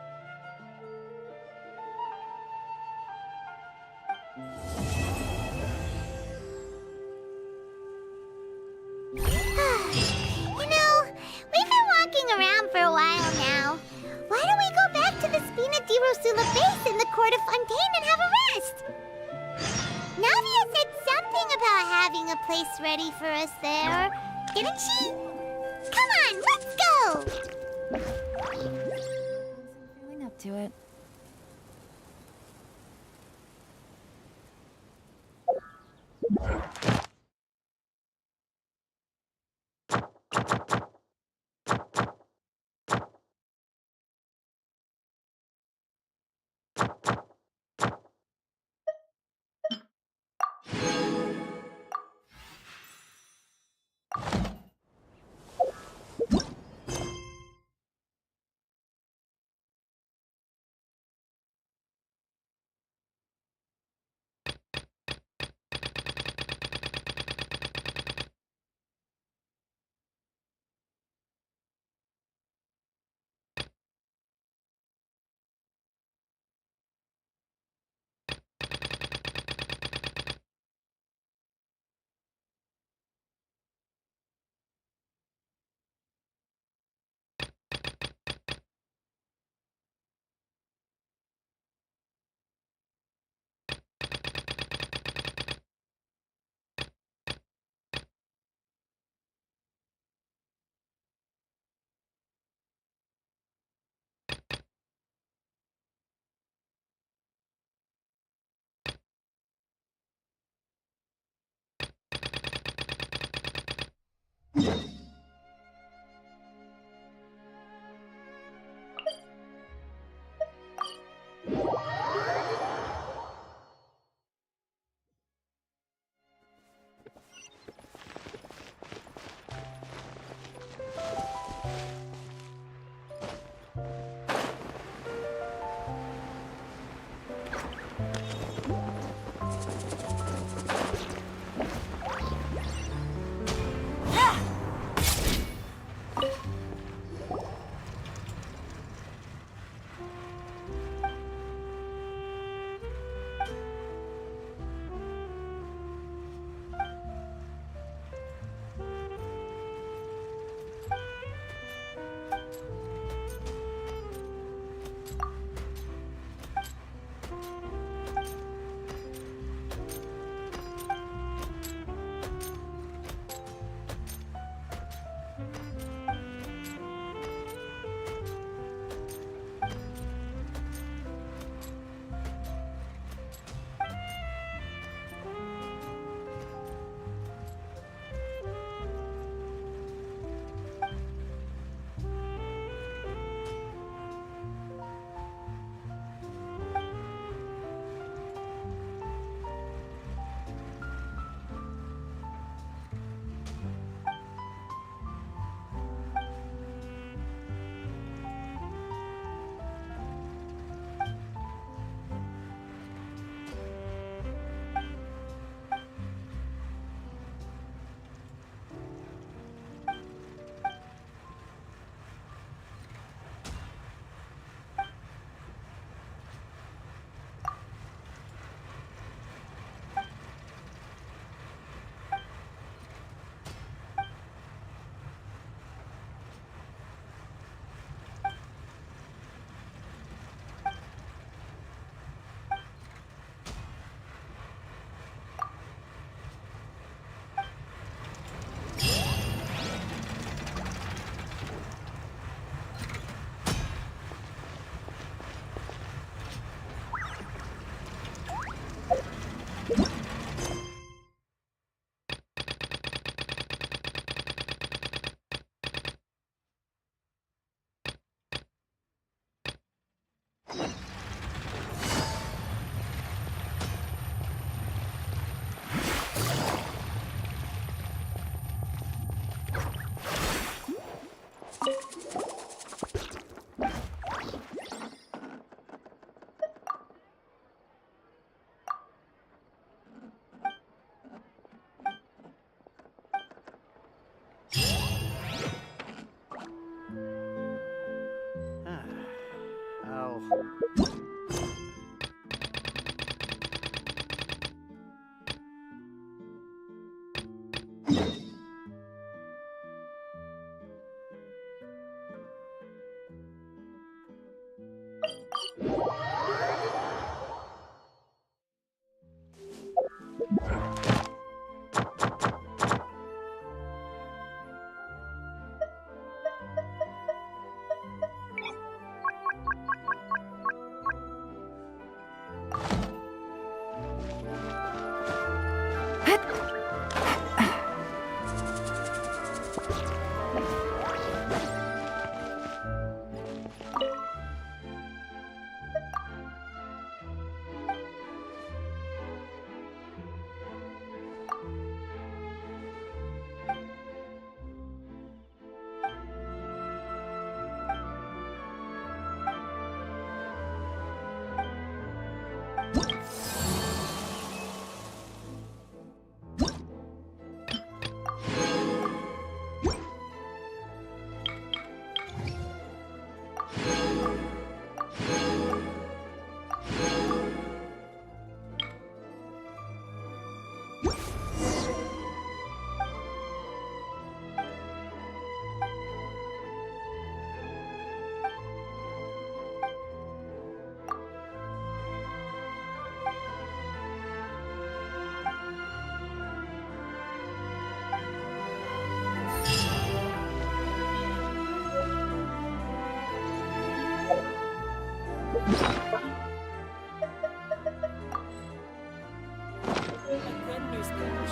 Speaker 2: We've been walking around for a while now. Why don't we go back to the Spina di Rosula base in the court of Fontaine and have a rest? Navia said something about having a place ready for us there, didn't she? Come on, let's go!
Speaker 7: Feeling up to it.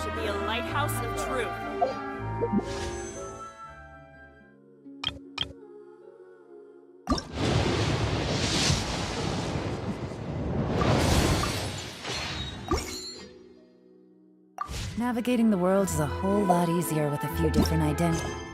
Speaker 17: Should be a lighthouse of truth.
Speaker 7: Navigating the world is a whole lot easier with a few different identities.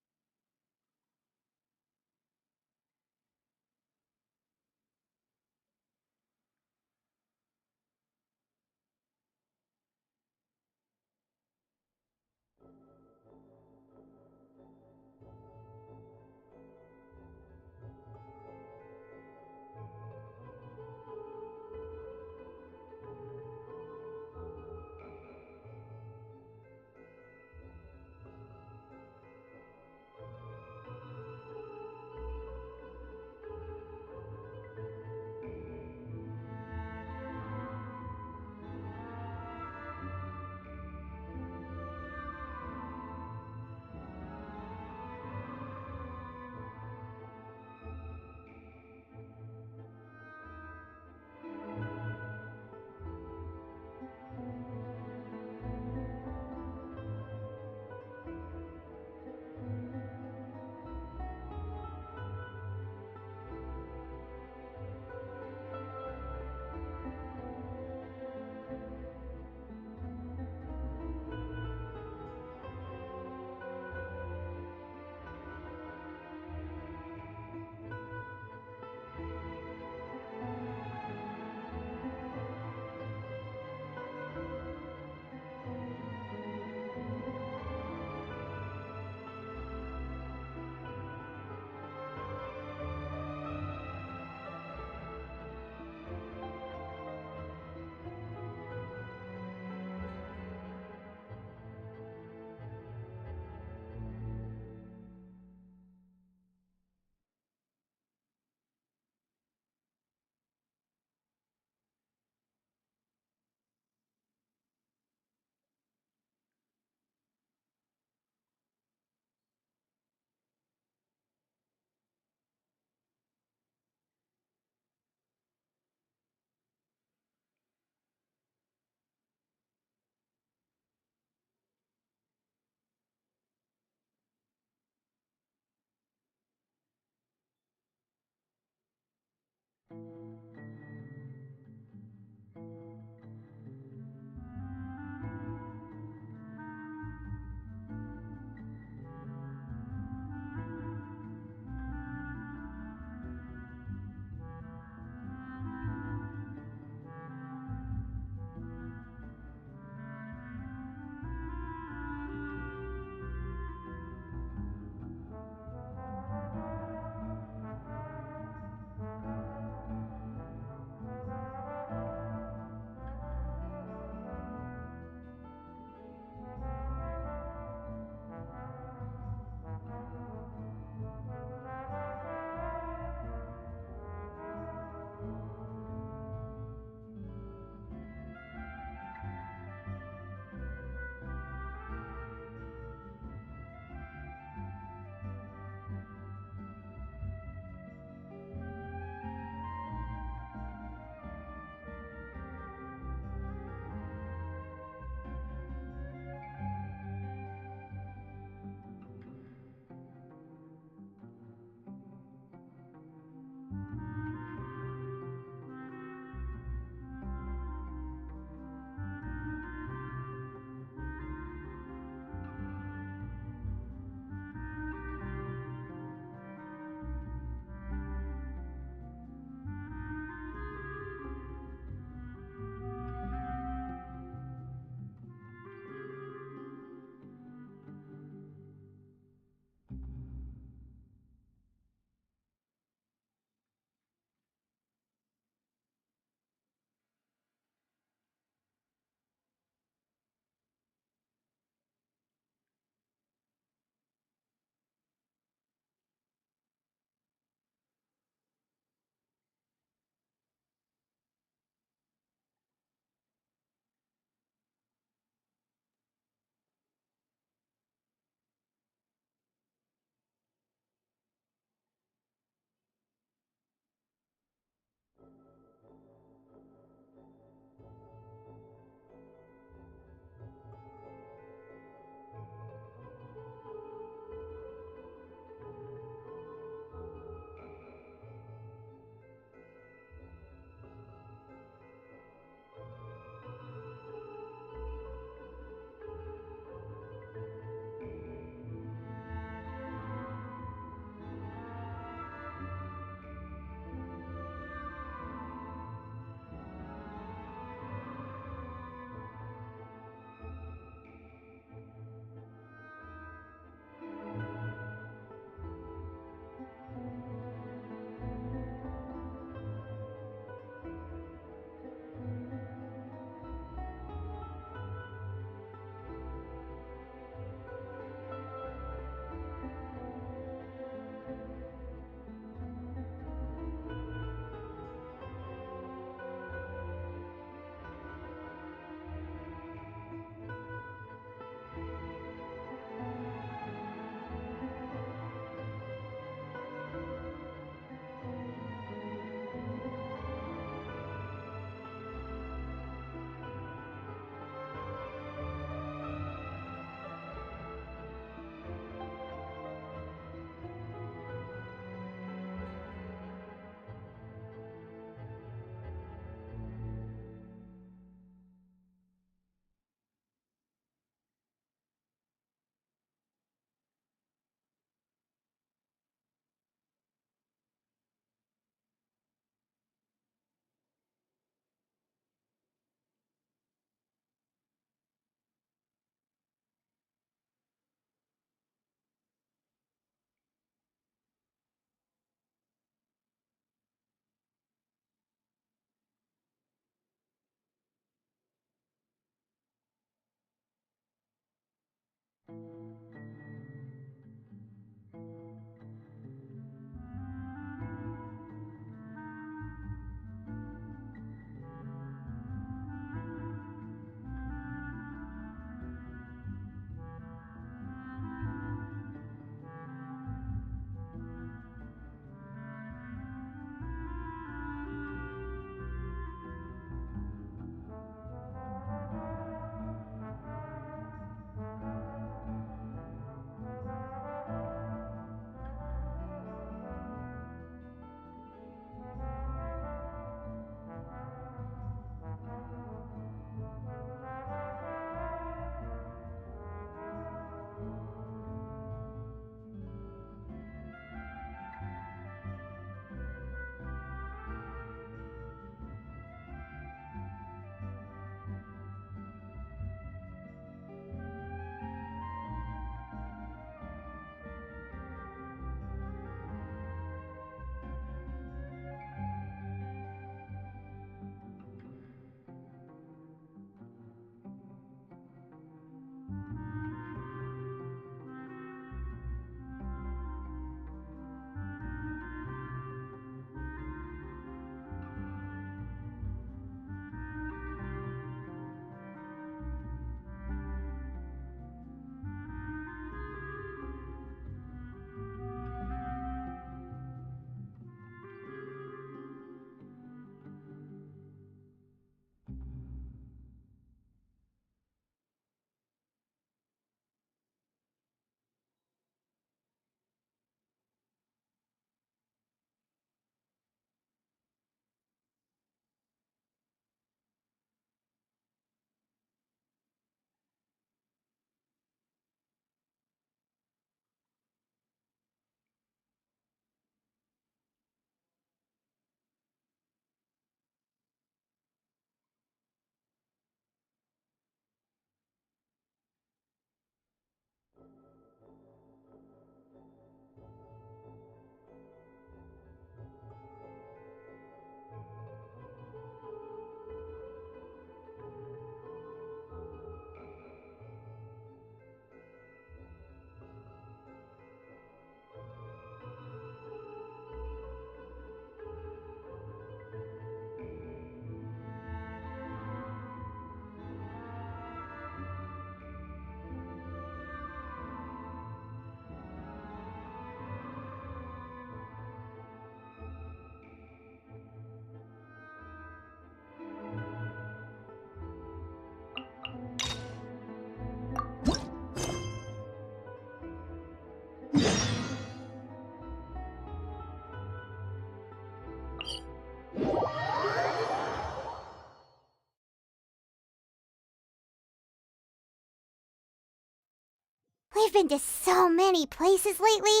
Speaker 2: We've been to so many places lately.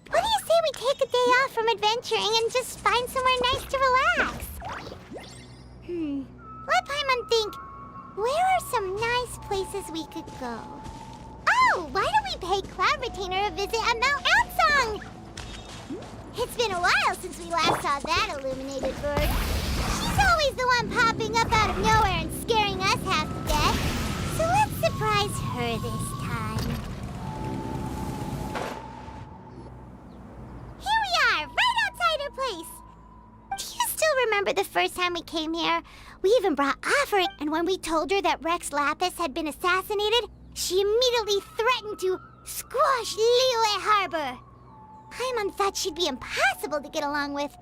Speaker 2: What do you say we take a day off from adventuring and just find somewhere nice to relax? Let Paimon think. Where are some nice places we could go? Oh, why don't we pay Cloud Retainer a visit at Mount Outsong? It's been a while since we last saw that illuminated bird. She's always the one popping up out of nowhere and scaring us half to death. So let's surprise her this time. Here we are, right outside her place. Do you still remember the first time we came here? We even brought offering, and when we told her that Rex Lapis had been assassinated, she immediately threatened to squash Liyue Harbor. Paimon thought she'd be impossible to get along with.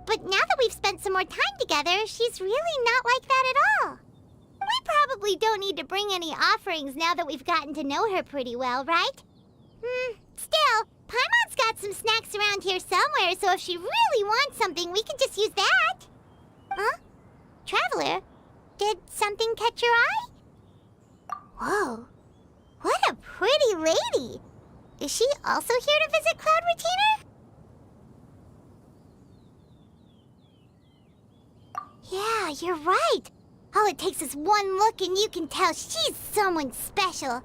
Speaker 2: But now that we've spent some more time together, she's really not like that at all. We probably don't need to bring any offerings now that we've gotten to know her pretty well, right? Still, Paimon's got some snacks around here somewhere, so if she really wants something, we can just use that. Huh? Traveler, did something catch your eye? Whoa, what a pretty lady! Is she also here to visit Cloud Retainer? Yeah, you're right. All it takes is one look and you can tell she's someone special.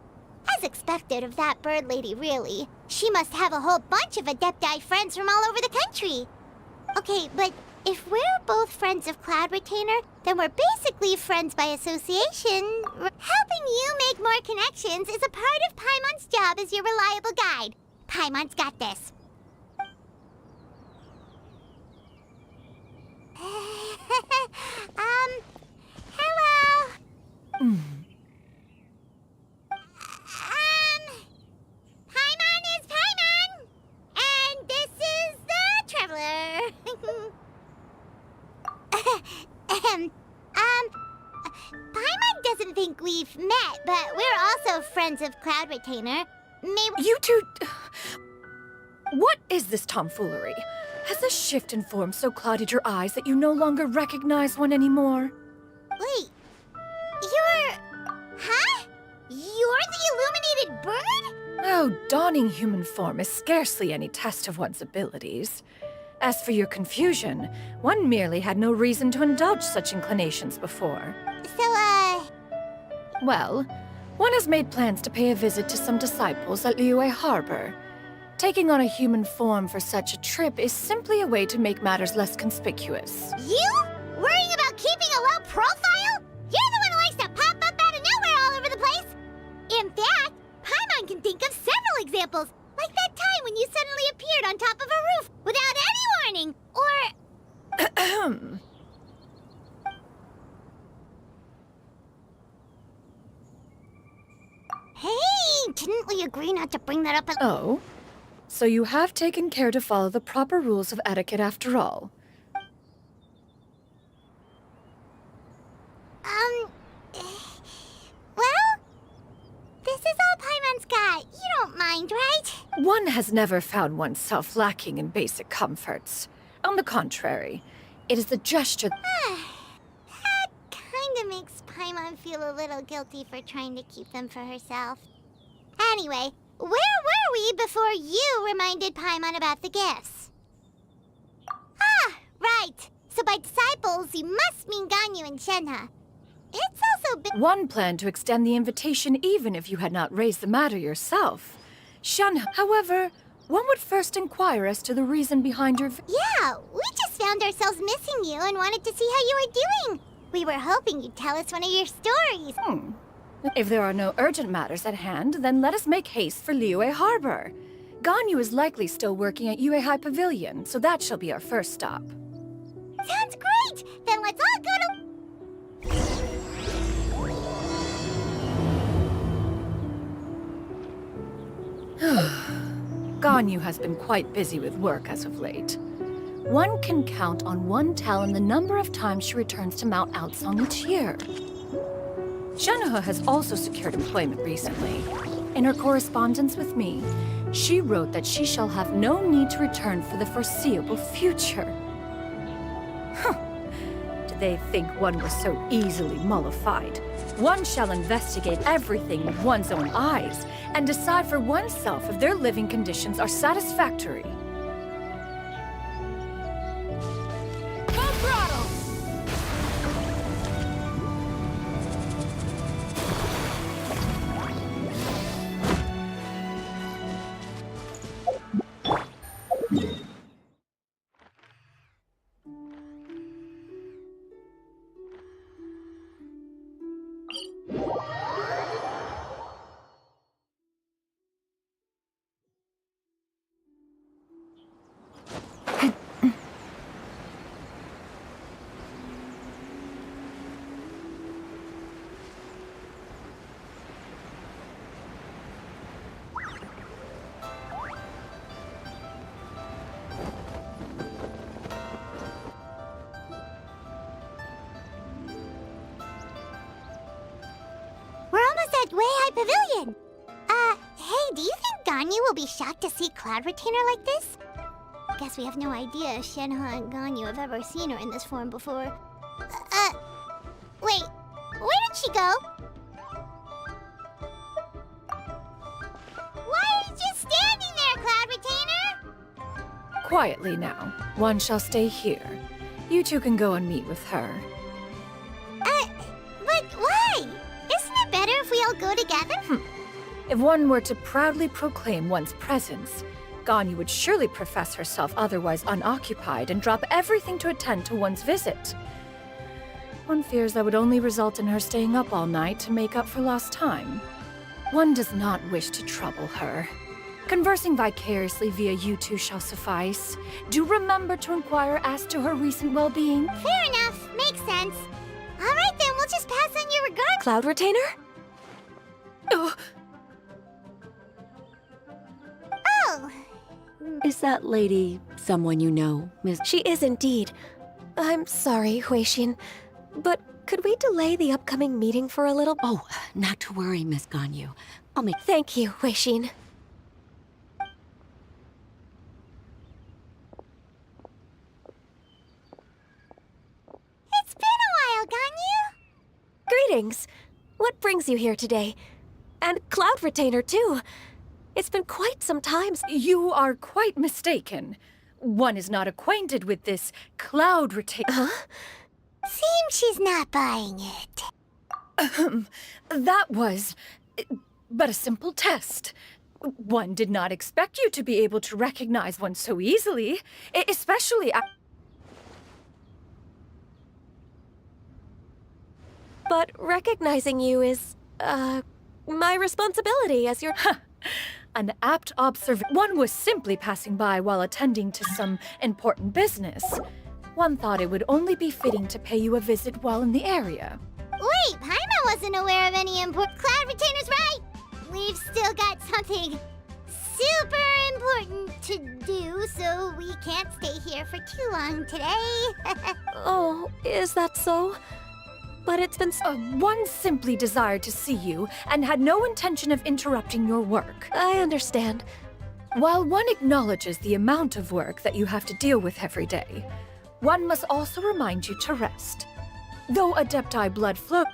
Speaker 2: As expected of that bird lady, really. She must have a whole bunch of Adepti friends from all over the country. Okay, but if we're both friends of Cloud Retainer, then we're basically friends by association. Helping you make more connections is a part of Paimon's job as your reliable guide. Paimon's got this. Hello? Paimon is Paimon! And this is the Traveler. Paimon doesn't think we've met, but we're also friends of Cloud Retainer.
Speaker 5: You two... What is this tomfoolery? Has a shift in form so clouded your eyes that you no longer recognize one anymore?
Speaker 2: Wait, Huh? You're the illuminated bird?
Speaker 5: Oh, donning human form is scarcely any test of one's abilities. As for your confusion, one merely had no reason to indulge such inclinations before. Well, one has made plans to pay a visit to some disciples at Liyue Harbor. Taking on a human form for such a trip is simply a way to make matters less conspicuous.
Speaker 2: You? Worrying about keeping a low profile? You're the one who likes to pop up out of nowhere all over the place! In fact, Paimon can think of several examples, like that time when you suddenly appeared on top of a roof without any warning, or... Hey, didn't we agree not to bring that up at...
Speaker 5: Oh? So you have taken care to follow the proper rules of etiquette after all.
Speaker 2: Well, this is all Paimon's got. You don't mind, right?
Speaker 5: One has never found oneself lacking in basic comforts. On the contrary, it is the gesture...
Speaker 2: That kinda makes Paimon feel a little guilty for trying to keep them for herself. Anyway, where were we before you reminded Paimon about the gifts? Ah, right. So by disciples, you must mean Ganyu and Shenhe. It's also been...
Speaker 5: One planned to extend the invitation even if you had not raised the matter yourself. Shenhe, however, one would first inquire as to the reason behind your...
Speaker 2: Yeah, we just found ourselves missing you and wanted to see how you were doing. We were hoping you'd tell us one of your stories.
Speaker 5: If there are no urgent matters at hand, then let us make haste for Liyue Harbor. Ganyu is likely still working at Yuehai Pavilion, so that shall be our first stop.
Speaker 2: Sounds great! Then let's all go to...
Speaker 5: Ganyu has been quite busy with work as of late. One can count on one talon the number of times she returns to Mount Outsong each year. Shenhe has also secured employment recently. In her correspondence with me, she wrote that she shall have no need to return for the foreseeable future. Did they think one was so easily mollified?
Speaker 18: One shall investigate everything with one's own eyes and decide for oneself if their living conditions are satisfactory.
Speaker 17: Full throttle!
Speaker 2: We're almost at Way High Pavilion. Hey, do you think Ganyu will be shocked to see Cloud Retainer like this? Guess we have no idea if Shenhe and Ganyu have ever seen her in this form before. Wait, where did she go? Why are you just standing there, Cloud Retainer?
Speaker 18: Quietly now. One shall stay here. You two can go and meet with her.
Speaker 2: But why? Isn't it better if we all go together?
Speaker 18: If one were to proudly proclaim one's presence, Ganyu would surely profess herself otherwise unoccupied and drop everything to attend to one's visit. One fears that would only result in her staying up all night to make up for lost time. One does not wish to trouble her. Conversing vicariously via you two shall suffice. Do remember to inquire as to her recent well-being.
Speaker 2: Fair enough. Makes sense. All right then, we'll just pass on your regards.
Speaker 12: Cloud Retainer?
Speaker 2: Oh.
Speaker 19: Is that lady someone you know, Miss?
Speaker 12: She is indeed. I'm sorry, Huixin, but could we delay the upcoming meeting for a little?
Speaker 19: Oh, not to worry, Miss Ganyu. I'll make...
Speaker 12: Thank you, Huixin.
Speaker 2: It's been a while, Ganyu.
Speaker 12: Greetings. What brings you here today? And Cloud Retainer, too. It's been quite some time.
Speaker 18: You are quite mistaken. One is not acquainted with this Cloud Retainer.
Speaker 12: Huh?
Speaker 2: Seems she's not buying it.
Speaker 18: That was but a simple test. One did not expect you to be able to recognize one so easily, especially...
Speaker 12: But recognizing you is, my responsibility as your...
Speaker 18: An apt observation. One was simply passing by while attending to some important business. One thought it would only be fitting to pay you a visit while in the area.
Speaker 2: Wait, Paimon wasn't aware of any important... Cloud Retainer's right! We've still got something super important to do, so we can't stay here for too long today.
Speaker 12: Oh, is that so? But it's been
Speaker 18: one simply desired to see you and had no intention of interrupting your work.
Speaker 12: I understand.
Speaker 18: While one acknowledges the amount of work that you have to deal with every day, one must also remind you to rest. Though Adepti blood flow,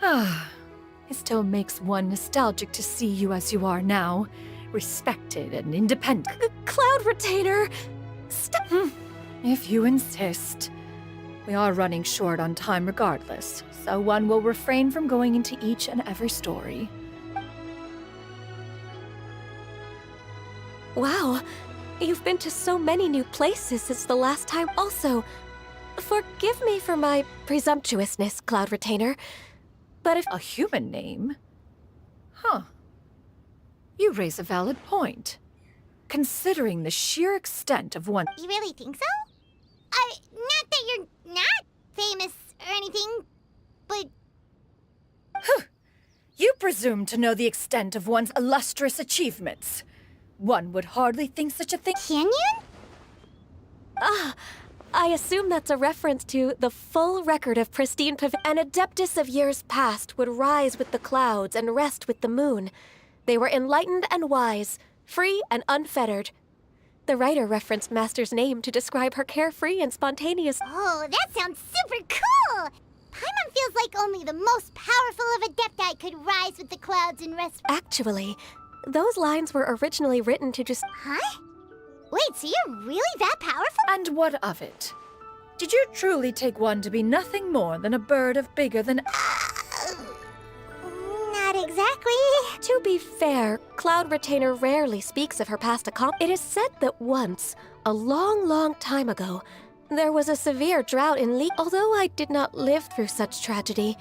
Speaker 18: it still makes one nostalgic to see you as you are now, respected and independent.
Speaker 12: Cloud Retainer! Stop!
Speaker 18: If you insist. We are running short on time regardless, so one will refrain from going into each and every story.
Speaker 12: Wow, you've been to so many new places since the last time. Also, forgive me for my presumptuousness, Cloud Retainer, but if—
Speaker 18: A human name? Huh. You raise a valid point. Considering the sheer extent of one—
Speaker 2: You really think so? Not that you're not famous or anything, but...
Speaker 18: You presume to know the extent of one's illustrious achievements. One would hardly think such a thing—
Speaker 2: Canyon?
Speaker 12: I assume that's a reference to the full record of pristine An Adeptus of years past would rise with the clouds and rest with the moon. They were enlightened and wise, free and unfettered. The writer referenced Master's name to describe her carefree and spontaneous—
Speaker 2: Oh, that sounds super cool! Paimon feels like only the most powerful of Adepti could rise with the clouds and rest.
Speaker 12: Actually, those lines were originally written to just...
Speaker 2: Huh? Wait, so you're really that powerful?
Speaker 18: And what of it? Did you truly take one to be nothing more than a bird of bigger than...
Speaker 2: Not exactly.
Speaker 12: To be fair, Cloud Retainer rarely speaks of her past accomplishments. It is said that once, a long, long time ago, there was a severe drought in Lee. Although I did not live through such tragedy,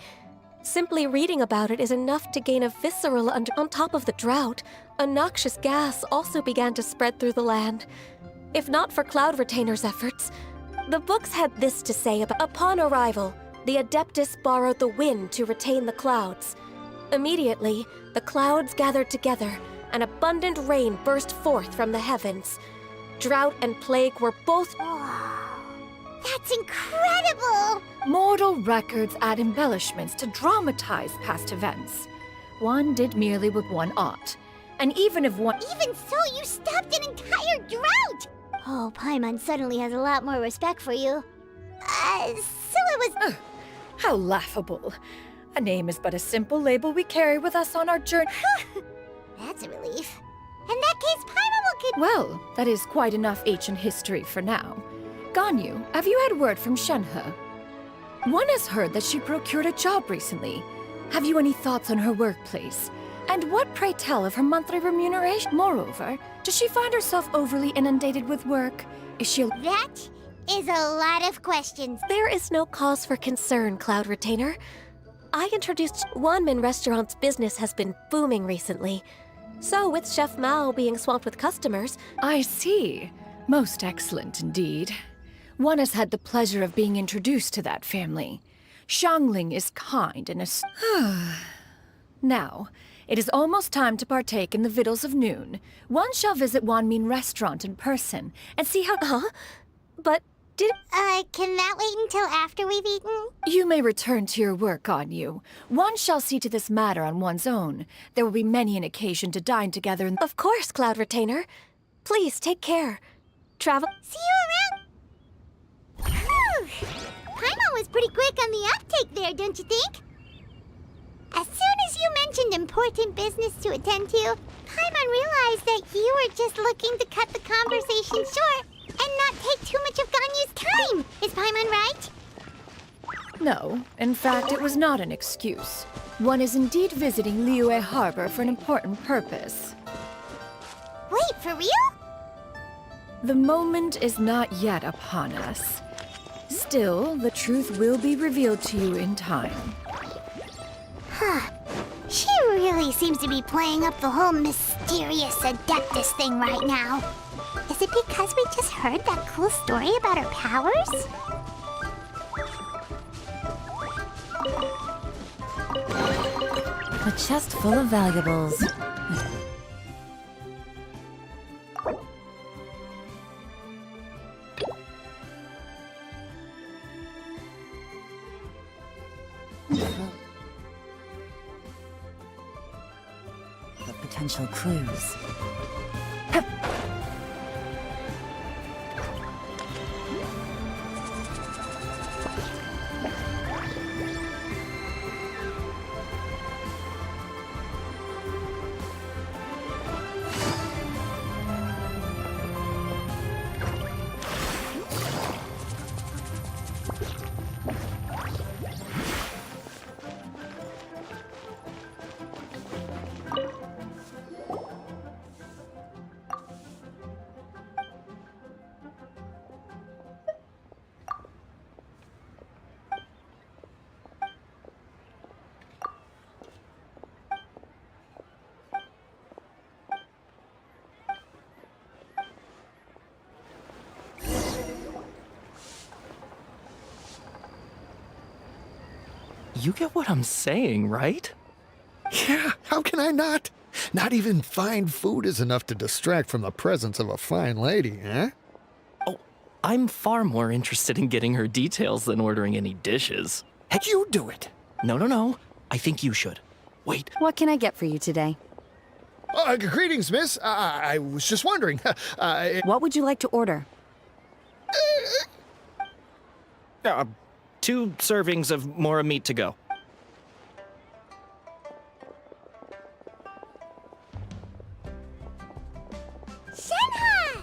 Speaker 12: simply reading about it is enough to gain a visceral On top of the drought, a noxious gas also began to spread through the land. If not for Cloud Retainer's efforts, the books had this to say about... Upon arrival, the Adeptus borrowed the wind to retain the clouds. Immediately, the clouds gathered together, and abundant rain burst forth from the heavens. Drought and plague were both...
Speaker 2: That's incredible!
Speaker 18: Mortal records add embellishments to dramatize past events. One did merely what one ought. And even if one...
Speaker 2: Even so, you stopped an entire drought! Oh, Paimon suddenly has a lot more respect for you. So it was...
Speaker 18: How laughable. A name is but a simple label we carry with us on our journey.
Speaker 2: That's a relief. In that case, Paimon will...
Speaker 18: Well, that is quite enough ancient history for now. Ganyu, have you had word from Shenhe? One has heard that she procured a job recently. Have you any thoughts on her workplace? And what, pray tell, of her monthly remuneration? Moreover, does she find herself overly inundated with work? Is she...
Speaker 2: That is a lot of questions.
Speaker 12: There is no cause for concern, Cloud Retainer. I introduced Wanmin Restaurant's business has been booming recently. So, with Chef Mao being swamped with customers...
Speaker 18: I see. Most excellent indeed. One has had the pleasure of being introduced to that family. Xiangling is kind and Now, it is almost time to partake in the victuals of noon. One shall visit Wanmin Restaurant in person and see how...
Speaker 12: But did...
Speaker 2: can that wait until after we've eaten?
Speaker 18: You may return to your work, Ganyu. One shall see to this matter on one's own. There will be many an occasion to dine together in...
Speaker 12: Of course, Cloud Retainer. Please, take care. Travel...
Speaker 2: See you around! Paimon was pretty quick on the uptake there, don't you think? As soon as you mentioned important business to attend to, Paimon realized that you were just looking to cut the conversation short and not take too much of Ganyu's time. Is Paimon right?
Speaker 18: No, in fact, it was not an excuse. One is indeed visiting Liyue Harbor for an important purpose.
Speaker 2: Wait, for real?
Speaker 18: The moment is not yet upon us. Still, the truth will be revealed to you in time.
Speaker 2: Huh. She really seems to be playing up the whole mysterious Adeptus thing right now. Is it because we just heard that cool story about her powers?
Speaker 7: A chest full of valuables. The potential clues.
Speaker 16: You get what I'm saying, right?
Speaker 20: Yeah, how can I not? Not even fine food is enough to distract from the presence of a fine lady, eh?
Speaker 16: Oh, I'm far more interested in getting her details than ordering any dishes.
Speaker 20: Heck, you do it.
Speaker 16: No. I think you should. Wait.
Speaker 19: What can I get for you today?
Speaker 20: Greetings, miss. I was just wondering.
Speaker 19: What would you like to order?
Speaker 16: 2 servings of mora meat to go.
Speaker 2: Shenhe!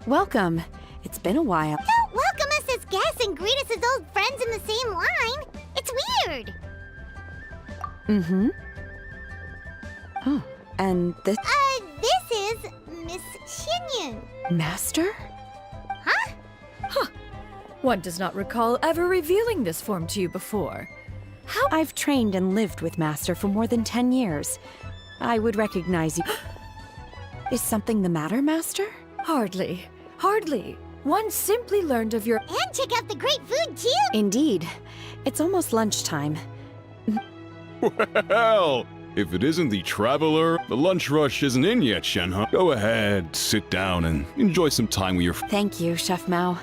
Speaker 21: Welcome. It's been a while.
Speaker 2: Don't welcome us as guests and greet us as old friends in the same line. It's weird.
Speaker 21: Mm-hmm. Oh, and this...
Speaker 2: This is Miss Xinyun.
Speaker 21: Master?
Speaker 2: Huh?
Speaker 18: Huh. One does not recall ever revealing this form to you before.
Speaker 21: How? I've trained and lived with Master for more than 10 years. I would recognize you. Is something the matter, Master?
Speaker 18: Hardly. Hardly. One simply learned of your...
Speaker 2: And check out the great food, too!
Speaker 21: Indeed. It's almost lunchtime.
Speaker 22: Well, if it isn't the Traveler, the lunch rush isn't in yet, Shenhe. Go ahead, sit down, and enjoy some time with your...
Speaker 21: Thank you, Chef Mao.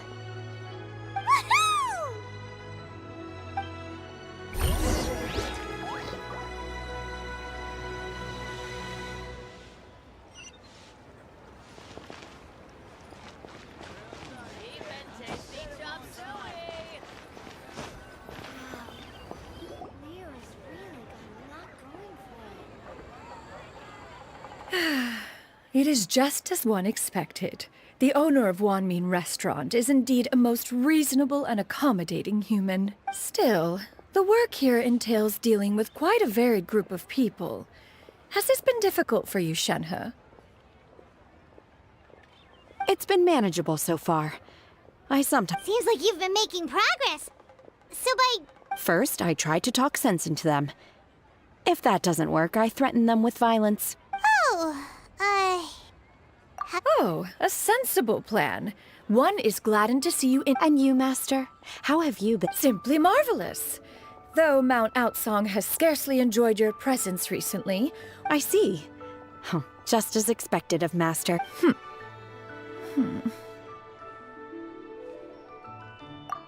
Speaker 18: It is just as one expected. The owner of Wanmin Restaurant is indeed a most reasonable and accommodating human. Still, the work here entails dealing with quite a varied group of people. Has this been difficult for you, Shenhe?
Speaker 21: It's been manageable so far. I sometimes...
Speaker 2: Seems like you've been making progress. So by...
Speaker 21: First, I try to talk sense into them. If that doesn't work, I threaten them with violence.
Speaker 18: Oh, a sensible plan. One is gladdened to see you in...
Speaker 21: And you, Master? How have you been?
Speaker 18: Simply marvelous. Though Mount Outsong has scarcely enjoyed your presence recently.
Speaker 21: I see. Huh. Just as expected of Master.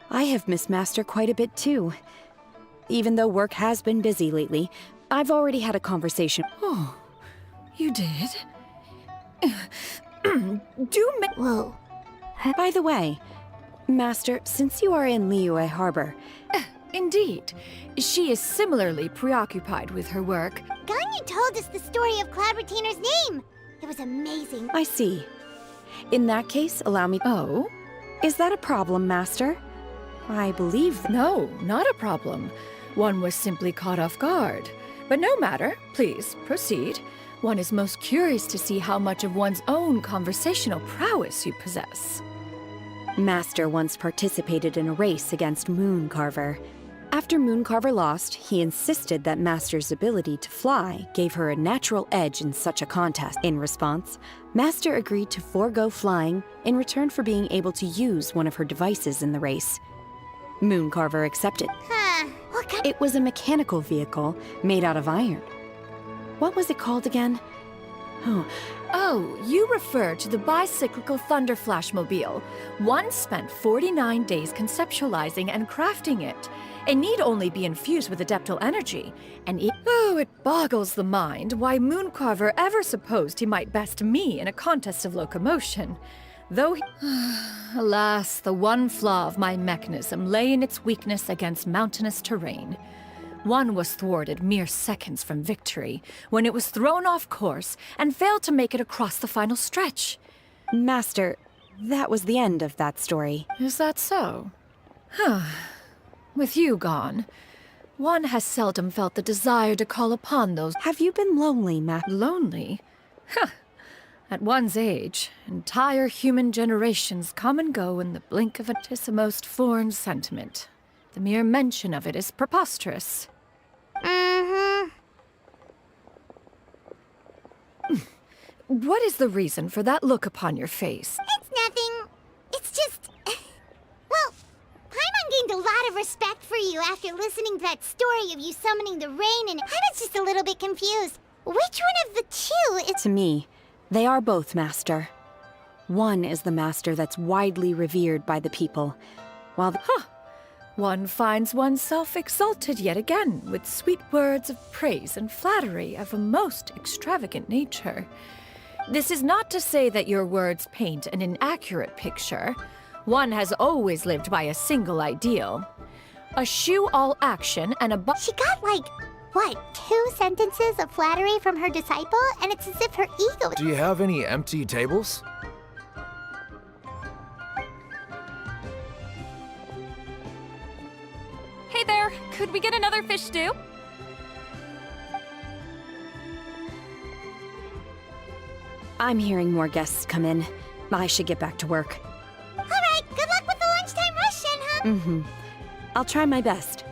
Speaker 21: I have missed Master quite a bit, too. Even though work has been busy lately, I've already had a conversation.
Speaker 18: Oh, you did?
Speaker 2: Whoa.
Speaker 21: By the way, Master, since you are in Liyue Harbor...
Speaker 18: Indeed. She is similarly preoccupied with her work.
Speaker 2: Ganyu told us the story of Cloud Retainer's name. It was amazing.
Speaker 21: I see. In that case, allow me...
Speaker 18: Oh?
Speaker 21: Is that a problem, Master? I believe...
Speaker 18: No, not a problem. One was simply caught off guard. But no matter. Please, proceed. One is most curious to see how much of one's own conversational prowess you possess.
Speaker 21: Master once participated in a race against Mooncarver. After Mooncarver lost, he insisted that Master's ability to fly gave her a natural edge in such a contest. In response, Master agreed to forego flying in return for being able to use one of her devices in the race. Mooncarver accepted.
Speaker 2: What kind?
Speaker 21: It was a mechanical vehicle made out of iron. What was it called again?
Speaker 18: Oh, you refer to the bicyclical Thunder Flashmobile. One spent 49 days conceptualizing and crafting it. It need only be infused with adeptal energy, and it boggles the mind why Mooncarver ever supposed he might best me in a contest of locomotion. Though he... Alas, the one flaw of my mechanism lay in its weakness against mountainous terrain. One was thwarted mere seconds from victory, when it was thrown off course and failed to make it across the final stretch.
Speaker 21: Master, that was the end of that story.
Speaker 18: Is that so? With you gone, one has seldom felt the desire to call upon those...
Speaker 21: Have you been lonely,
Speaker 18: Lonely? At one's age, entire human generations come and go in the blink of an... 'Tis a most foreign sentiment. The mere mention of it is preposterous. What is the reason for that look upon your face?
Speaker 2: It's nothing. It's just... Well, Paimon gained a lot of respect for you after listening to that story of you summoning the rain, and I was just a little bit confused. Which one of the two is...
Speaker 21: To me, they are both, Master. One is the Master that's widely revered by the people, while the...
Speaker 18: One finds oneself exalted yet again with sweet words of praise and flattery of a most extravagant nature. This is not to say that your words paint an inaccurate picture. One has always lived by a single ideal. Eschew all action and
Speaker 2: She got like, what, 2 sentences of flattery from her disciple? And it's as if her ego...
Speaker 9: Do you have any empty tables?
Speaker 10: Hey there, could we get another fish stew?
Speaker 21: I'm hearing more guests come in. I should get back to work.
Speaker 2: Alright, good luck with the lunchtime rush, Shenhe.
Speaker 21: Mm-hmm. I'll try my best.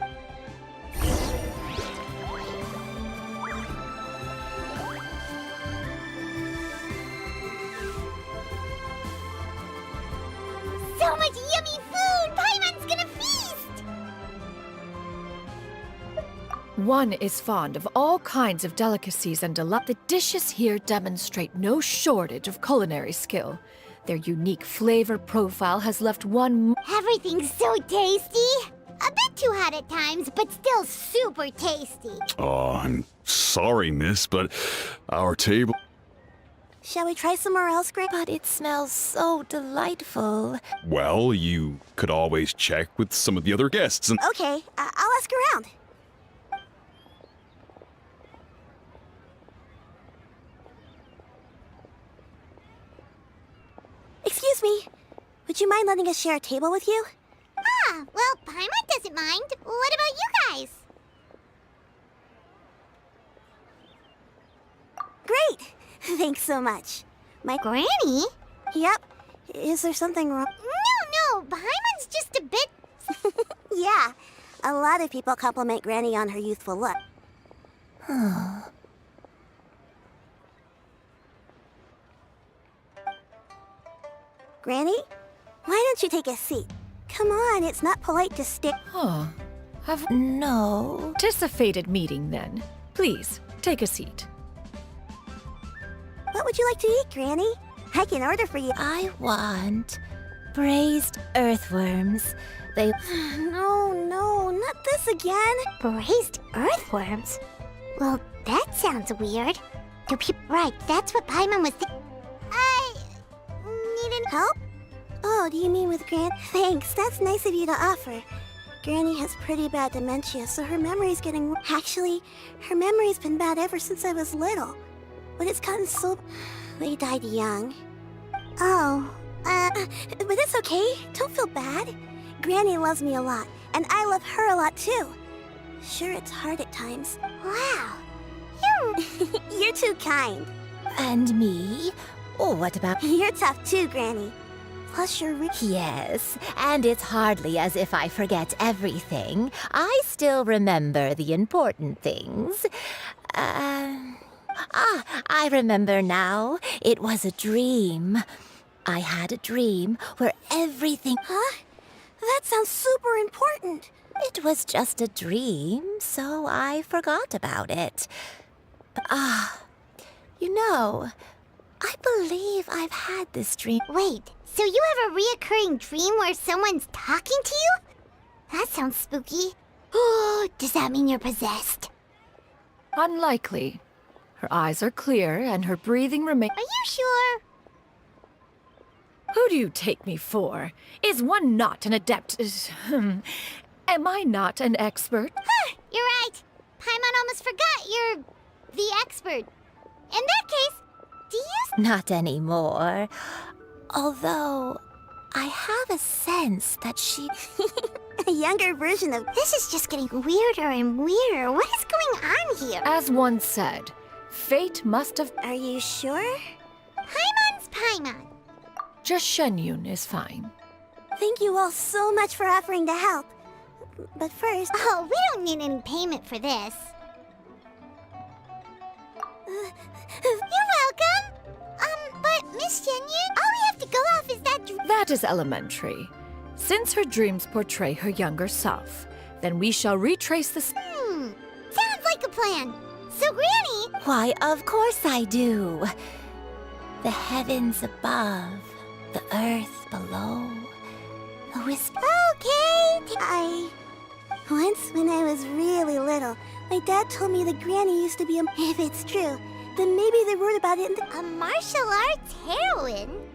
Speaker 2: So much yummy food! Paimon's gonna feast!
Speaker 18: One is fond of all kinds of delicacies and the dishes here demonstrate no shortage of culinary skill. Their unique flavor profile has left one...
Speaker 2: Everything's so tasty! A bit too hot at times, but still super tasty.
Speaker 22: Oh, I'm sorry, miss, but our table...
Speaker 2: Shall we try somewhere else, Greg?
Speaker 23: But it smells so delightful.
Speaker 22: Well, you could always check with some of the other guests and...
Speaker 2: Okay, I'll ask around. Excuse me, would you mind letting us share a table with you? Ah, well, Paimon doesn't mind. What about you guys? Great! Thanks so much. My Granny? Yep. Is there something wrong? No, Paimon's just a bit... Yeah, a lot of people compliment Granny on her youthful look. Granny? Why don't you take a seat? Come on, it's not polite to stay.
Speaker 18: No. Anticipated meeting, then. Please, take a seat.
Speaker 2: What would you like to eat, Granny? I can order for you.
Speaker 23: I want braised earthworms. They...
Speaker 2: No, not this again. Braised earthworms? Well, that sounds weird. Do people... Right, that's what Paimon was I... needed help? Oh, do you mean with Gran? Thanks, that's nice of you to offer. Granny has pretty bad dementia, so her memory's getting... Actually, her memory's been bad ever since I was little. But it's gotten so... They died young. Oh, but it's okay. Don't feel bad. Granny loves me a lot, and I love her a lot too. Sure, it's hard at times. Wow. You're too kind.
Speaker 23: And me? Oh, what about...
Speaker 2: You're tough too, Granny. Plus you're
Speaker 23: Yes, and it's hardly as if I forget everything. I still remember the important things. I remember now. It was a dream. I had a dream where everything...
Speaker 2: Huh? That sounds super important.
Speaker 23: It was just a dream, so I forgot about it. You know, I believe I've had this dream.
Speaker 2: Wait, so you have a reoccurring dream where someone's talking to you? That sounds spooky. Oh, does that mean you're possessed?
Speaker 18: Unlikely. Her eyes are clear and her breathing remains...
Speaker 2: Are you sure?
Speaker 18: Who do you take me for? Is one not an adept? Am I not an expert?
Speaker 2: Huh, you're right. Paimon almost forgot you're the expert. In that case, do you...
Speaker 23: Not anymore. Although, I have a sense that she...
Speaker 2: A younger version of... This is just getting weirder and weirder. What is going on here?
Speaker 18: As one said, fate must have...
Speaker 2: Are you sure? Paimon's Paimon.
Speaker 18: Just Shenyun is fine.
Speaker 2: Thank you all so much for offering to help. But first... Oh, we don't need any payment for this. You're welcome! But Miss Shenyun, all we have to go off is that...
Speaker 18: That is elementary. Since her dreams portray her younger self, then we shall retrace the...
Speaker 2: Sounds like a plan. So, Granny...
Speaker 23: Why, of course I do. The heavens above, the earth below, the whisper...
Speaker 2: Okay! Once, when I was really little, my dad told me that Granny used to be a... If it's true, then maybe they wrote about it in the... A martial arts heroine?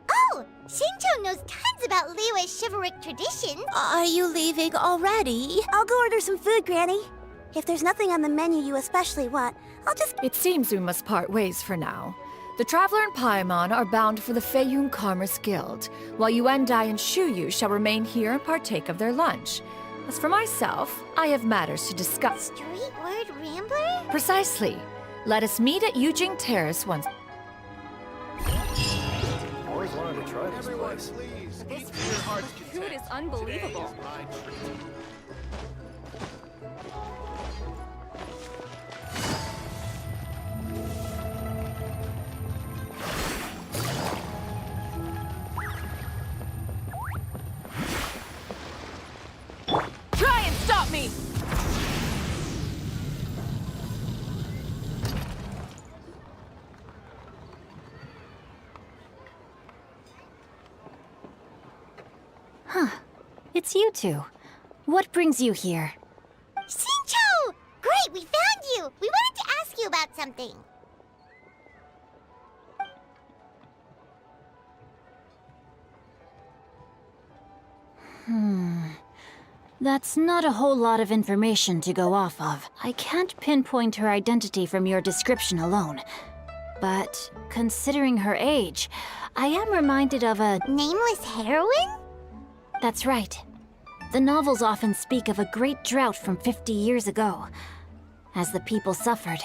Speaker 2: Oh! Xingqiu knows tons about Liyue's chivalric traditions.
Speaker 23: Are you leaving already?
Speaker 2: I'll go order some food, Granny. If there's nothing on the menu you especially want, I'll just...
Speaker 18: It seems we must part ways for now. The Traveler and Paimon are bound for the Feiyun Commerce Guild, while Yuendai and Shuyu shall remain here and partake of their lunch. As for myself, I have matters to discuss.
Speaker 2: Street word rambler?
Speaker 18: Precisely. Let us meet at Yujing Terrace once.
Speaker 9: Always wanted to try this place.
Speaker 10: This food is unbelievable. Try and stop me!
Speaker 23: Huh. It's you two. What brings you here?
Speaker 2: Xingqiu! Great, we found you! We wanted to ask you about something.
Speaker 23: That's not a whole lot of information to go off of. I can't pinpoint her identity from your description alone. But considering her age, I am reminded of a...
Speaker 2: Nameless heroine?
Speaker 23: That's right. The novels often speak of a great drought from 50 years ago, as the people suffered,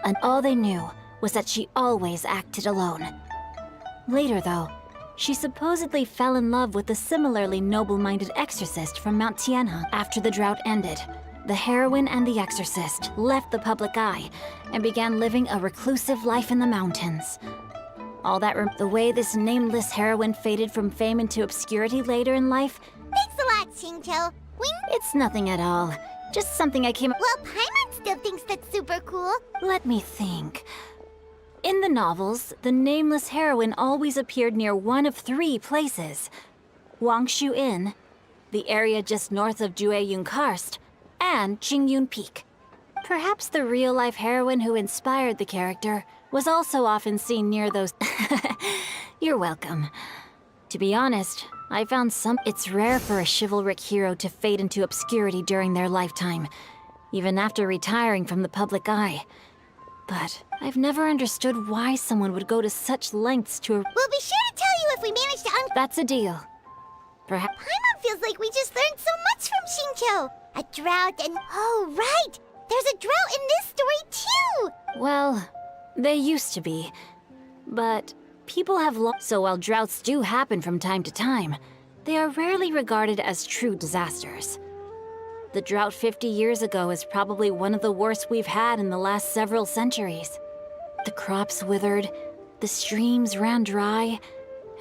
Speaker 23: and all they knew was that she always acted alone. Later, though, she supposedly fell in love with a similarly noble-minded exorcist from Mount Tianhe. After the drought ended, the heroine and the exorcist left the public eye and began living a reclusive life in the mountains. All that the way this nameless heroine faded from fame into obscurity later in life.
Speaker 2: Thanks a lot, Xingqiu.
Speaker 23: It's nothing at all. Just something I came...
Speaker 2: Well, Paimon still thinks that's super cool.
Speaker 23: Let me think. In the novels, the nameless heroine always appeared near one of 3 places. Wangshu Inn, the area just north of Jueyun Karst, and Jingyun Peak. Perhaps the real-life heroine who inspired the character was also often seen near those... You're welcome. To be honest, I found it's rare for a chivalric hero to fade into obscurity during their lifetime, even after retiring from the public eye. But I've never understood why someone would go to such lengths to...
Speaker 2: We'll be sure to tell you if we manage to
Speaker 23: That's a deal. Perhaps...
Speaker 2: Paimon feels like we just learned so much from Xingqiu. A drought and... Oh, right! There's a drought in this story, too!
Speaker 23: Well, they used to be. But people have lost... So while droughts do happen from time to time, they are rarely regarded as true disasters. The drought 50 years ago is probably one of the worst we've had in the last several centuries. The crops withered, the streams ran dry,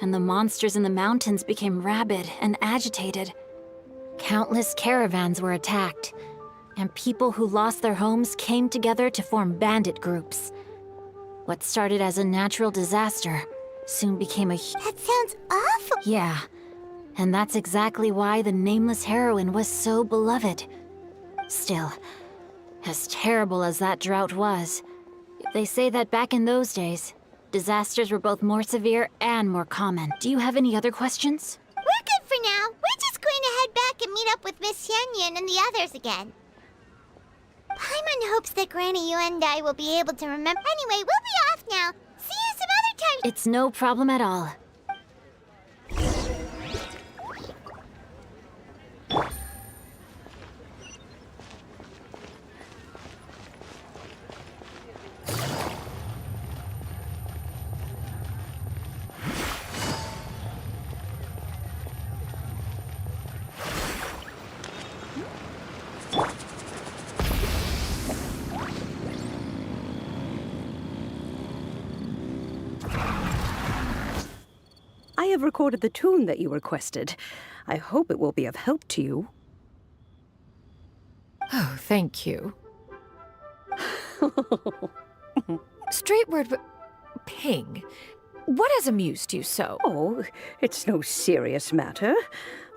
Speaker 23: and the monsters in the mountains became rabid and agitated. Countless caravans were attacked, and people who lost their homes came together to form bandit groups. What started as a natural disaster soon became a...
Speaker 2: That sounds awful!
Speaker 23: Yeah. And that's exactly why the nameless heroine was so beloved. Still, as terrible as that drought was, they say that back in those days, disasters were both more severe and more common. Do you have any other questions?
Speaker 2: We're good for now. We're just going to head back and meet up with Miss Xianyun and the others again. Paimon hopes that Granny Yuendai will be able to remember. Anyway, we'll be off now. See you some other time.
Speaker 23: It's no problem at all.
Speaker 11: I have recorded the tune that you requested. I hope it will be of help to you.
Speaker 18: Oh, thank you. Straightward ping. What has amused you so?
Speaker 11: Oh, it's no serious matter.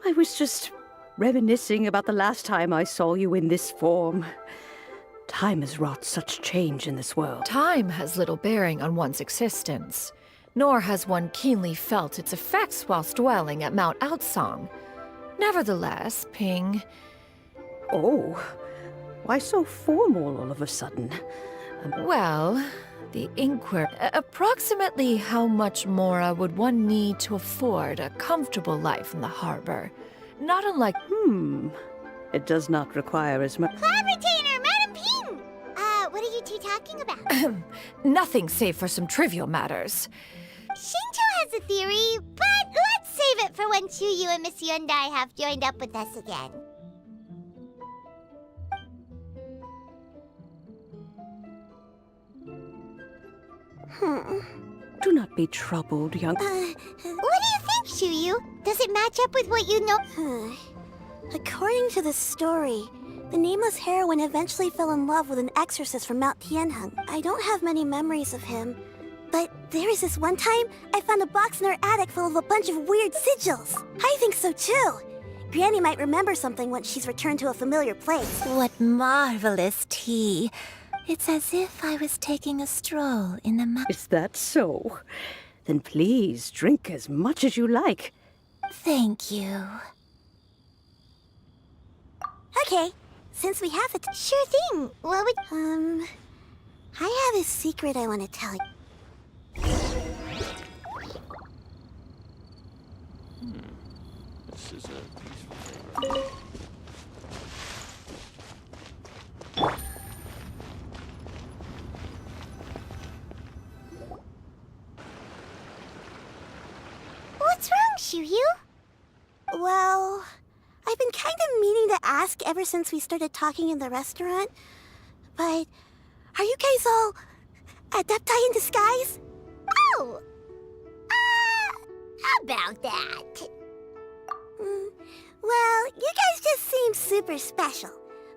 Speaker 11: I was just reminiscing about the last time I saw you in this form. Time has wrought such change in this world.
Speaker 18: Time has little bearing on one's existence. nor has one keenly felt its effects whilst dwelling at Mount Outsong. Nevertheless, Ping...
Speaker 11: Oh, why so formal all of a sudden?
Speaker 18: Well, the inquiry... Approximately how much more would one need to afford a comfortable life in the harbor? Not unlike...
Speaker 11: It does not require as much...
Speaker 2: Cloud Retainer, Madam Ping! What are you two talking about?
Speaker 18: Nothing save for some trivial matters.
Speaker 2: Shinto has a theory, but let's save it for when Chuyu and Miss Yundai have joined up with us again.
Speaker 11: Do not be troubled, young...
Speaker 2: What do you think, Chuyu? Does it match up with what you know? According to the story, the nameless heroine eventually fell in love with an exorcist from Mount Tianheng. I don't have many memories of him, but there was this one time I found a box in her attic full of a bunch of weird sigils. I think so too. Granny might remember something once she's returned to a familiar place.
Speaker 13: What marvelous tea. It's as if I was taking a stroll in the
Speaker 11: Is that so? Then please drink as much as you like.
Speaker 13: Thank you.
Speaker 2: Okay, since we have it, sure thing. What would... I have a secret I want to tell you.
Speaker 9: This is a peaceful thing.
Speaker 2: What's wrong, Chuyu? Well, I've been kind of meaning to ask ever since we started talking in the restaurant. But are you guys all adepti in disguise? Oh! How about that? Well, you guys just seem super special.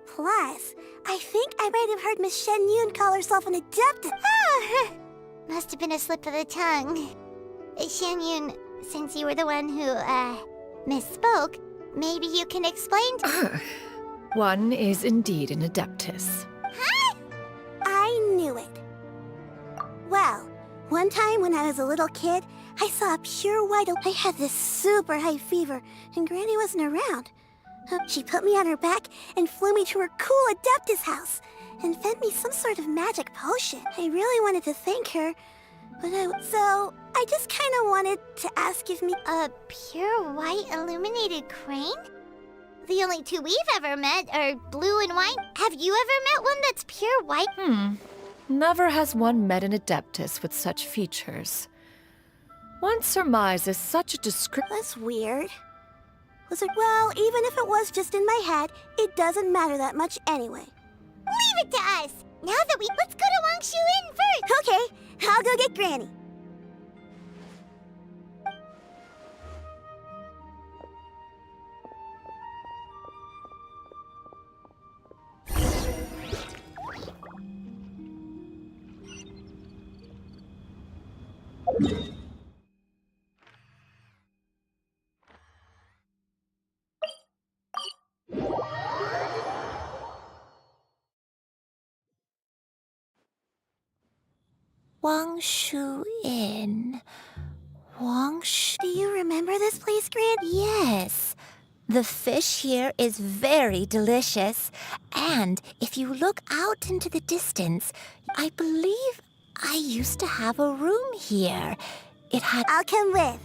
Speaker 2: Plus, I think I might have heard Miss Shen Yun call herself an adept. Oh, must have been a slip of the tongue. Shen Yun, since you were the one who, misspoke, maybe you can explain to...
Speaker 18: One is indeed an adeptus.
Speaker 2: Huh? I knew it. Well, one time when I was a little kid, I saw a pure white... I had this super high fever, and Granny wasn't around. She put me on her back and flew me to her cool Adeptus house and fed me some sort of magic potion. I really wanted to thank her, but so I just kind of wanted to ask if me... A pure white illuminated crane? The only two we've ever met are blue and white. Have you ever met one that's pure white?
Speaker 18: Never has one met an adeptus with such features. One surmises such a description.
Speaker 2: That's weird. Was it? Well, even if it was just in my head, it doesn't matter that much anyway. Leave it to us! Now that let's go to Wang Shu Inn first! Okay, I'll go get Granny.
Speaker 13: Wang Shu Inn. Wang Shu...
Speaker 2: Do you remember this place, Gran?
Speaker 13: Yes. The fish here is very delicious. And if you look out into the distance, I believe I used to have a room here. It had...
Speaker 2: I'll come with.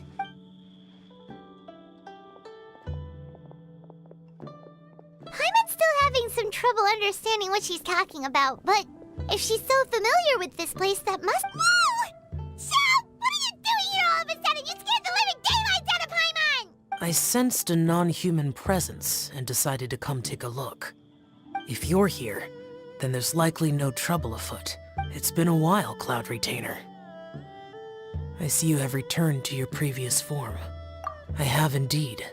Speaker 2: Hyman's still having some trouble understanding what she's talking about, but if she's so familiar with this place, that must... Whoa! Shao! What are you doing here all of a sudden? You scared the living daylights out of Paimon!
Speaker 14: I sensed a non-human presence and decided to come take a look. If you're here, then there's likely no trouble afoot. It's been a while, Cloud Retainer. I see you have returned to your previous form. I have indeed.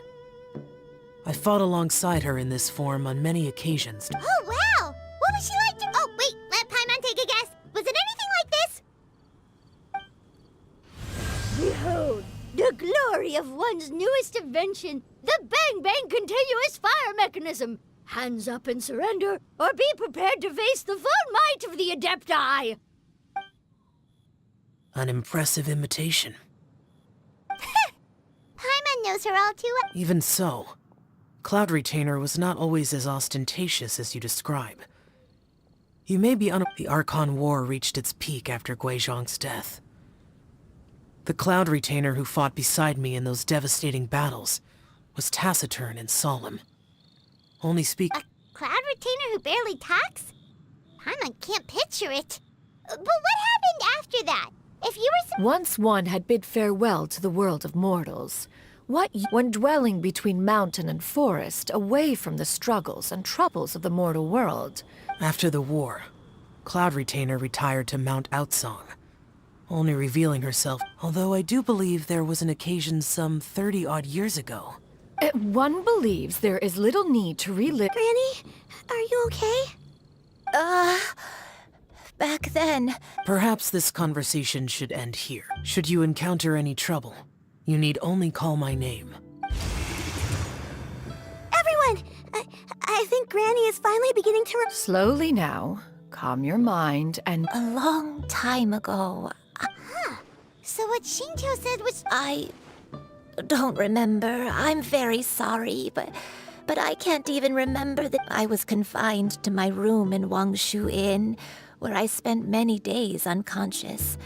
Speaker 14: I fought alongside her in this form on many occasions.
Speaker 2: Oh, wow! What was she like to... Oh, wait, let Paimon take a guess. Was it anything like this?
Speaker 15: Behold, the glory of one's newest invention, the Bang Bang continuous fire mechanism. Hands up and surrender, or be prepared to face the full might of the Adepti.
Speaker 14: An impressive imitation.
Speaker 2: Paimon knows her all too well.
Speaker 14: Even so, Cloud Retainer was not always as ostentatious as you describe. You may be The Archon War reached its peak after Guizhong's death. The Cloud Retainer who fought beside me in those devastating battles was taciturn and solemn. Only speak-
Speaker 2: A Cloud Retainer who barely talks? Paimon can't picture it. But what happened after that? If you were
Speaker 18: Once one had bid farewell to the world of mortals, when dwelling between mountain and forest, away from the struggles and troubles of the mortal world.
Speaker 14: After the war, Cloud Retainer retired to Mount Outsong, only revealing herself, although I do believe there was an occasion some 30-odd years ago.
Speaker 18: One believes there is little need to relive—
Speaker 2: Granny, are you okay?
Speaker 13: Back then.
Speaker 14: Perhaps this conversation should end here. Should you encounter any trouble, you need only call my name.
Speaker 2: Everyone! I think Granny is finally beginning to—
Speaker 18: Slowly now. Calm your mind and—
Speaker 13: A long time ago.
Speaker 2: So what Shinto said was—
Speaker 13: I don't remember. I'm very sorry, but I can't even remember that I was confined to my room in Wangshu Inn, where I spent many days unconscious.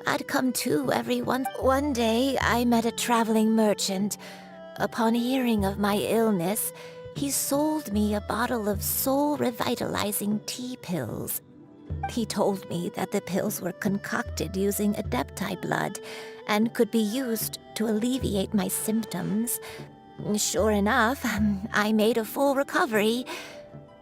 Speaker 13: I'd come to every once. One day, I met a traveling merchant. Upon hearing of my illness, he sold me a bottle of soul-revitalizing tea pills. He told me that the pills were concocted using Adepti blood and could be used to alleviate my symptoms. Sure enough, I made a full recovery.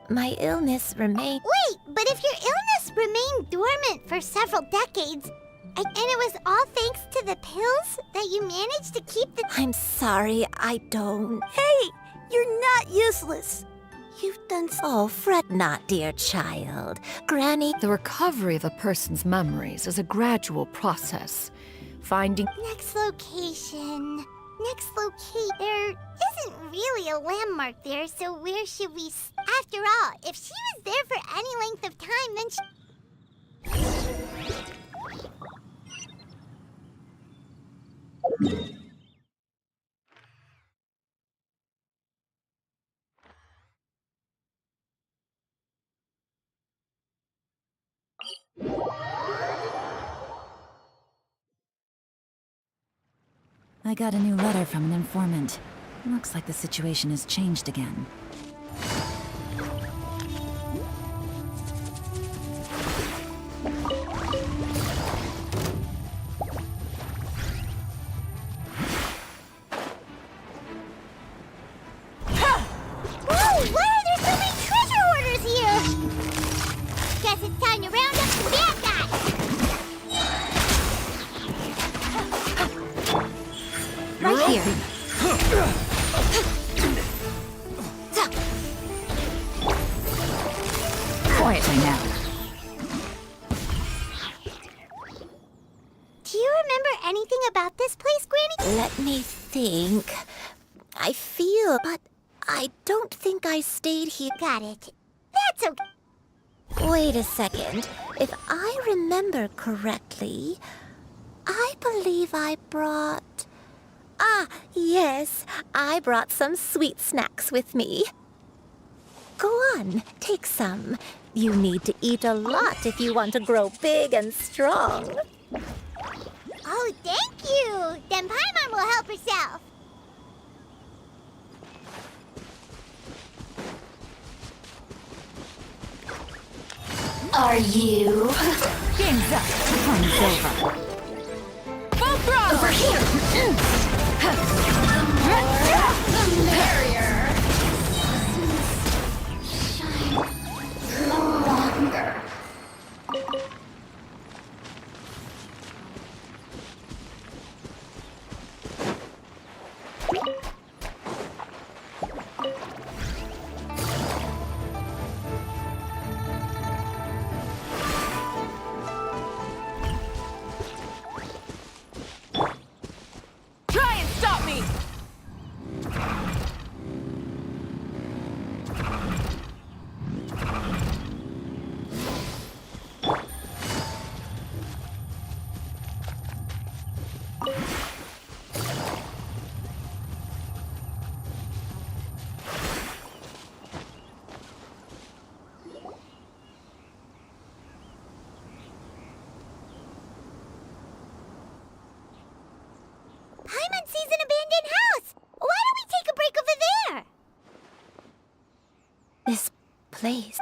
Speaker 13: My illness remained—
Speaker 2: Wait, but if your illness remained dormant for several decades, and it was all thanks to the pills that you managed to keep the—
Speaker 13: I'm sorry, I don't—
Speaker 2: Hey, you're not useless.
Speaker 13: You've done so. Oh, fret not, dear child. Granny—
Speaker 18: The recovery of a person's memories is a gradual process. Finding—
Speaker 2: Next location. There isn't really a landmark there, so where should we... After all, if she was there for any length of time, then
Speaker 7: I got a new letter from an informant. Looks like the situation has changed again.
Speaker 2: Whoa, why are there so many treasure hoarders here? Guess it's time to round up the bad guys.
Speaker 7: Right here. Quietly now.
Speaker 2: Do you remember anything about this place, Granny?
Speaker 13: Let me think. I feel, but I don't think I stayed here.
Speaker 2: Got it. That's okay.
Speaker 13: Wait a second. If I remember correctly, I believe I brought... Ah, yes. I brought some sweet snacks with me. Go on, take some. You need to eat a lot if you want to grow big and strong.
Speaker 2: Oh, thank you. Then Paimon will help herself.
Speaker 13: Are you?
Speaker 7: Game's up. Time's over.
Speaker 17: Full throttle!
Speaker 7: Over here!
Speaker 17: Barrier!
Speaker 13: No longer.
Speaker 17: Try and stop me!
Speaker 2: Paimon sees an abandoned house! Why don't we take a break over there?
Speaker 13: This place.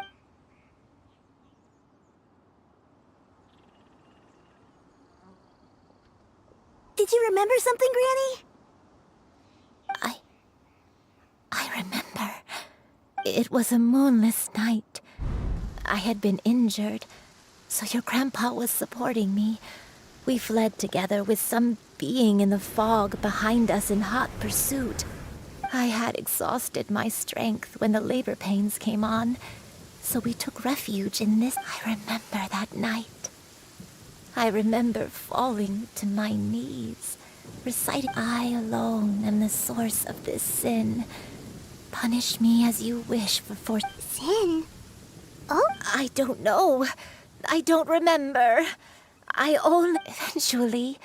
Speaker 2: Did you remember something, Granny?
Speaker 13: I remember. It was a moonless night. I had been injured, so your grandpa was supporting me. We fled together with some being in the fog behind us in hot pursuit. I had exhausted my strength when the labor pains came on, so we took refuge in this. I remember that night. I remember falling to my knees, reciting, I alone am the source of this sin. Punish me as you wish for
Speaker 2: sin? Oh?
Speaker 13: I don't know. I don't remember. I only... Eventually,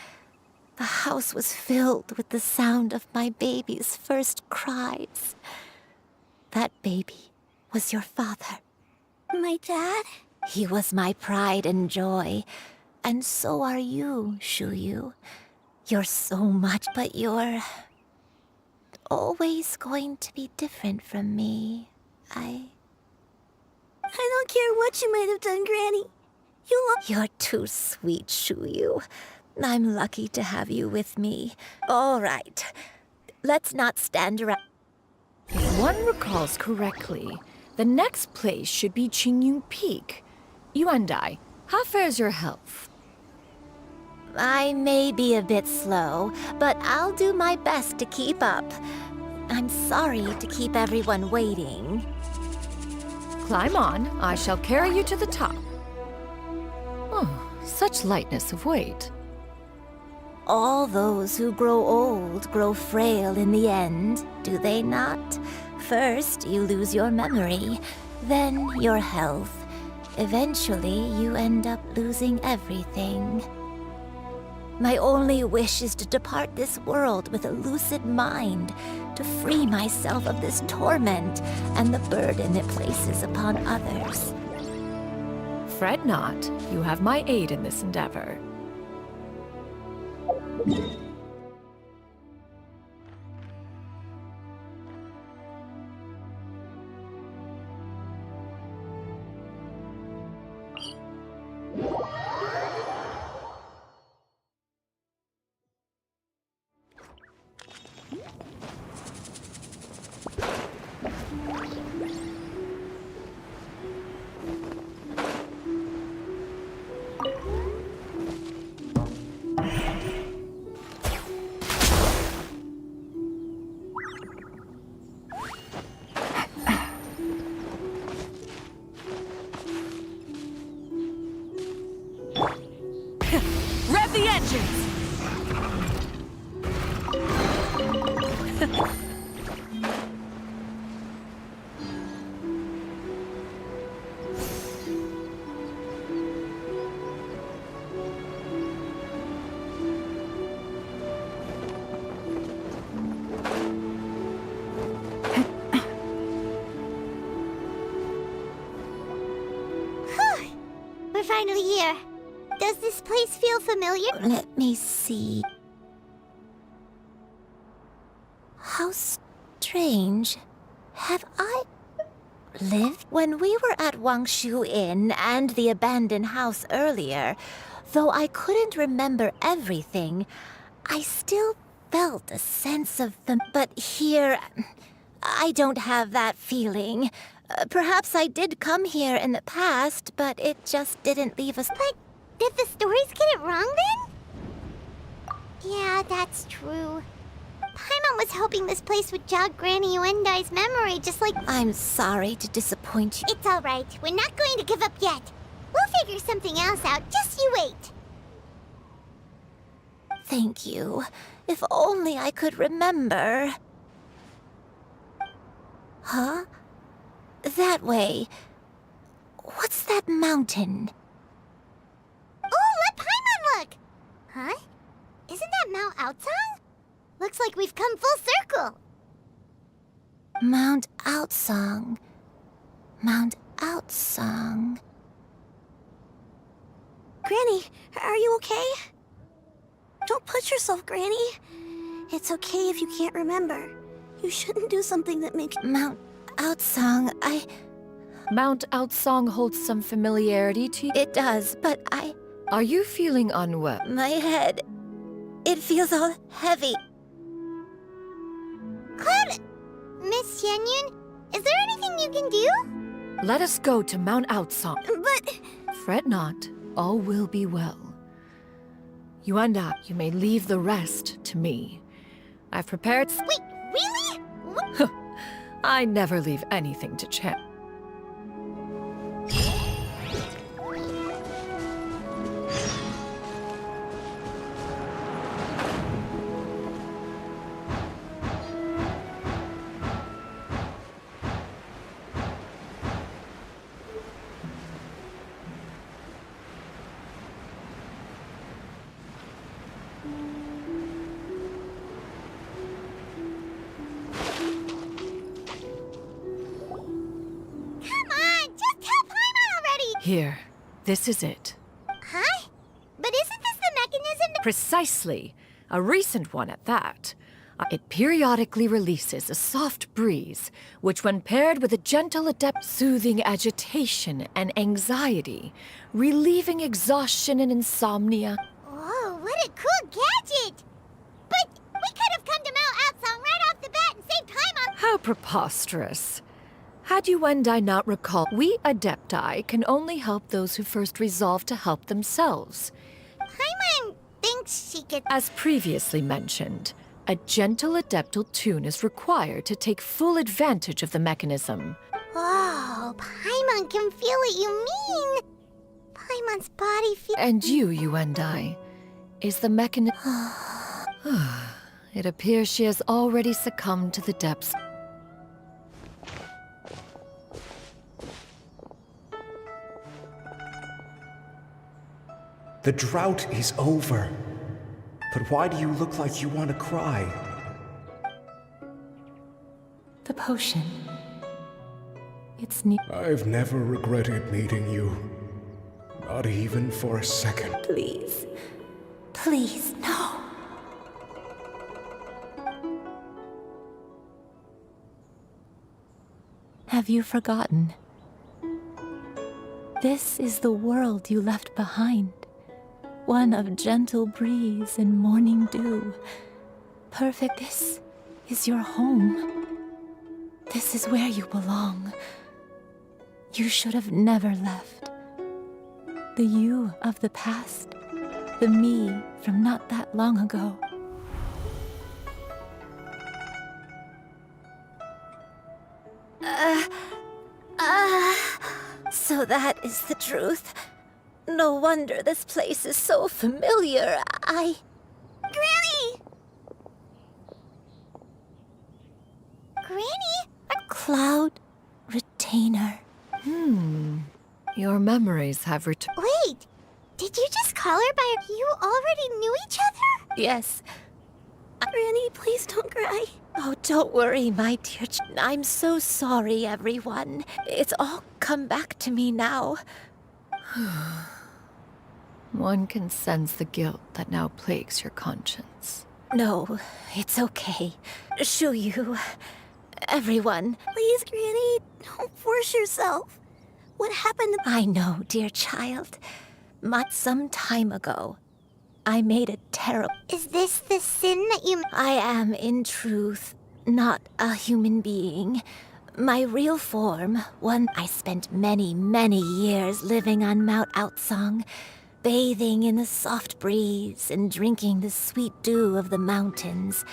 Speaker 13: the house was filled with the sound of my baby's first cries. That baby was your father.
Speaker 2: My dad?
Speaker 13: He was my pride and joy. And so are you, Shuyu. You're so much, but you're... always going to be different from me. I
Speaker 2: don't care what you might have done, Granny.
Speaker 13: You're too sweet, Shuyu. I'm lucky to have you with me. All right. Let's not stand around.
Speaker 18: If one recalls correctly, the next place should be Qingyun Peak. Yuandai, how fares your health?
Speaker 13: I may be a bit slow, but I'll do my best to keep up. I'm sorry to keep everyone waiting.
Speaker 18: Climb on. I shall carry you to the top. Oh, such lightness of weight.
Speaker 13: All those who grow old grow frail in the end, do they not? First, you lose your memory, then your health. Eventually, you end up losing everything. My only wish is to depart this world with a lucid mind, to free myself of this torment and the burden it places upon others.
Speaker 18: Fret not. You have my aid in this endeavor.
Speaker 10: Rev the engines!
Speaker 2: We're finally here. Does this place feel familiar?
Speaker 13: Let me see. How strange. Have I lived? When we were at Wangshu Inn and the abandoned house earlier, though I couldn't remember everything, I still felt a sense of them. But here, I don't have that feeling. Perhaps I did come here in the past, but it just didn't leave us.
Speaker 2: But did the stories get it wrong then? Yeah, that's true. Paimon was hoping this place would jog Granny Yuendai's memory, just like...
Speaker 13: I'm sorry to disappoint you.
Speaker 2: It's all right. We're not going to give up yet. We'll figure something else out. Just you wait.
Speaker 13: Thank you. If only I could remember. Huh? That way. What's that mountain?
Speaker 2: Oh, let Paimon look! Huh? Isn't that Mount Outsang? Looks like we've come full circle.
Speaker 13: Mount Outsang. Mount Outsang.
Speaker 2: Granny, are you okay? Don't push yourself, Granny. It's okay if you can't remember. You shouldn't do something that makes
Speaker 13: Mount Outsong,
Speaker 18: Mount Outsong holds some familiarity to you?
Speaker 13: It does, but
Speaker 18: Are you feeling unwell?
Speaker 13: My head... It feels all heavy.
Speaker 2: Cloud... Miss Xianyun, is there anything you can do?
Speaker 18: Let us go to Mount Outsong.
Speaker 2: But...
Speaker 18: Fret not, all will be well. You and I, you may leave the rest to me. I've prepared...
Speaker 2: Wait, really? What?
Speaker 18: I never leave anything to chance. Here, this is it.
Speaker 2: Huh? But isn't this the mechanism that—
Speaker 18: Precisely. A recent one at that. It periodically releases a soft breeze, which when paired with a gentle adept soothing agitation and anxiety, relieving exhaustion and insomnia.
Speaker 2: Whoa, what a cool gadget! But we could have come to Mount Outsong right off the bat and saved time on—
Speaker 18: How preposterous. Had you and I not recall, we Adepti can only help those who first resolve to help themselves.
Speaker 2: Paimon thinks she could—
Speaker 18: As previously mentioned, a gentle adeptal tune is required to take full advantage of the mechanism.
Speaker 2: Whoa, Paimon can feel what you mean! Paimon's body feels—
Speaker 18: And you and I, is the mechanism... It appears she has already succumbed to the depths.
Speaker 3: The drought is over. But why do you look like you want to cry?
Speaker 7: The potion. It's near.
Speaker 3: I've never regretted meeting you. Not even for a second.
Speaker 7: Please. Please, no. Have you forgotten? This is the world you left behind. One of gentle breeze and morning dew. Perfect. This is your home. This is where you belong. You should have never left. The you of the past. The me from not that long ago.
Speaker 13: So that is the truth. No wonder this place is so familiar.
Speaker 2: Granny! Granny?
Speaker 13: Cloud Retainer.
Speaker 18: Your memories have returned.
Speaker 2: Wait! Did you just call her by— You already knew each other?
Speaker 13: Yes.
Speaker 2: Granny, please don't cry.
Speaker 13: Oh, don't worry, my dear. I'm so sorry, everyone. It's all come back to me now.
Speaker 18: One can sense the guilt that now plagues your conscience.
Speaker 13: No, it's okay. Shuyu, everyone.
Speaker 2: Please, Granny, don't force yourself. What happened to—
Speaker 13: I know, dear child. Some time ago, I made a terrible—
Speaker 2: Is this the sin that you—
Speaker 13: I am, in truth, not a human being. My real form, one I spent many, many years living on Mount Outsong, bathing in the soft breeze and drinking the sweet dew of the mountains.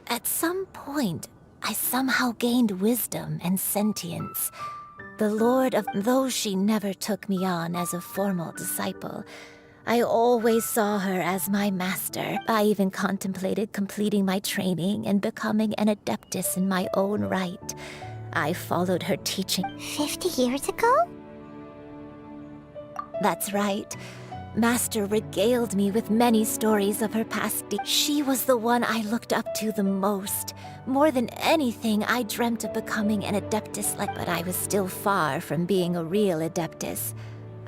Speaker 13: At some point, I somehow gained wisdom and sentience. The Lord of— Though she never took me on as a formal disciple, I always saw her as my master. I even contemplated completing my training and becoming an adeptus in my own right. I followed her teaching.
Speaker 2: 50 years ago?
Speaker 13: That's right. Master regaled me with many stories of her past deeds. She was the one I looked up to the most. More than anything, I dreamt of becoming an adeptus but I was still far from being a real adeptus.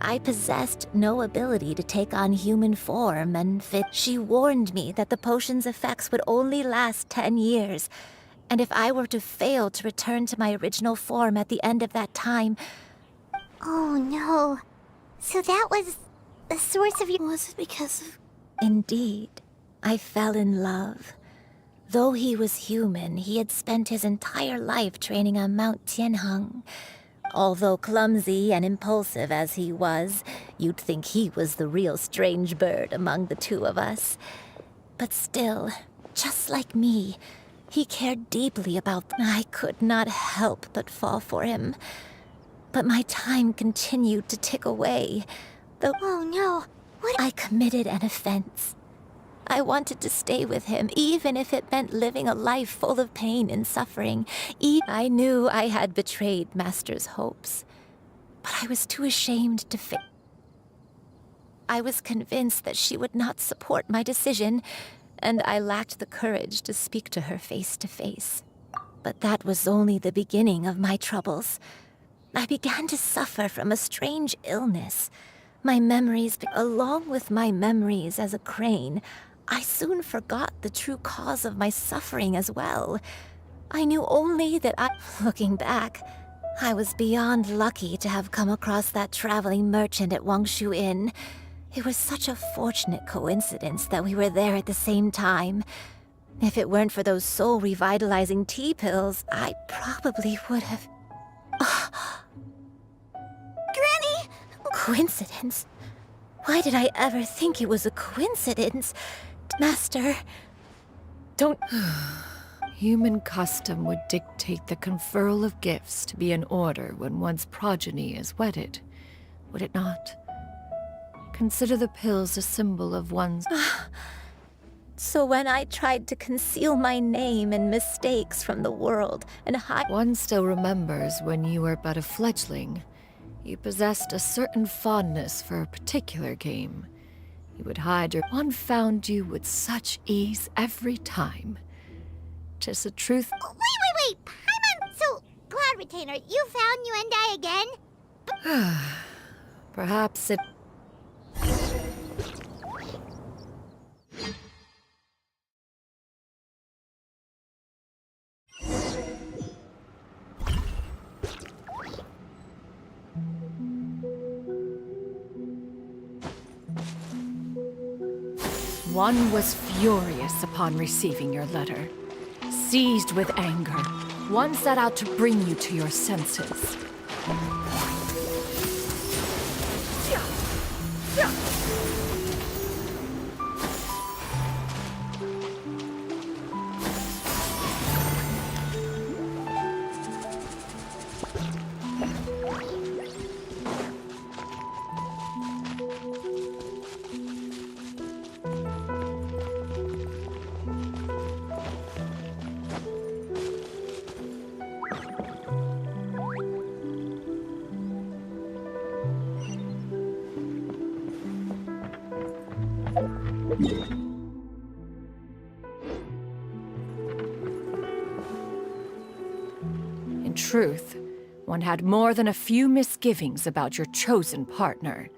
Speaker 13: I possessed no ability to take on human form and fit. She warned me that the potion's effects would only last 10 years, and if I were to fail to return to my original form at the end of that time...
Speaker 2: Oh no. So that was the source of your...
Speaker 13: Was it because of... Indeed. I fell in love. Though he was human, he had spent his entire life training on Mount Tianheng. Although clumsy and impulsive as he was, you'd think he was the real strange bird among the two of us. But still, just like me, he cared deeply about them. I could not help but fall for him. But my time continued to tick away.
Speaker 2: Oh no, what?
Speaker 13: I committed an offense. I wanted to stay with him, even if it meant living a life full of pain and suffering. I knew I had betrayed Master's hopes, but I was too ashamed to face. I was convinced that she would not support my decision, and I lacked the courage to speak to her face to face. But that was only the beginning of my troubles. I began to suffer from a strange illness. My memories, along with my memories as a crane, I soon forgot the true cause of my suffering as well. I knew only that looking back, I was beyond lucky to have come across that traveling merchant at Wangshu Inn. It was such a fortunate coincidence that we were there at the same time. If it weren't for those soul-revitalizing tea pills, I probably would have...
Speaker 2: Granny!
Speaker 13: Coincidence? Why did I ever think it was a coincidence? Master, don't...
Speaker 18: Human custom would dictate the conferral of gifts to be in order when one's progeny is wedded, would it not? Consider the pills a symbol of one's...
Speaker 13: So when I tried to conceal my name and mistakes from the world and hide...
Speaker 18: One still remembers when you were but a fledgling. You possessed a certain fondness for a particular game. You would hide your... One found you with such ease every time. 'Tis the truth...
Speaker 2: Wait! Paimon! So, Cloud Retainer, you found Yuendai again?
Speaker 18: Perhaps it... One was furious upon receiving your letter. Seized with anger, one set out to bring you to your senses. In truth, one had more than a few misgivings about your chosen partner.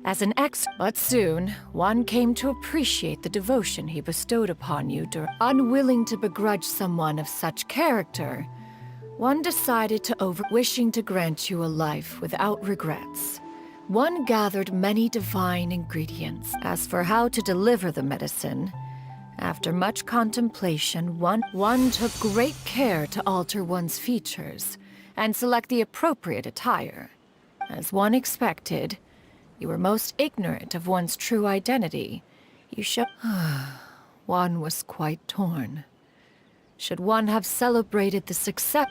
Speaker 18: As an but soon, one came to appreciate the devotion he bestowed upon you. Unwilling to begrudge someone of such character, one decided to wishing to grant you a life without regrets. One gathered many divine ingredients. As for how to deliver the medicine, after much contemplation, one took great care to alter one's features and select the appropriate attire. As one expected, you were most ignorant of one's true identity. One was quite torn. Should one have celebrated the success...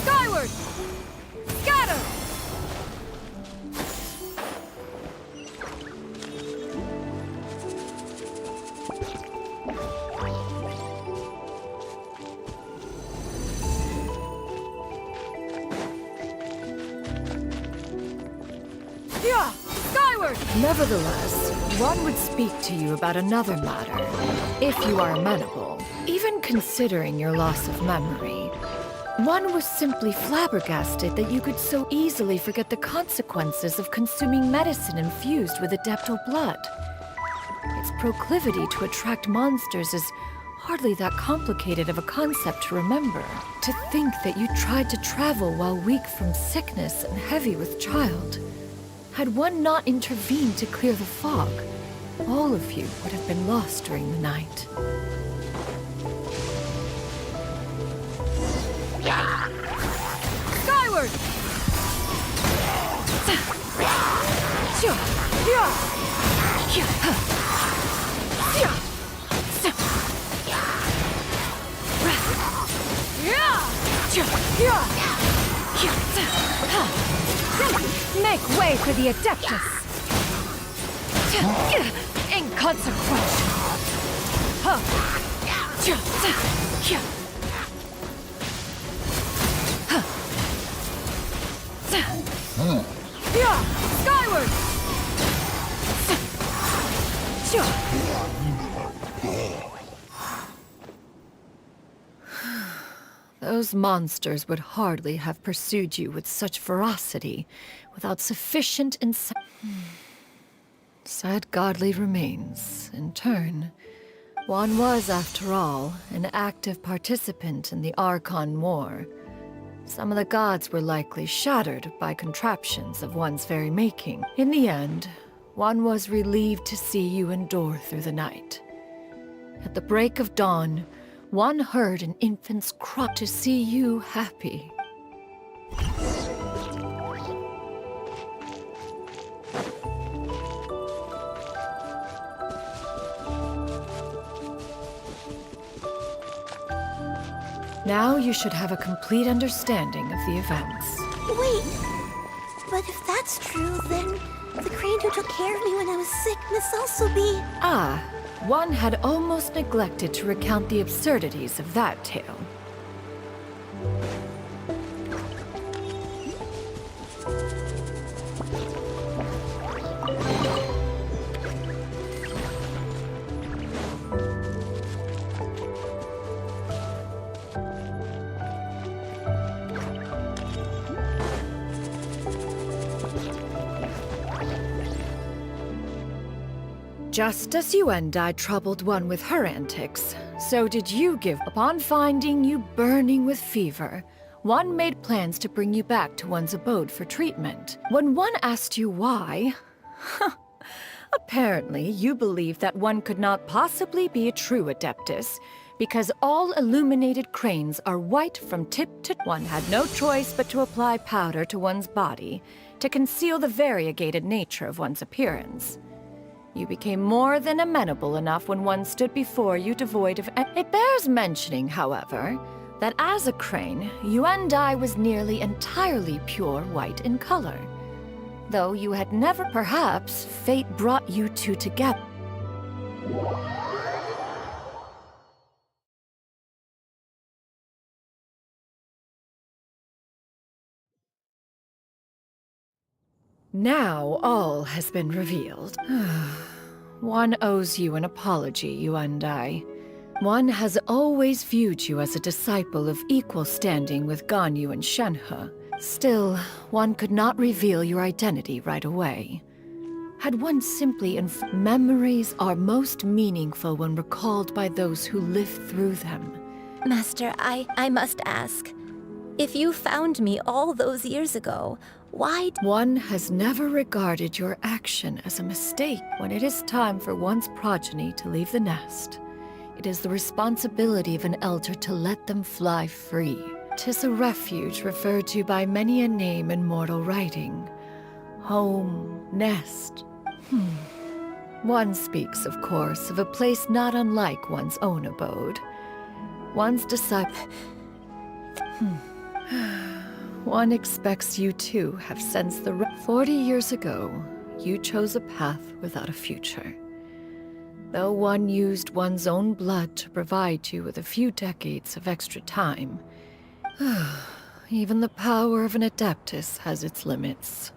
Speaker 10: Skyward! Scatter! Yeah! Sky!
Speaker 18: Skyward! Nevertheless, one would speak to you about another matter, if you are amenable. Even considering your loss of memory, one was simply flabbergasted that you could so easily forget the consequences of consuming medicine infused with adeptal blood. Its proclivity to attract monsters is hardly that complicated of a concept to remember. To think that you tried to travel while weak from sickness and heavy with child. Had one not intervened to clear the fog, all of you would have been lost during the night. Skyward! Make way for the Adeptus! Inconsequential! Skyward! Those monsters would hardly have pursued you with such ferocity without sufficient Sad godly remains, in turn. One was, after all, an active participant in the Archon War. Some of the gods were likely shattered by contraptions of one's very making. In the end, one was relieved to see you endure through the night. At the break of dawn, one heard an infant's cry to see you happy. Now you should have a complete understanding of the events.
Speaker 2: Wait, but if that's true, then the crane who took care of me when I was sick must also be...
Speaker 18: Ah, one had almost neglected to recount the absurdities of that tale. Just as you and I troubled one with her antics, so did you give. Upon finding you burning with fever, one made plans to bring you back to one's abode for treatment. When one asked you why, apparently you believed that one could not possibly be a true Adeptus, because all illuminated cranes are white from tip to... One had no choice but to apply powder to one's body to conceal the variegated nature of one's appearance. You became more than amenable enough when one stood before you devoid of... It bears mentioning, however, that as a crane, you and I was nearly entirely pure white in color. Though you had never... Perhaps fate brought you two together. Now all has been revealed. One owes you an apology, you and I. One has always viewed you as a disciple of equal standing with Ganyu and Shenhe. Still, one could not reveal your identity right away. Had one simply memories are most meaningful when recalled by those who lived through them.
Speaker 7: Master, I must ask. If you found me all those years ago, why...
Speaker 18: One has never regarded your action as a mistake. When it is time for one's progeny to leave the nest, it is the responsibility of an elder to let them fly free. 'Tis a refuge referred to by many a name in mortal writing. Home, nest. One speaks, of course, of a place not unlike one's own abode. One's disciple... One expects you too have sensed the... 40 years ago, you chose a path without a future. Though one used one's own blood to provide you with a few decades of extra time, even the power of an Adeptus has its limits.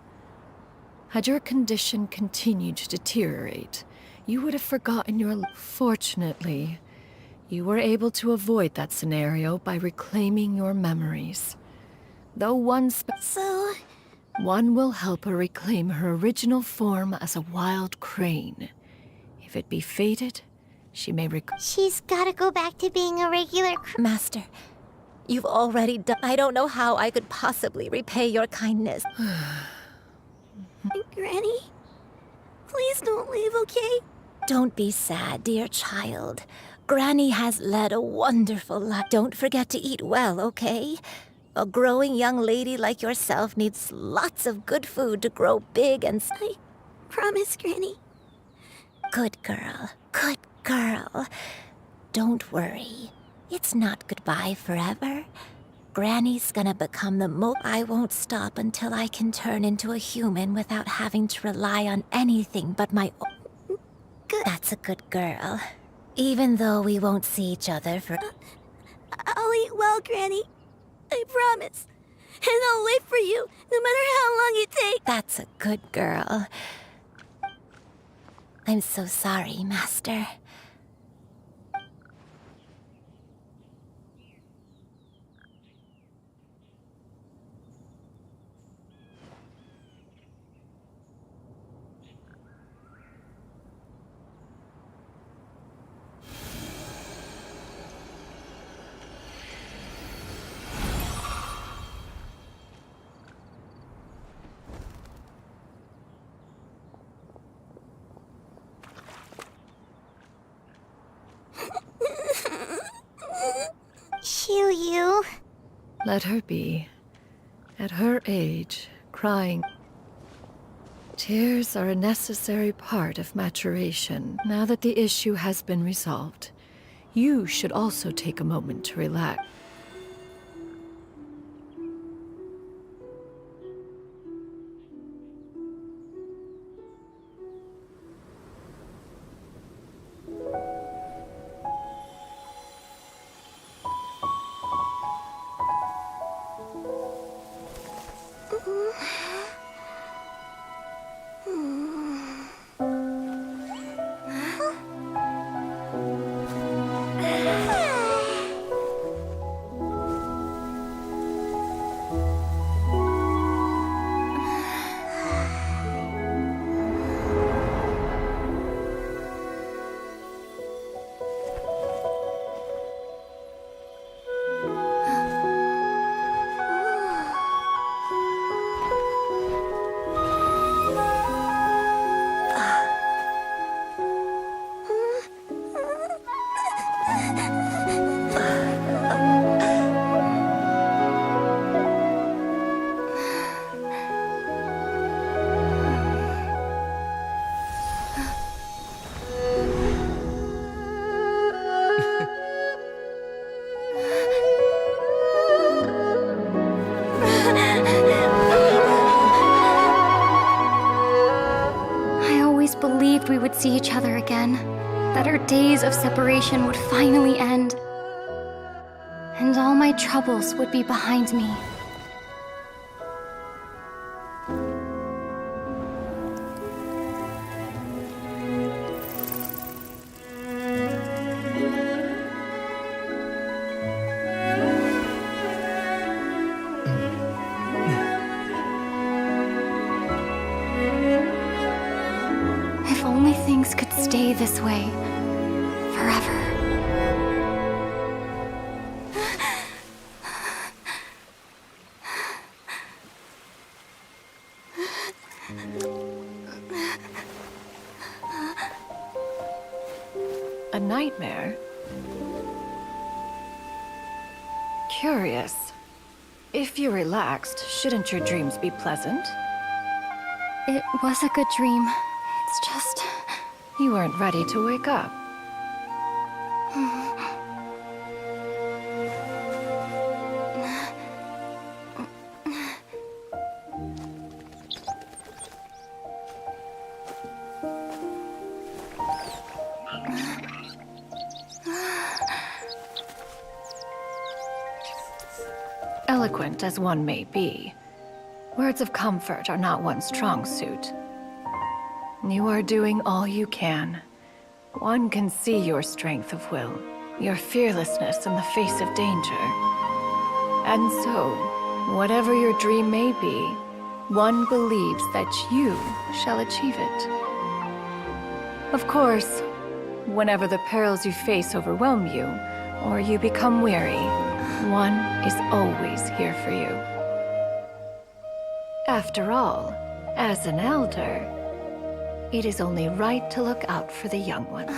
Speaker 18: Had your condition continued to deteriorate, you would have forgotten your... Fortunately, you were able to avoid that scenario by reclaiming your memories. Though one will help her reclaim her original form as a wild crane. If it be fated, she may
Speaker 2: She's gotta go back to being a regular
Speaker 7: Master, you've already done... I don't know how I could possibly repay your kindness.
Speaker 15: Granny, please don't leave, okay?
Speaker 7: Don't be sad, dear child. Granny has led a wonderful life. Don't forget to eat well, okay? A growing young lady like yourself needs lots of good food to grow big and...
Speaker 15: I promise, Granny.
Speaker 7: Good girl. Good girl. Don't worry. It's not goodbye forever. Granny's gonna become the I won't stop until I can turn into a human without having to rely on anything but my own.
Speaker 15: Good.
Speaker 7: That's a good girl. Even though we won't see each other for...
Speaker 15: I'll eat well, Granny. I promise. And I'll wait for you, no matter how long it takes.
Speaker 7: That's a good girl. I'm so sorry, Master.
Speaker 2: Shiryu.
Speaker 18: Let her be. At her age, crying... Tears are a necessary part of maturation. Now that the issue has been resolved, you should also take a moment to relax.
Speaker 1: We would see each other again, that our days of separation would finally end, and all my troubles would be behind me. Things could stay this way forever.
Speaker 18: A nightmare? Curious. If you're relaxed, shouldn't your dreams be pleasant?
Speaker 1: It was a good dream. It's just...
Speaker 18: You weren't ready to wake up. Eloquent as one may be, words of comfort are not one's strong suit. You are doing all you can. One can see your strength of will, your fearlessness in the face of danger. And so, whatever your dream may be, one believes that you shall achieve it. Of course, whenever the perils you face overwhelm you, or you become weary, one is always here for you. After all, as an elder, it is only right to look out for the young ones.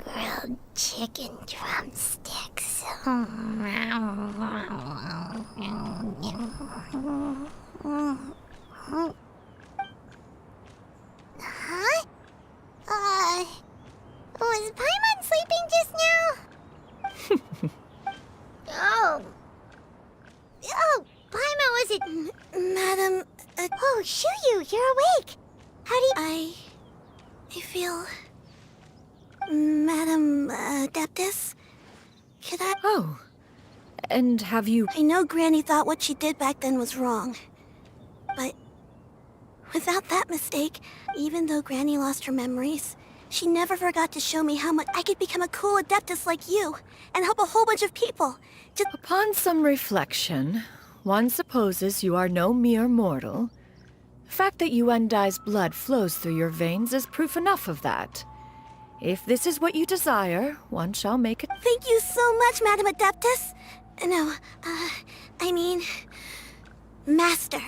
Speaker 2: Grilled chicken drumsticks. Huh? Was Paimon sleeping just now? Oh, Paimon, was it? Madam, oh, Shuyu, you're awake. How do you... I feel... Madam Adeptus, could I...
Speaker 18: Oh, and have you...
Speaker 2: I know Granny thought what she did back then was wrong. But without that mistake, even though Granny lost her memories, she never forgot to show me how much I could become a cool Adeptus like you and help a whole bunch of people. Just...
Speaker 18: Upon some reflection, one supposes you are no mere mortal. The fact that Yuendai's blood flows through your veins is proof enough of that. If this is what you desire, one shall make it.
Speaker 2: Thank you so much, Madam Adeptus. No, I mean... Master.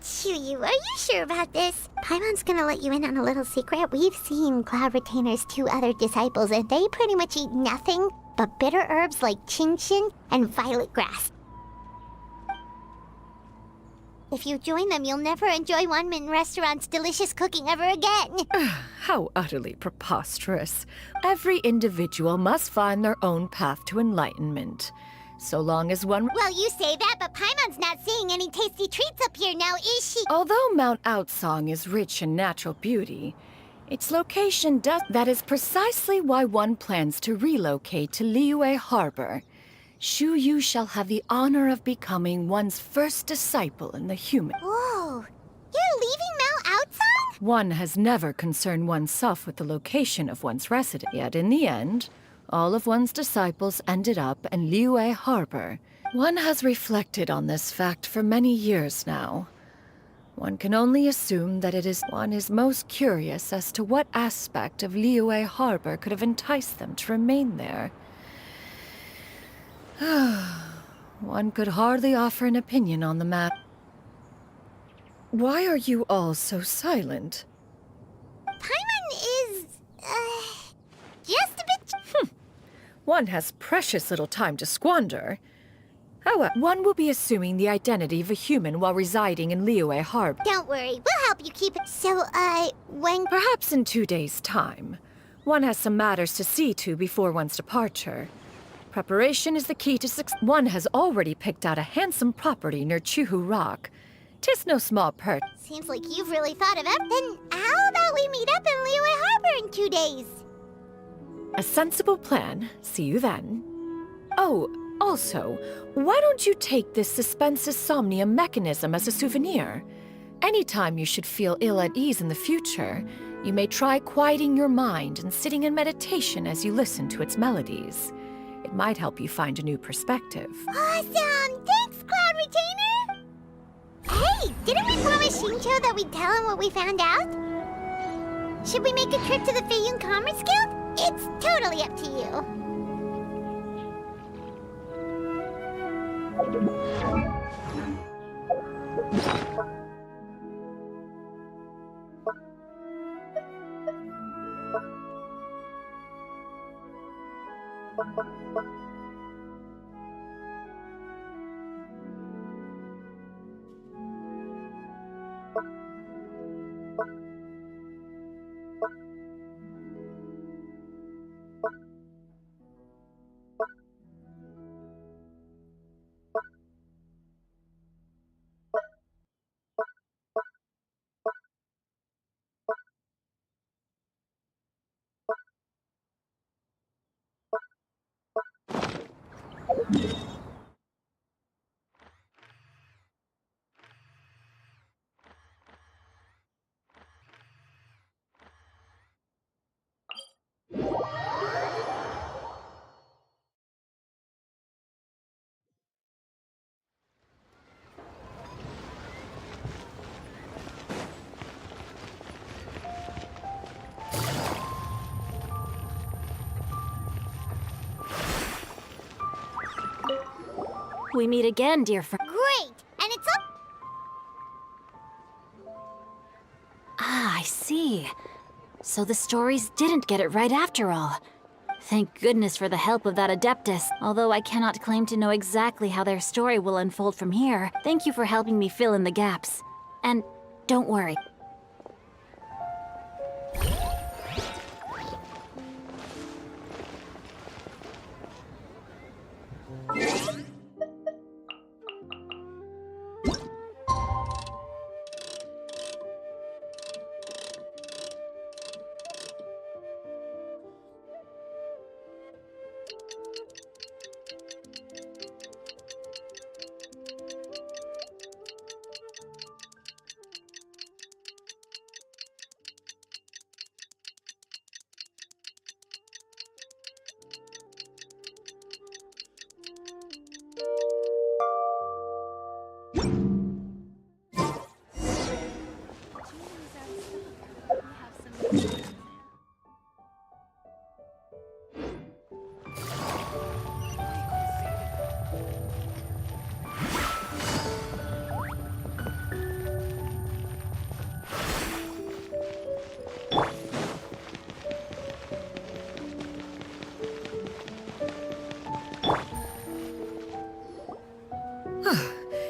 Speaker 2: Chuyu, are you sure about this? Paimon's gonna let you in on a little secret. We've seen Cloud Retainer's 2 other disciples, and they pretty much eat nothing but bitter herbs like chinchin and violet grass. If you join them, you'll never enjoy Wanmin Restaurant's delicious cooking ever again.
Speaker 18: How utterly preposterous. Every individual must find their own path to enlightenment. So long as one...
Speaker 2: Well, you say that, but Paimon's not seeing any tasty treats up here now, is she?
Speaker 18: Although Mount Outsong is rich in natural beauty, its location does... That is precisely why one plans to relocate to Liyue Harbor. Shuyu shall have the honor of becoming one's first disciple in the human...
Speaker 2: Whoa! You're leaving Mount Outsong?
Speaker 18: One has never concerned oneself with the location of one's residence. Yet in the end, all of one's disciples ended up in Liyue Harbor. One has reflected on this fact for many years now. One can only assume that one is most curious as to what aspect of Liyue Harbor could have enticed them to remain there. One could hardly offer an opinion on the matter. Why are you all so silent?
Speaker 2: Paimon is... just a bit...
Speaker 18: One has precious little time to squander. However, one will be assuming the identity of a human while residing in Liyue Harbor.
Speaker 2: Don't worry, we'll help you keep it. So, when...
Speaker 18: Perhaps in 2 days' time. One has some matters to see to before one's departure. Preparation is the key to success. One has already picked out a handsome property near Chuhu Rock. 'Tis no small perk.
Speaker 2: Seems like you've really thought of it. Then how about we meet up in Liyue Harbor in 2 days?
Speaker 18: A sensible plan. See you then. Oh, also, why don't you take this suspense insomnia mechanism as a souvenir? Anytime you should feel ill at ease in the future, you may try quieting your mind and sitting in meditation as you listen to its melodies. It might help you find a new perspective.
Speaker 2: Awesome! Thanks, Cloud Retainer! Hey, didn't we promise Shincho that we'd tell him what we found out? Should we make a trip to the Feiyun Commerce Guild? It's totally up to you.
Speaker 23: We meet again, dear friend.
Speaker 2: Great! And it's up.
Speaker 23: Ah, I see. So the stories didn't get it right after all. Thank goodness for the help of that Adeptus. Although I cannot claim to know exactly how their story will unfold from here, thank you for helping me fill in the gaps. And don't worry.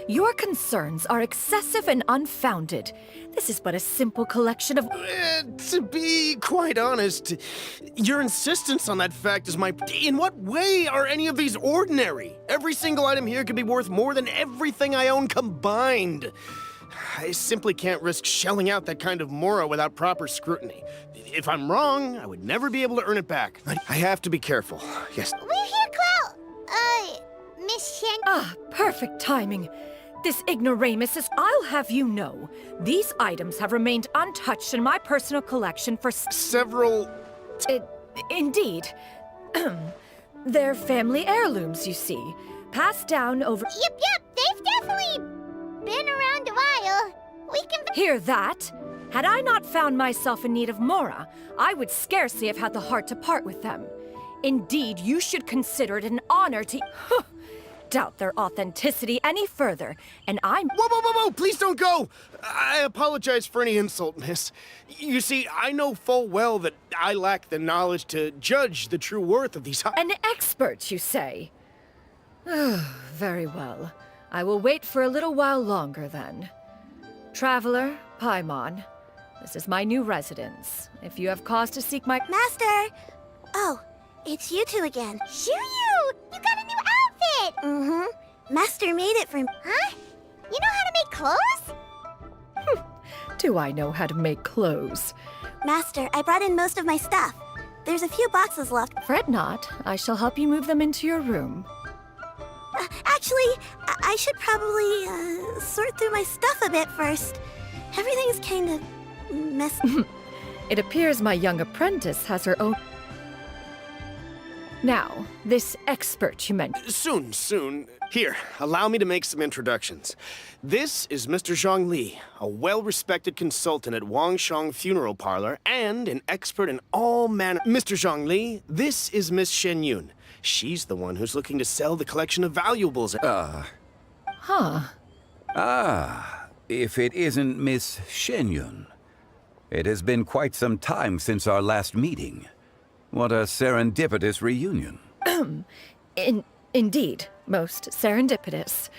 Speaker 18: Your concerns are excessive and unfounded. This is but a simple collection of—
Speaker 4: To be quite honest, your insistence on that fact is my— In what way are any of these ordinary? Every single item here could be worth more than everything I own combined. I simply can't risk shelling out that kind of mora without proper scrutiny. If I'm wrong, I would never be able to earn it back. I have to be careful. Yes.
Speaker 2: We're here, Cloud. Miss Shen.
Speaker 18: Ah, perfect timing. This ignoramus is— I'll have you know, these items have remained untouched in my personal collection for
Speaker 4: several—
Speaker 18: Indeed. They're family heirlooms, you see. Passed down over—
Speaker 2: Yep, they've definitely been around a while. We can—
Speaker 18: Hear that? Had I not found myself in need of mora, I would scarcely have had the heart to part with them. Indeed, you should consider it an honor to— doubt their authenticity any further, and I'm—
Speaker 4: Whoa! Please don't go! I apologize for any insult, miss. You see, I know full well that I lack the knowledge to judge the true worth of these—
Speaker 18: An expert, you say? Very well. I will wait for a little while longer, then. Traveler, Paimon, this is my new residence. If you have cause to seek my—
Speaker 2: Master! Oh, it's you two again. Shiryu! You got a new outfit! Mm-hmm. Master made it for me. Huh? You know how to make clothes?
Speaker 18: Do I know how to make clothes?
Speaker 2: Master, I brought in most of my stuff. There's a few boxes left.
Speaker 18: Fret not. I shall help you move them into your room.
Speaker 2: Actually, I should probably sort through my stuff a bit first. Everything's kind of messy.
Speaker 18: It appears my young apprentice has her own— Now, this expert you mentioned—
Speaker 4: Soon. Here, allow me to make some introductions. This is Mr. Zhang Li, a well-respected consultant at Wangshang Funeral Parlor and an expert in all manner— Mr. Zhang Li, this is Miss Shen Yun. She's the one who's looking to sell the collection of valuables—
Speaker 18: Huh.
Speaker 6: Ah, if it isn't Miss Shen Yun. It has been quite some time since our last meeting. What a serendipitous reunion.
Speaker 18: Indeed, most serendipitous.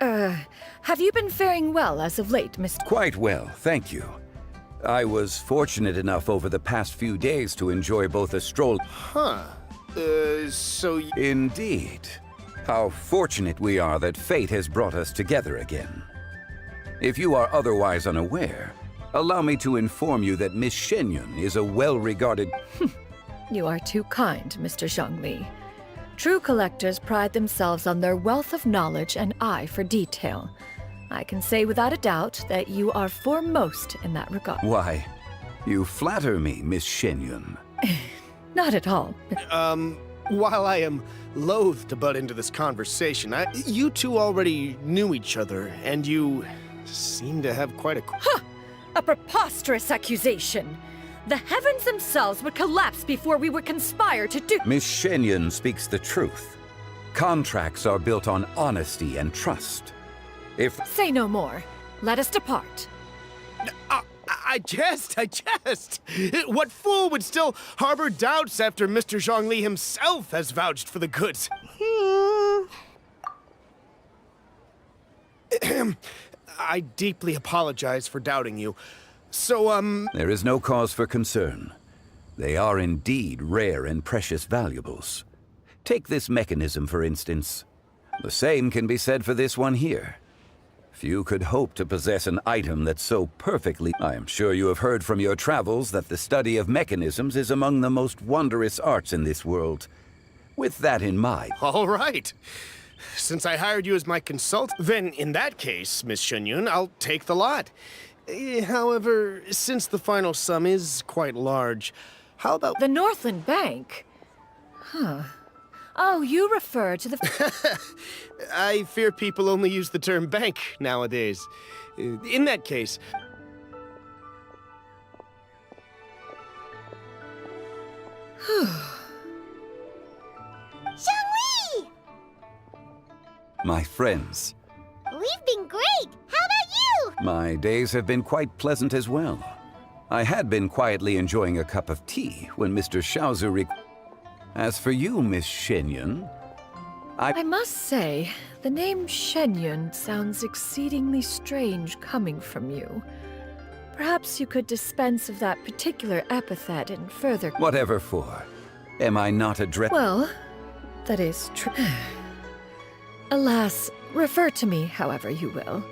Speaker 18: Have you been faring well as of late, Mr.?
Speaker 6: Quite well, thank you. I was fortunate enough over the past few days to enjoy both a stroll—
Speaker 4: so you—
Speaker 6: Indeed. How fortunate we are that fate has brought us together again. If you are otherwise unaware, allow me to inform you that Miss Shen Yun is a well-regarded—
Speaker 18: You are too kind, Mr. Zhang Li. True collectors pride themselves on their wealth of knowledge and eye for detail. I can say without a doubt that you are foremost in that regard.
Speaker 6: Why, you flatter me, Miss Shenyun.
Speaker 18: Not at all.
Speaker 4: While I am loath to butt into this conversation, you two already knew each other, and you seem to have quite a...
Speaker 18: Ha! A preposterous accusation! The heavens themselves would collapse before we would conspire to do—
Speaker 6: Miss Shenyun speaks the truth. Contracts are built on honesty and trust. If—
Speaker 18: Say no more. Let us depart.
Speaker 4: I jest. What fool would still harbor doubts after Mr. Zhongli himself has vouched for the goods? I deeply apologize for doubting you. So,
Speaker 6: There is no cause for concern. They are indeed rare and precious valuables. Take this mechanism, for instance. The same can be said for this one here. Few could hope to possess an item that's so perfectly— I am sure you have heard from your travels that the study of mechanisms is among the most wondrous arts in this world. With that in mind—
Speaker 4: All right. Since I hired you as my consultant, then in that case, Miss Shenyun, I'll take the lot. However, since the final sum is quite large, how about—
Speaker 18: The Northland Bank? Huh. Oh, you refer to the—
Speaker 4: I fear people only use the term bank nowadays. In that case—
Speaker 2: Zhongli!
Speaker 6: My friends,
Speaker 2: We've been great! How about you?
Speaker 6: my days have been quite pleasant as well. I had been quietly enjoying a cup of tea when Mr. Xiaozu As for you, Miss Shenyun,
Speaker 18: I must say, the name Shenyun sounds exceedingly strange coming from you. Perhaps you could dispense of that particular epithet and further—
Speaker 6: Whatever for. Am I not
Speaker 18: Well, that is true. Alas, refer to me however you will.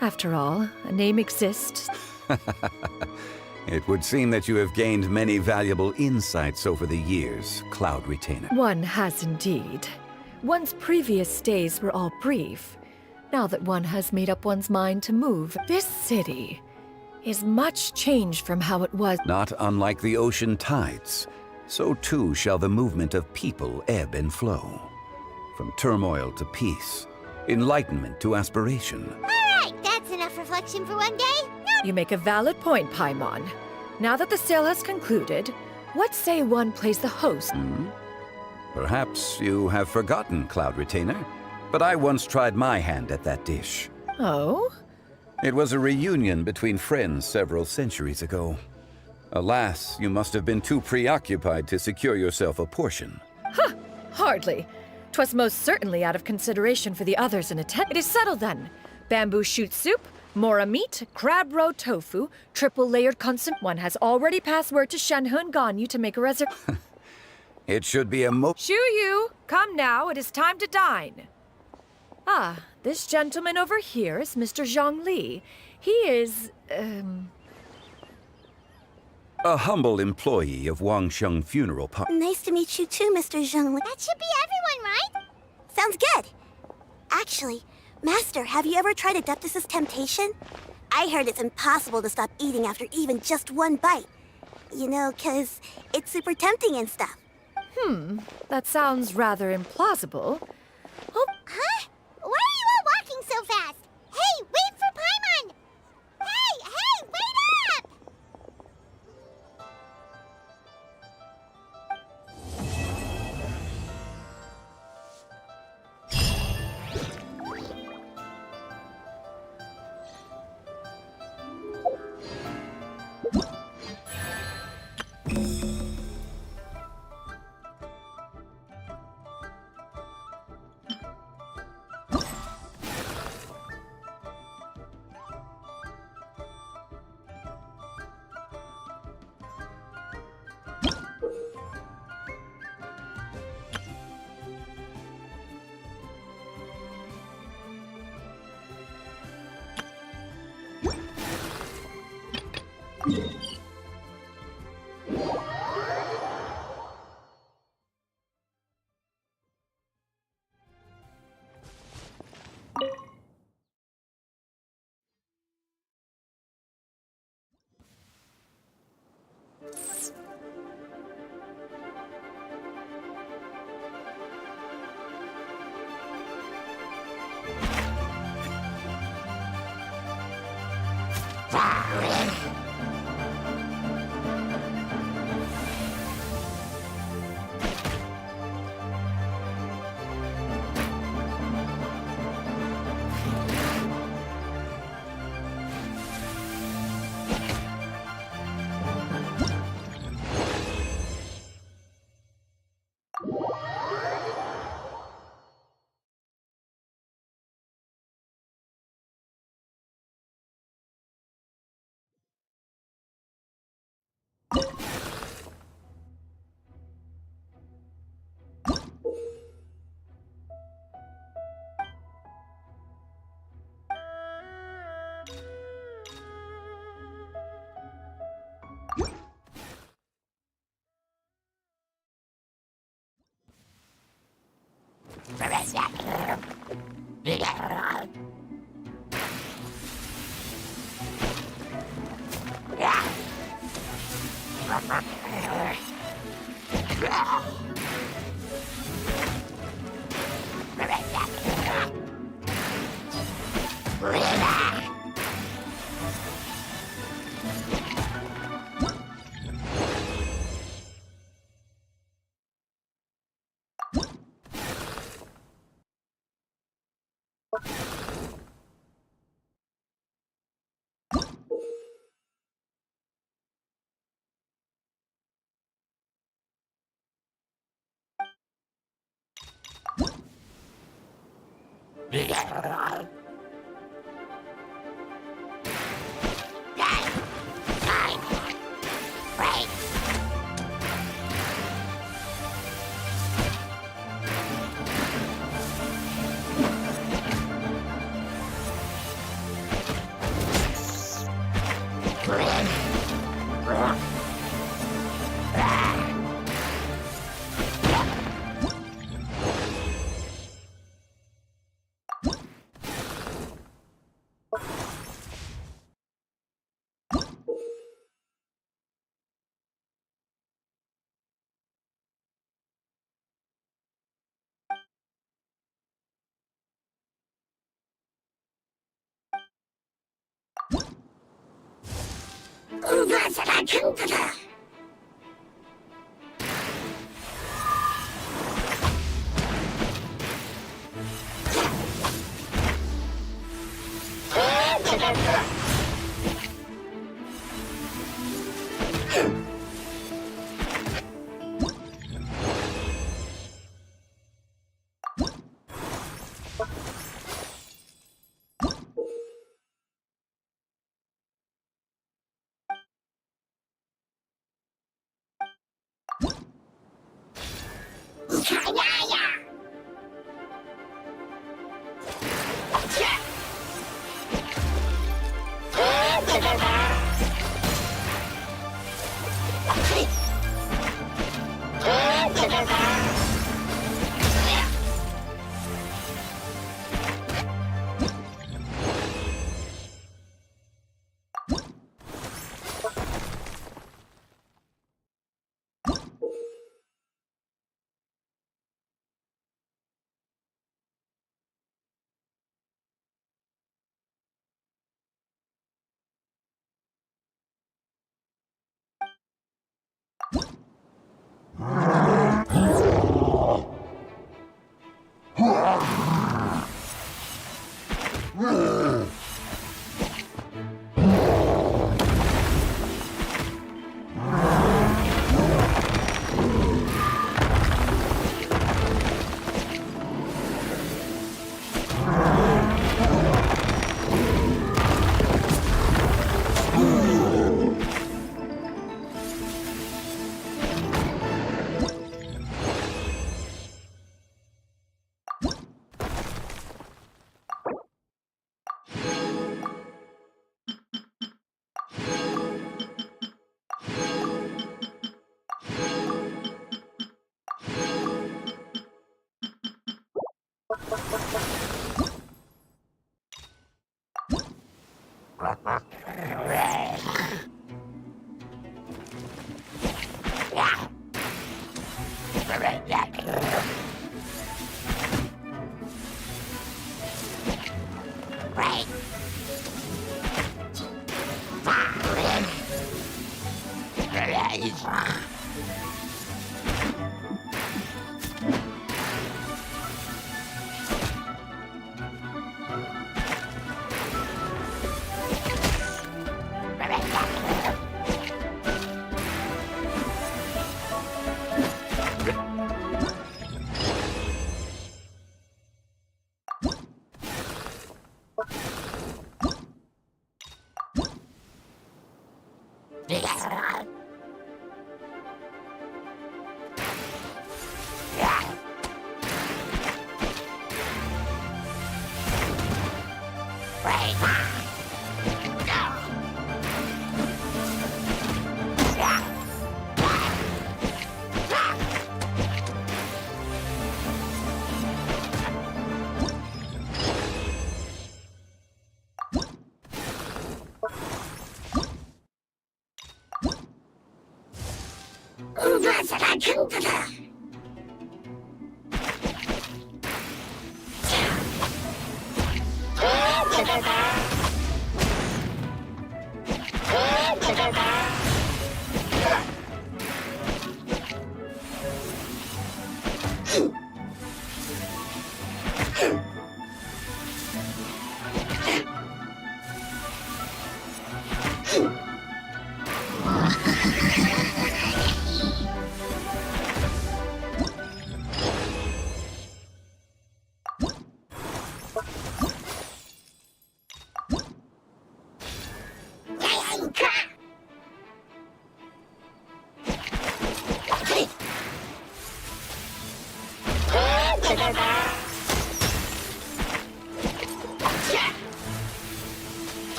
Speaker 18: After all, a name exists.
Speaker 6: It would seem that you have gained many valuable insights over the years, Cloud Retainer.
Speaker 18: One has indeed. One's previous stays were all brief. Now that one has made up one's mind to move, this city is much changed from how it was.
Speaker 6: Not unlike the ocean tides, so too shall the movement of people ebb and flow. From turmoil to peace, enlightenment to aspiration.
Speaker 2: All right, that's enough reflection for one day.
Speaker 18: You make a valid point, Paimon. Now that the sale has concluded, what say one plays the host?
Speaker 6: Perhaps you have forgotten, Cloud Retainer, but I once tried my hand at that dish.
Speaker 18: Oh?
Speaker 6: It was a reunion between friends several centuries ago. Alas, you must have been too preoccupied to secure yourself a portion.
Speaker 18: Huh, hardly. 'Twas most certainly out of consideration for the others in attendance. It is settled then. Bamboo shoot soup, mora meat, crab roe tofu, triple-layered consomme. One has already passed word to Shenhe and Ganyu to make a reservation.
Speaker 6: It should be a
Speaker 18: Shu Yu, come now, it is time to dine. Ah, this gentleman over here is Mr. Zhongli. He is,
Speaker 6: a humble employee of Wangsheng Funeral Parlor.
Speaker 2: Nice to meet you too, Mr. Zhongli. That should be everyone, right? Sounds good. Actually, Master, have you ever tried Adeptus' temptation? I heard it's impossible to stop eating after even just one bite. You know, 'cause it's super tempting and stuff.
Speaker 18: That sounds rather implausible. Oh,
Speaker 2: huh? Why are you all walking so fast? Hey, wait for Paimon! Hey, wait up!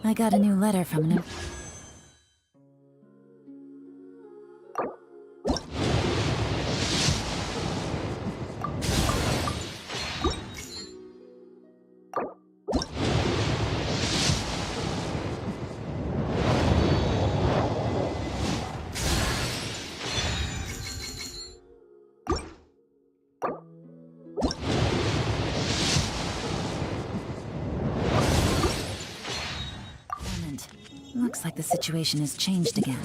Speaker 5: I got a new letter from an... Looks like the situation has changed again.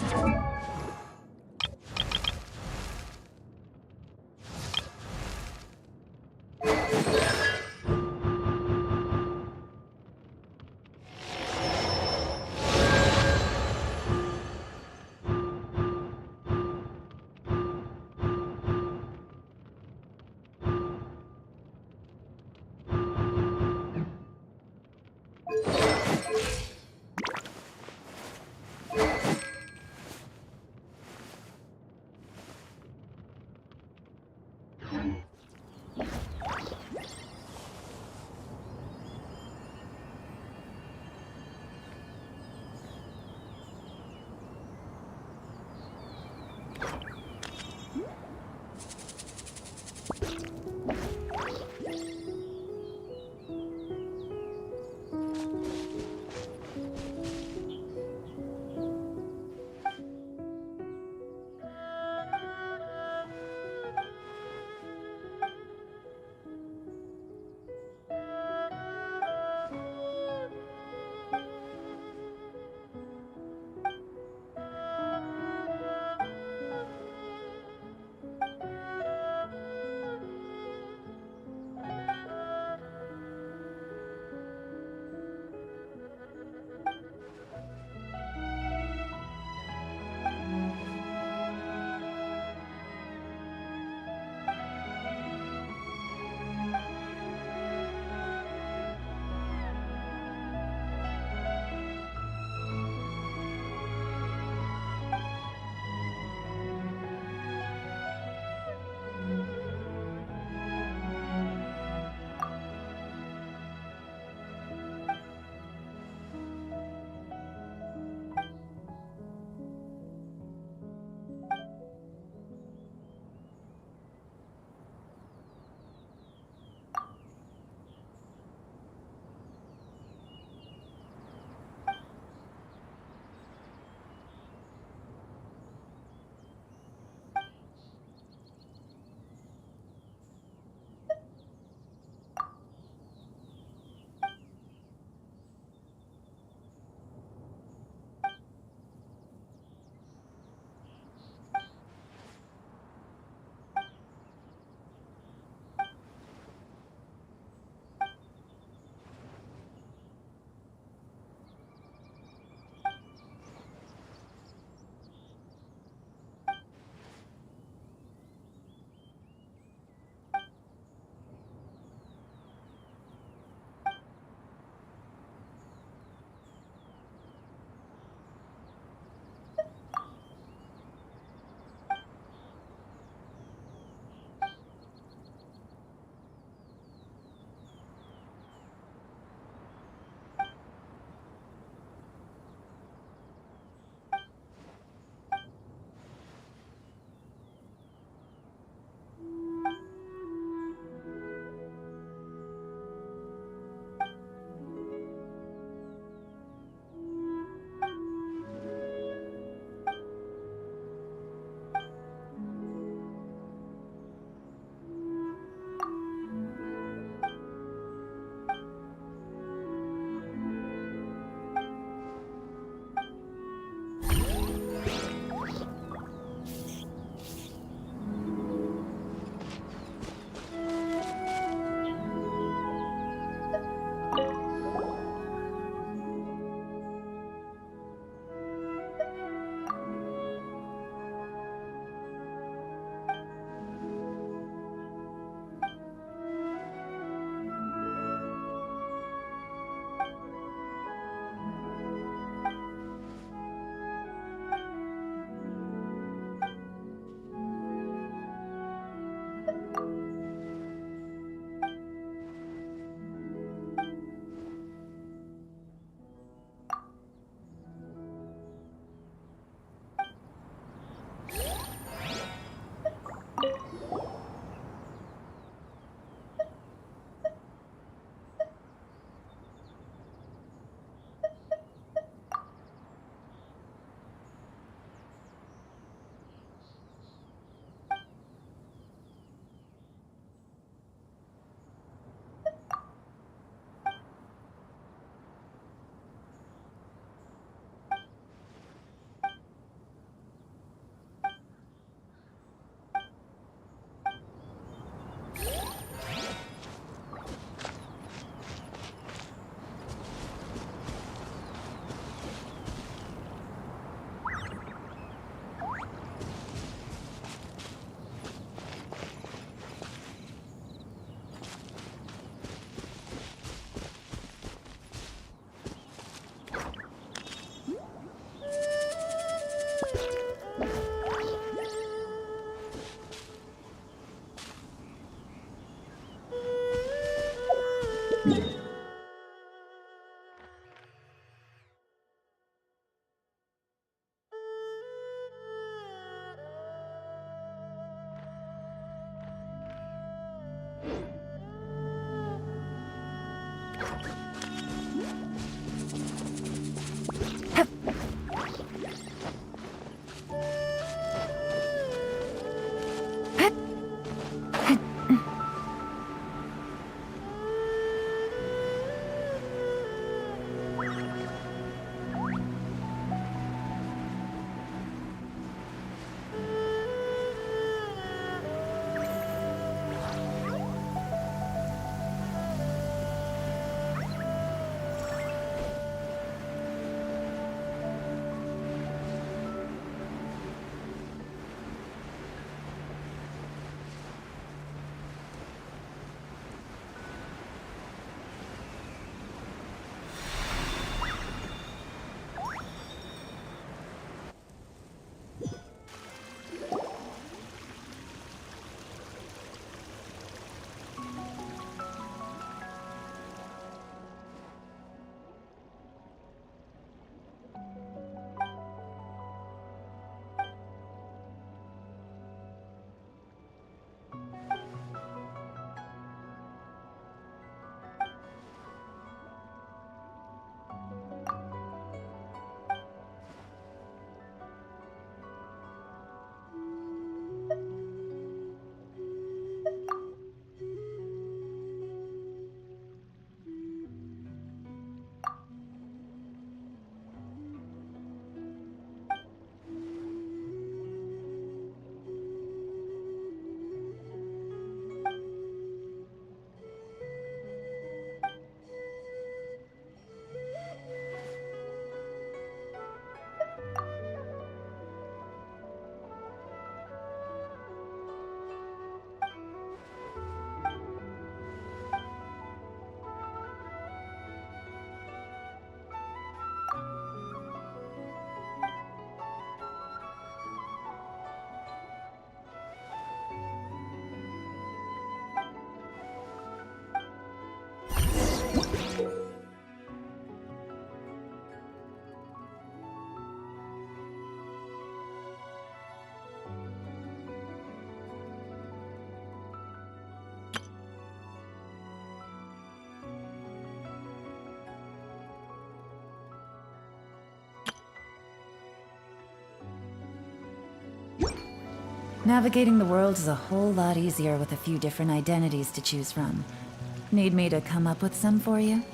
Speaker 5: Navigating the world is a whole lot easier with a few different identities to choose from. Need me to come up with some for you?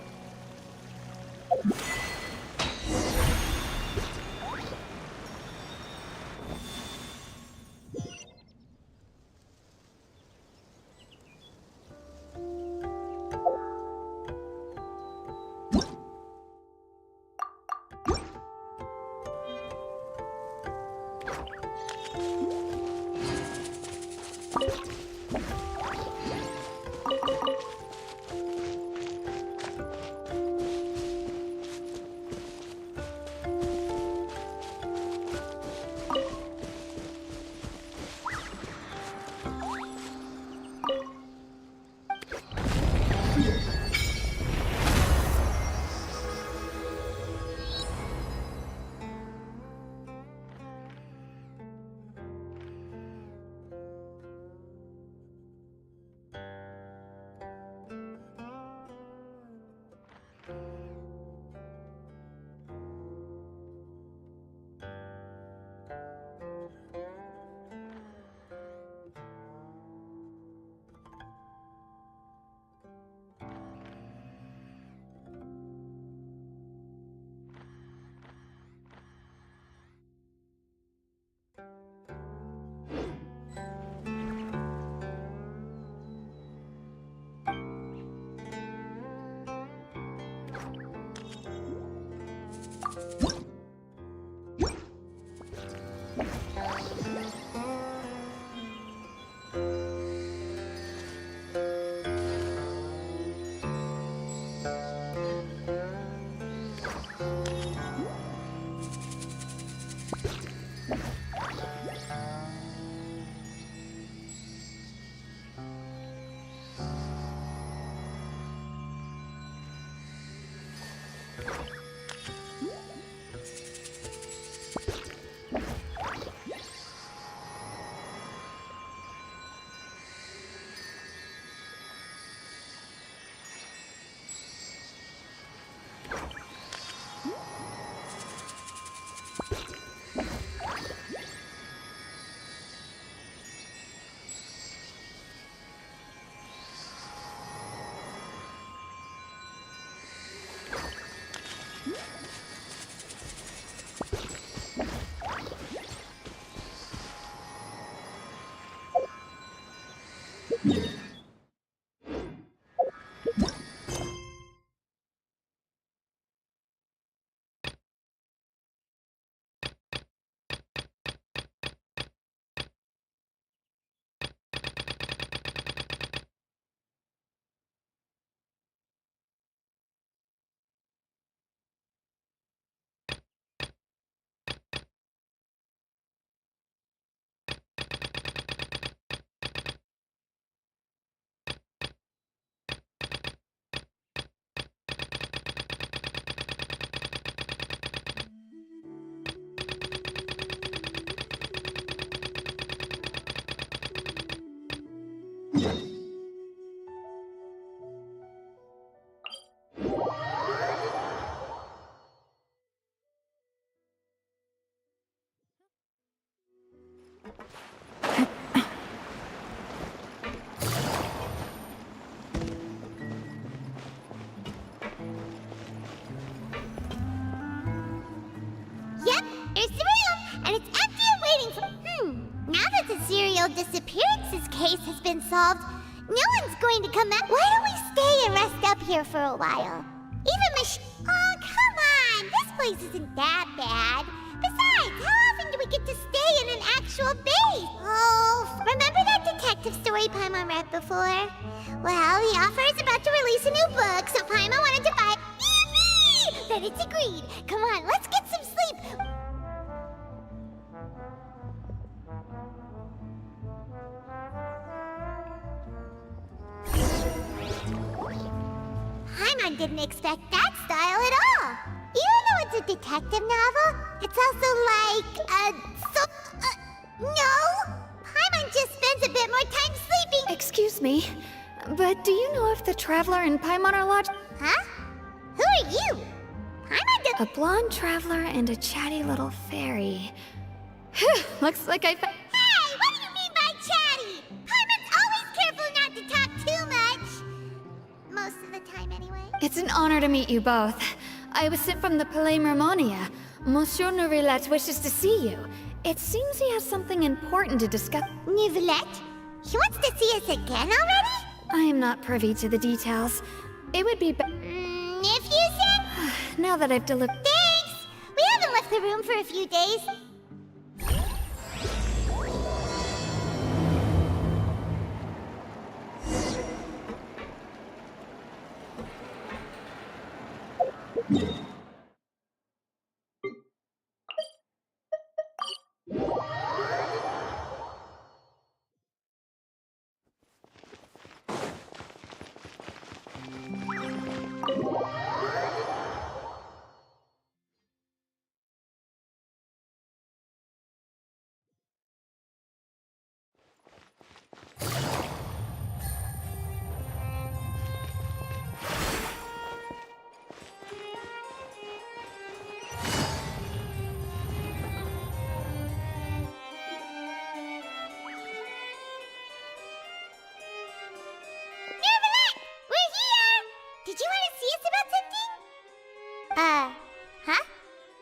Speaker 2: Yep, there's the room, and it's empty and waiting for. Now that the serial disappearances case has been solved, no one's going to come out. Why don't we stay and rest up here for a while? Even Oh, come on! This place isn't that bad. Besides, how often do we get to stay in an actual base? Oh, remember that detective story Paimon read before? Well, the author is about to release a new book, so Paimon wanted to buy. Yippee! Then it's agreed. Come on, let's get some sleep. Paimon didn't expect that style at all. Even though it's a detective novel, it's also like no! Paimon just spends a bit more time sleeping.
Speaker 1: Excuse me, but do you know if the Traveler and Paimon are lodged?
Speaker 2: Huh? Who are you? Paimon
Speaker 1: A blonde traveler and a chatty little fairy. Phew, looks like I found.
Speaker 2: Hey, what do you mean by chatty? Paimon's always careful not to talk too much. Most of the time, anyway.
Speaker 1: It's an honor to meet you both. I was sent from the Palais Mermonia. Monsieur Neuvillette wishes to see you. It seems he has something important to discuss.
Speaker 2: Neuvillette? He wants to see us again already?
Speaker 1: I am not privy to the details. It would be
Speaker 2: if you said?
Speaker 1: Now that I've delivered.
Speaker 2: Thanks! We haven't left the room for a few days.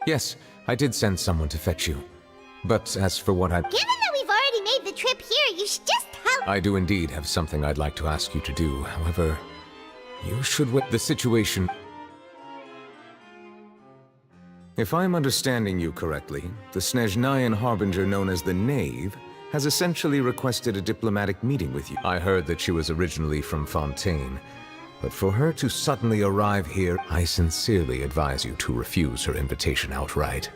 Speaker 8: Yes, I did send someone to fetch you. But as for what
Speaker 2: Given that we've already made the trip here, you should just tell.
Speaker 8: I do indeed have something I'd like to ask you to do. However, you should wait the situation. If I'm understanding you correctly, the Snezhnayan harbinger known as the Knave has essentially requested a diplomatic meeting with you. I heard that she was originally from Fontaine, but for her to suddenly arrive here, I sincerely advise you to refuse her invitation outright.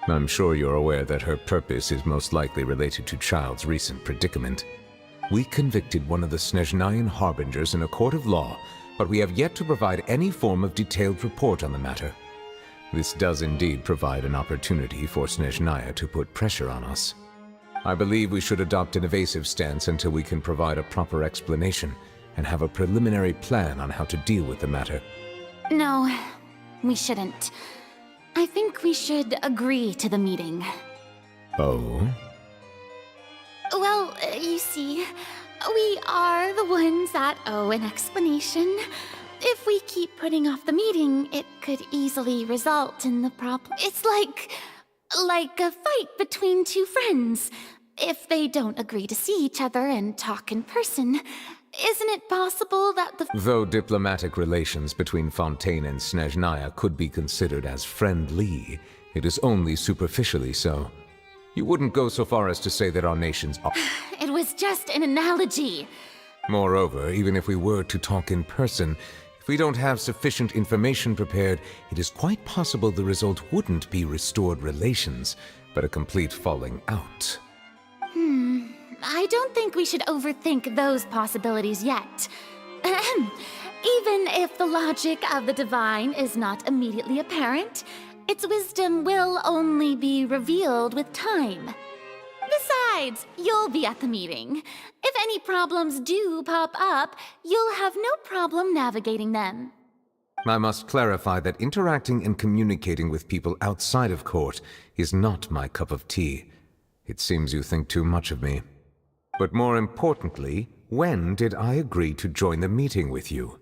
Speaker 8: I'm sure you're aware that her purpose is most likely related to Child's recent predicament. We convicted one of the Snezhnayan harbingers in a court of law, but we have yet to provide any form of detailed report on the matter. This does indeed provide an opportunity for Snezhnaya to put pressure on us. I believe we should adopt an evasive stance until we can provide a proper explanation and have a preliminary plan on how to deal with the matter.
Speaker 23: No, we shouldn't. I think we should agree to the meeting.
Speaker 8: Oh?
Speaker 23: Well, you see, we are the ones that owe an explanation. If we keep putting off the meeting, it could easily result in the problem. It's like a fight between two friends. If they don't agree to see each other and talk in person, isn't it possible that the...
Speaker 8: Though diplomatic relations between Fontaine and Snezhnaya could be considered as friendly, it is only superficially so. You wouldn't go so far as to say that our nations are...
Speaker 23: It was just an analogy.
Speaker 8: Moreover, even if we were to talk in person, if we don't have sufficient information prepared, it is quite possible the result wouldn't be restored relations, but a complete falling out.
Speaker 23: I don't think we should overthink those possibilities yet. Ahem. Even if the logic of the divine is not immediately apparent, its wisdom will only be revealed with time. Besides, you'll be at the meeting. If any problems do pop up, you'll have no problem navigating them.
Speaker 8: I must clarify that interacting and communicating with people outside of court is not my cup of tea. It seems you think too much of me. But more importantly, when did I agree to join the meeting with you?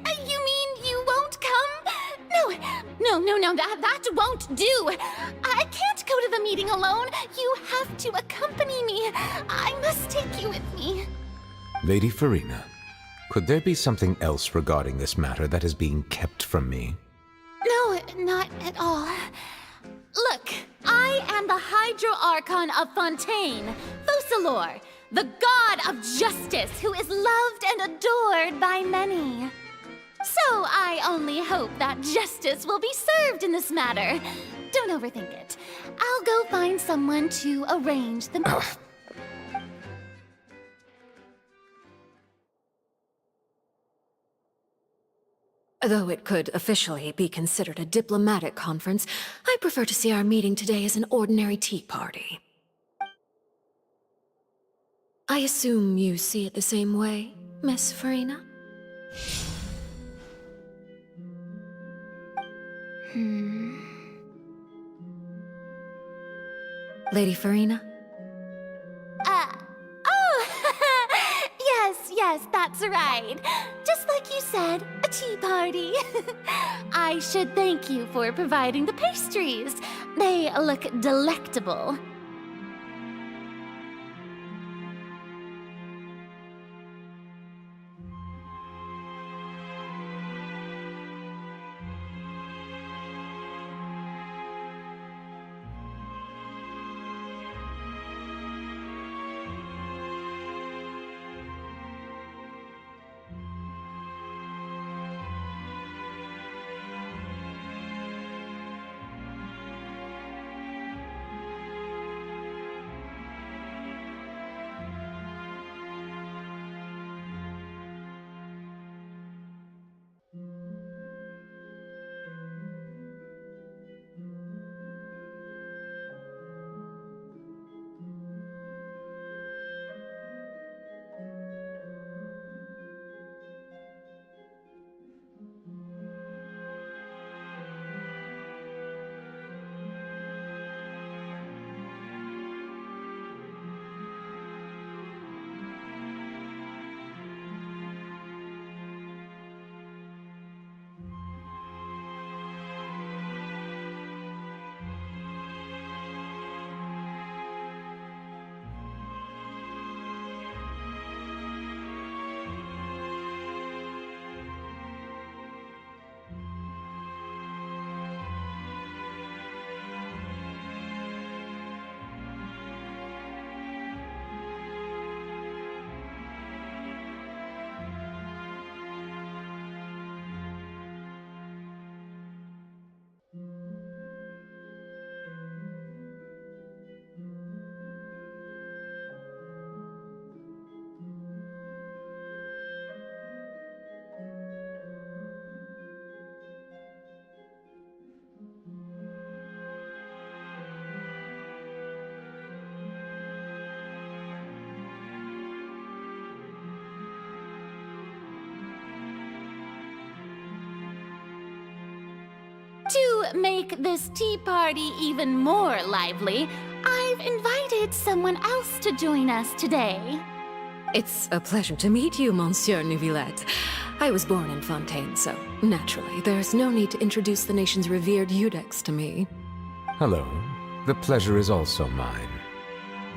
Speaker 23: You mean you won't come? No, that won't do. I can't go to the meeting alone. You have to accompany me. I must take you with me.
Speaker 8: Lady Farina, could there be something else regarding this matter that is being kept from me?
Speaker 23: No, not at all. Look, I am the Hydro Archon of Fontaine, Focalor, the god of justice who is loved and adored by many. So I only hope that justice will be served in this matter. Don't overthink it. I'll go find someone to arrange the...
Speaker 18: Though it could officially be considered a diplomatic conference, I prefer to see our meeting today as an ordinary tea party. I assume you see it the same way, Miss Farina? Lady Farina?
Speaker 23: Yes, that's right. Just like you said, a tea party. I should thank you for providing the pastries. They look delectable. To make this tea party even more lively, I've invited someone else to join us today.
Speaker 18: It's a pleasure to meet you, Monsieur Neuvillette. I was born in Fontaine, so naturally, there's no need to introduce the nation's revered Eudex to me.
Speaker 8: Hello. The pleasure is also mine.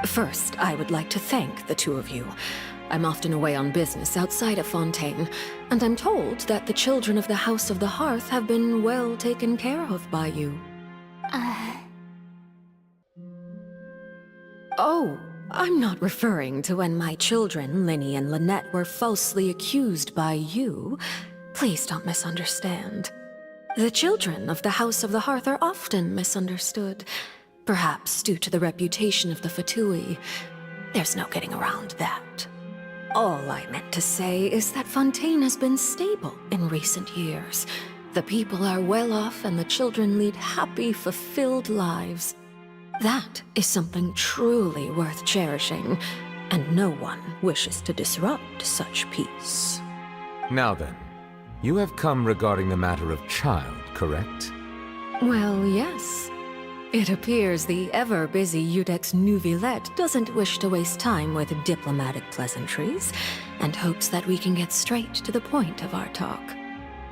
Speaker 21: First, I would like to thank the two of you. I'm often away on business outside of Fontaine, and I'm told that the children of the House of the Hearth have been well taken care of by you. Oh, I'm not referring to when my children, Linny and Lynette, were falsely accused by you. Please don't misunderstand. The children of the House of the Hearth are often misunderstood, perhaps due to the reputation of the Fatui. There's no getting around that. All I meant to say is that Fontaine has been stable in recent years. The people are well off and the children lead happy, fulfilled lives. That is something truly worth cherishing, and no one wishes to disrupt such peace.
Speaker 8: Now then, you have come regarding the matter of child, correct?
Speaker 21: Well, yes. It appears the ever-busy Udex Nuvilette doesn't wish to waste time with diplomatic pleasantries, and hopes that we can get straight to the point of our talk.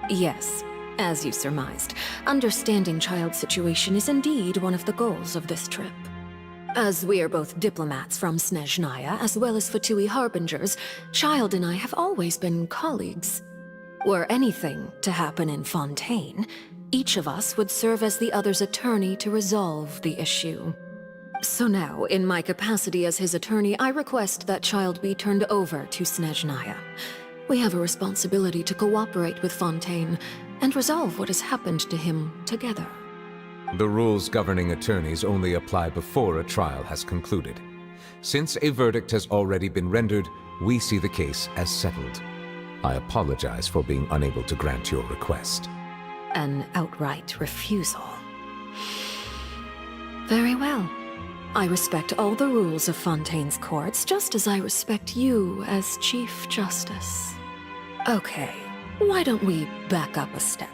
Speaker 21: Yes, as you surmised, understanding child's situation is indeed one of the goals of this trip. As we are both diplomats from Snezhnaya, as well as Fatui Harbingers, Child and I have always been colleagues. Were anything to happen in Fontaine, each of us would serve as the other's attorney to resolve the issue. So now, in my capacity as his attorney, I request that Child be turned over to Snezhnaya. We have a responsibility to cooperate with Fontaine and resolve what has happened to him together.
Speaker 8: The rules governing attorneys only apply before a trial has concluded. Since a verdict has already been rendered, we see the case as settled. I apologize for being unable to grant your request.
Speaker 21: An outright refusal. Very well. I respect all the rules of Fontaine's courts, just as I respect you as Chief Justice. Okay, why don't we back up a step?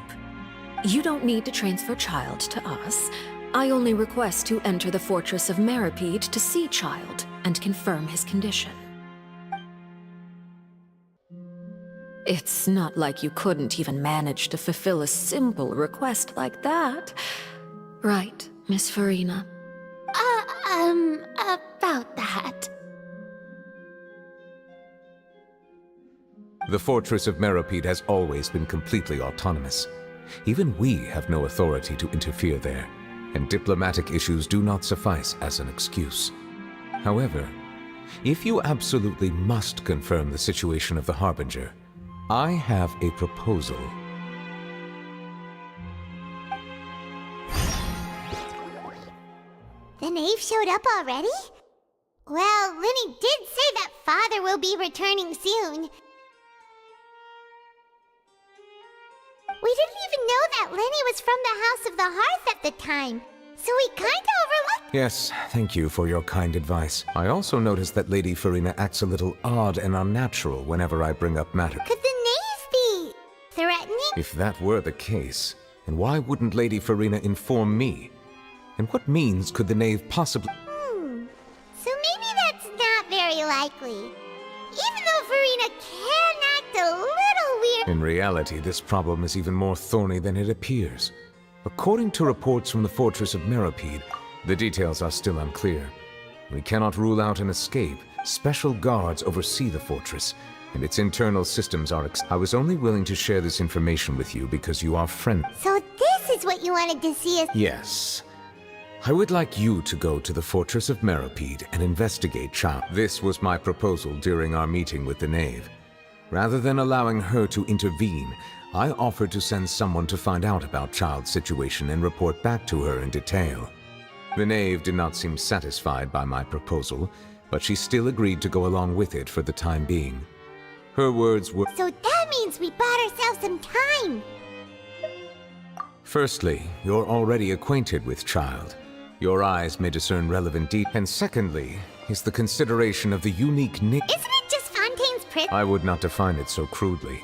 Speaker 21: You don't need to transfer Child to us. I only request to enter the fortress of Meripede to see Child and confirm his condition. It's not like you couldn't even manage to fulfill a simple request like that. Right, Miss Farina?
Speaker 2: About that.
Speaker 8: The fortress of Meripede has always been completely autonomous. Even we have no authority to interfere there, and diplomatic issues do not suffice as an excuse. However, if you absolutely must confirm the situation of the Harbinger, I have a proposal.
Speaker 2: The knave showed up already? Well, Linny did say that Father will be returning soon. We didn't even know that Linny was from the House of the Hearth at the time, so we kinda overlooked—
Speaker 8: Yes, thank you for your kind advice. I also noticed that Lady Farina acts a little odd and unnatural whenever I bring up matter.
Speaker 2: Could the knave be threatening?
Speaker 8: If that were the case, then why wouldn't Lady Farina inform me? And what means could the knave possibly—
Speaker 2: So maybe that's not very likely. Even though Farina can act a little weird—
Speaker 8: In reality, this problem is even more thorny than it appears. According to reports from the fortress of Meripede, the details are still unclear. We cannot rule out an escape. Special guards oversee the fortress, and its internal systems are I was only willing to share this information with you because you are friendly.
Speaker 2: So this is what you wanted to see us—
Speaker 8: Yes. I would like you to go to the fortress of Meripede and investigate Child. This was my proposal during our meeting with the knave. Rather than allowing her to intervene, I offered to send someone to find out about Child's situation and report back to her in detail. The knave did not seem satisfied by my proposal, but she still agreed to go along with it for the time being. Her words were—
Speaker 2: So that means we bought ourselves some time!
Speaker 8: Firstly, you're already acquainted with Child. Your eyes may discern relevant details. And secondly, is the consideration of the unique nick—
Speaker 2: Isn't it just Fontaine's prison?
Speaker 8: I would not define it so crudely.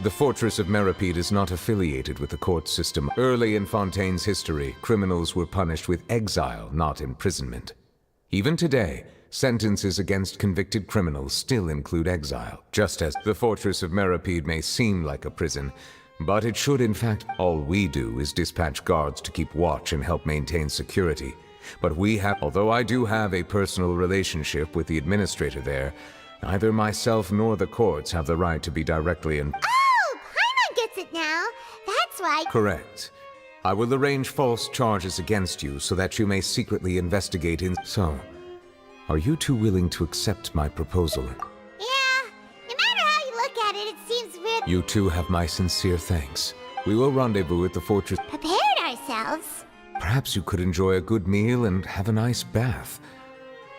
Speaker 8: The fortress of Meripede is not affiliated with the court system. Early in Fontaine's history, criminals were punished with exile, not imprisonment. Even today, sentences against convicted criminals still include exile, just as the fortress of Meripede may seem like a prison, but it should in fact— All we do is dispatch guards to keep watch and help maintain security. But although I do have a personal relationship with the administrator there, neither myself nor the courts have the right to be directly in.
Speaker 2: Oh, Paimon gets it now. That's why.
Speaker 8: Correct. I will arrange false charges against you so that you may secretly investigate in. So, are you two willing to accept my proposal?
Speaker 2: Yeah, no matter how you look at it, it seems weird.
Speaker 8: You two have my sincere thanks. We will rendezvous at the fortress.
Speaker 2: Prepared ourselves.
Speaker 8: Perhaps you could enjoy a good meal and have a nice bath.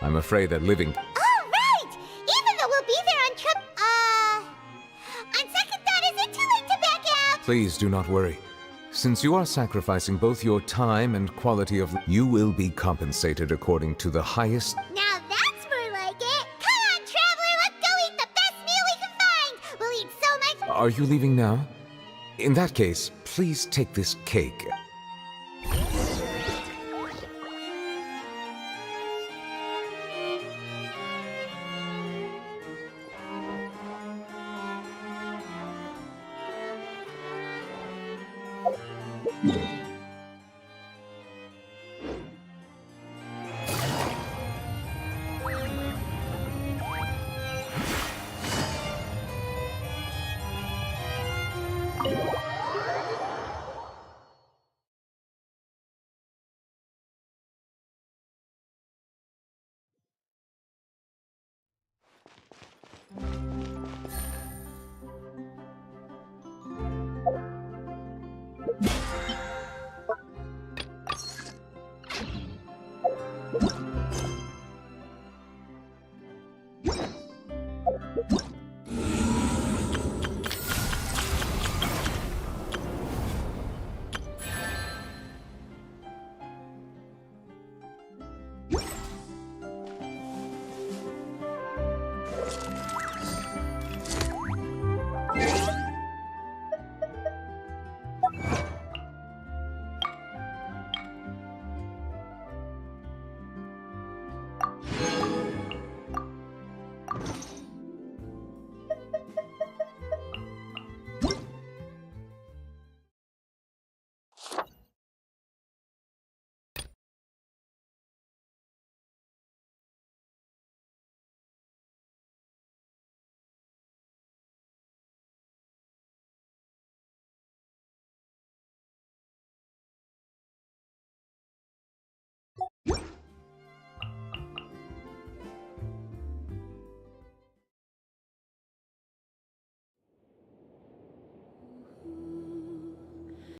Speaker 8: I'm afraid that living.
Speaker 2: Oh, right! Even though we'll be there on trip. On second thought, is it too late to back out?
Speaker 8: Please do not worry. Since you are sacrificing both your time and quality of you will be compensated according to the highest.
Speaker 2: Now that's more like it. Come on, traveler, let's go eat the best meal we can find. We'll eat so much.
Speaker 8: Are you leaving now? In that case, please take this cake.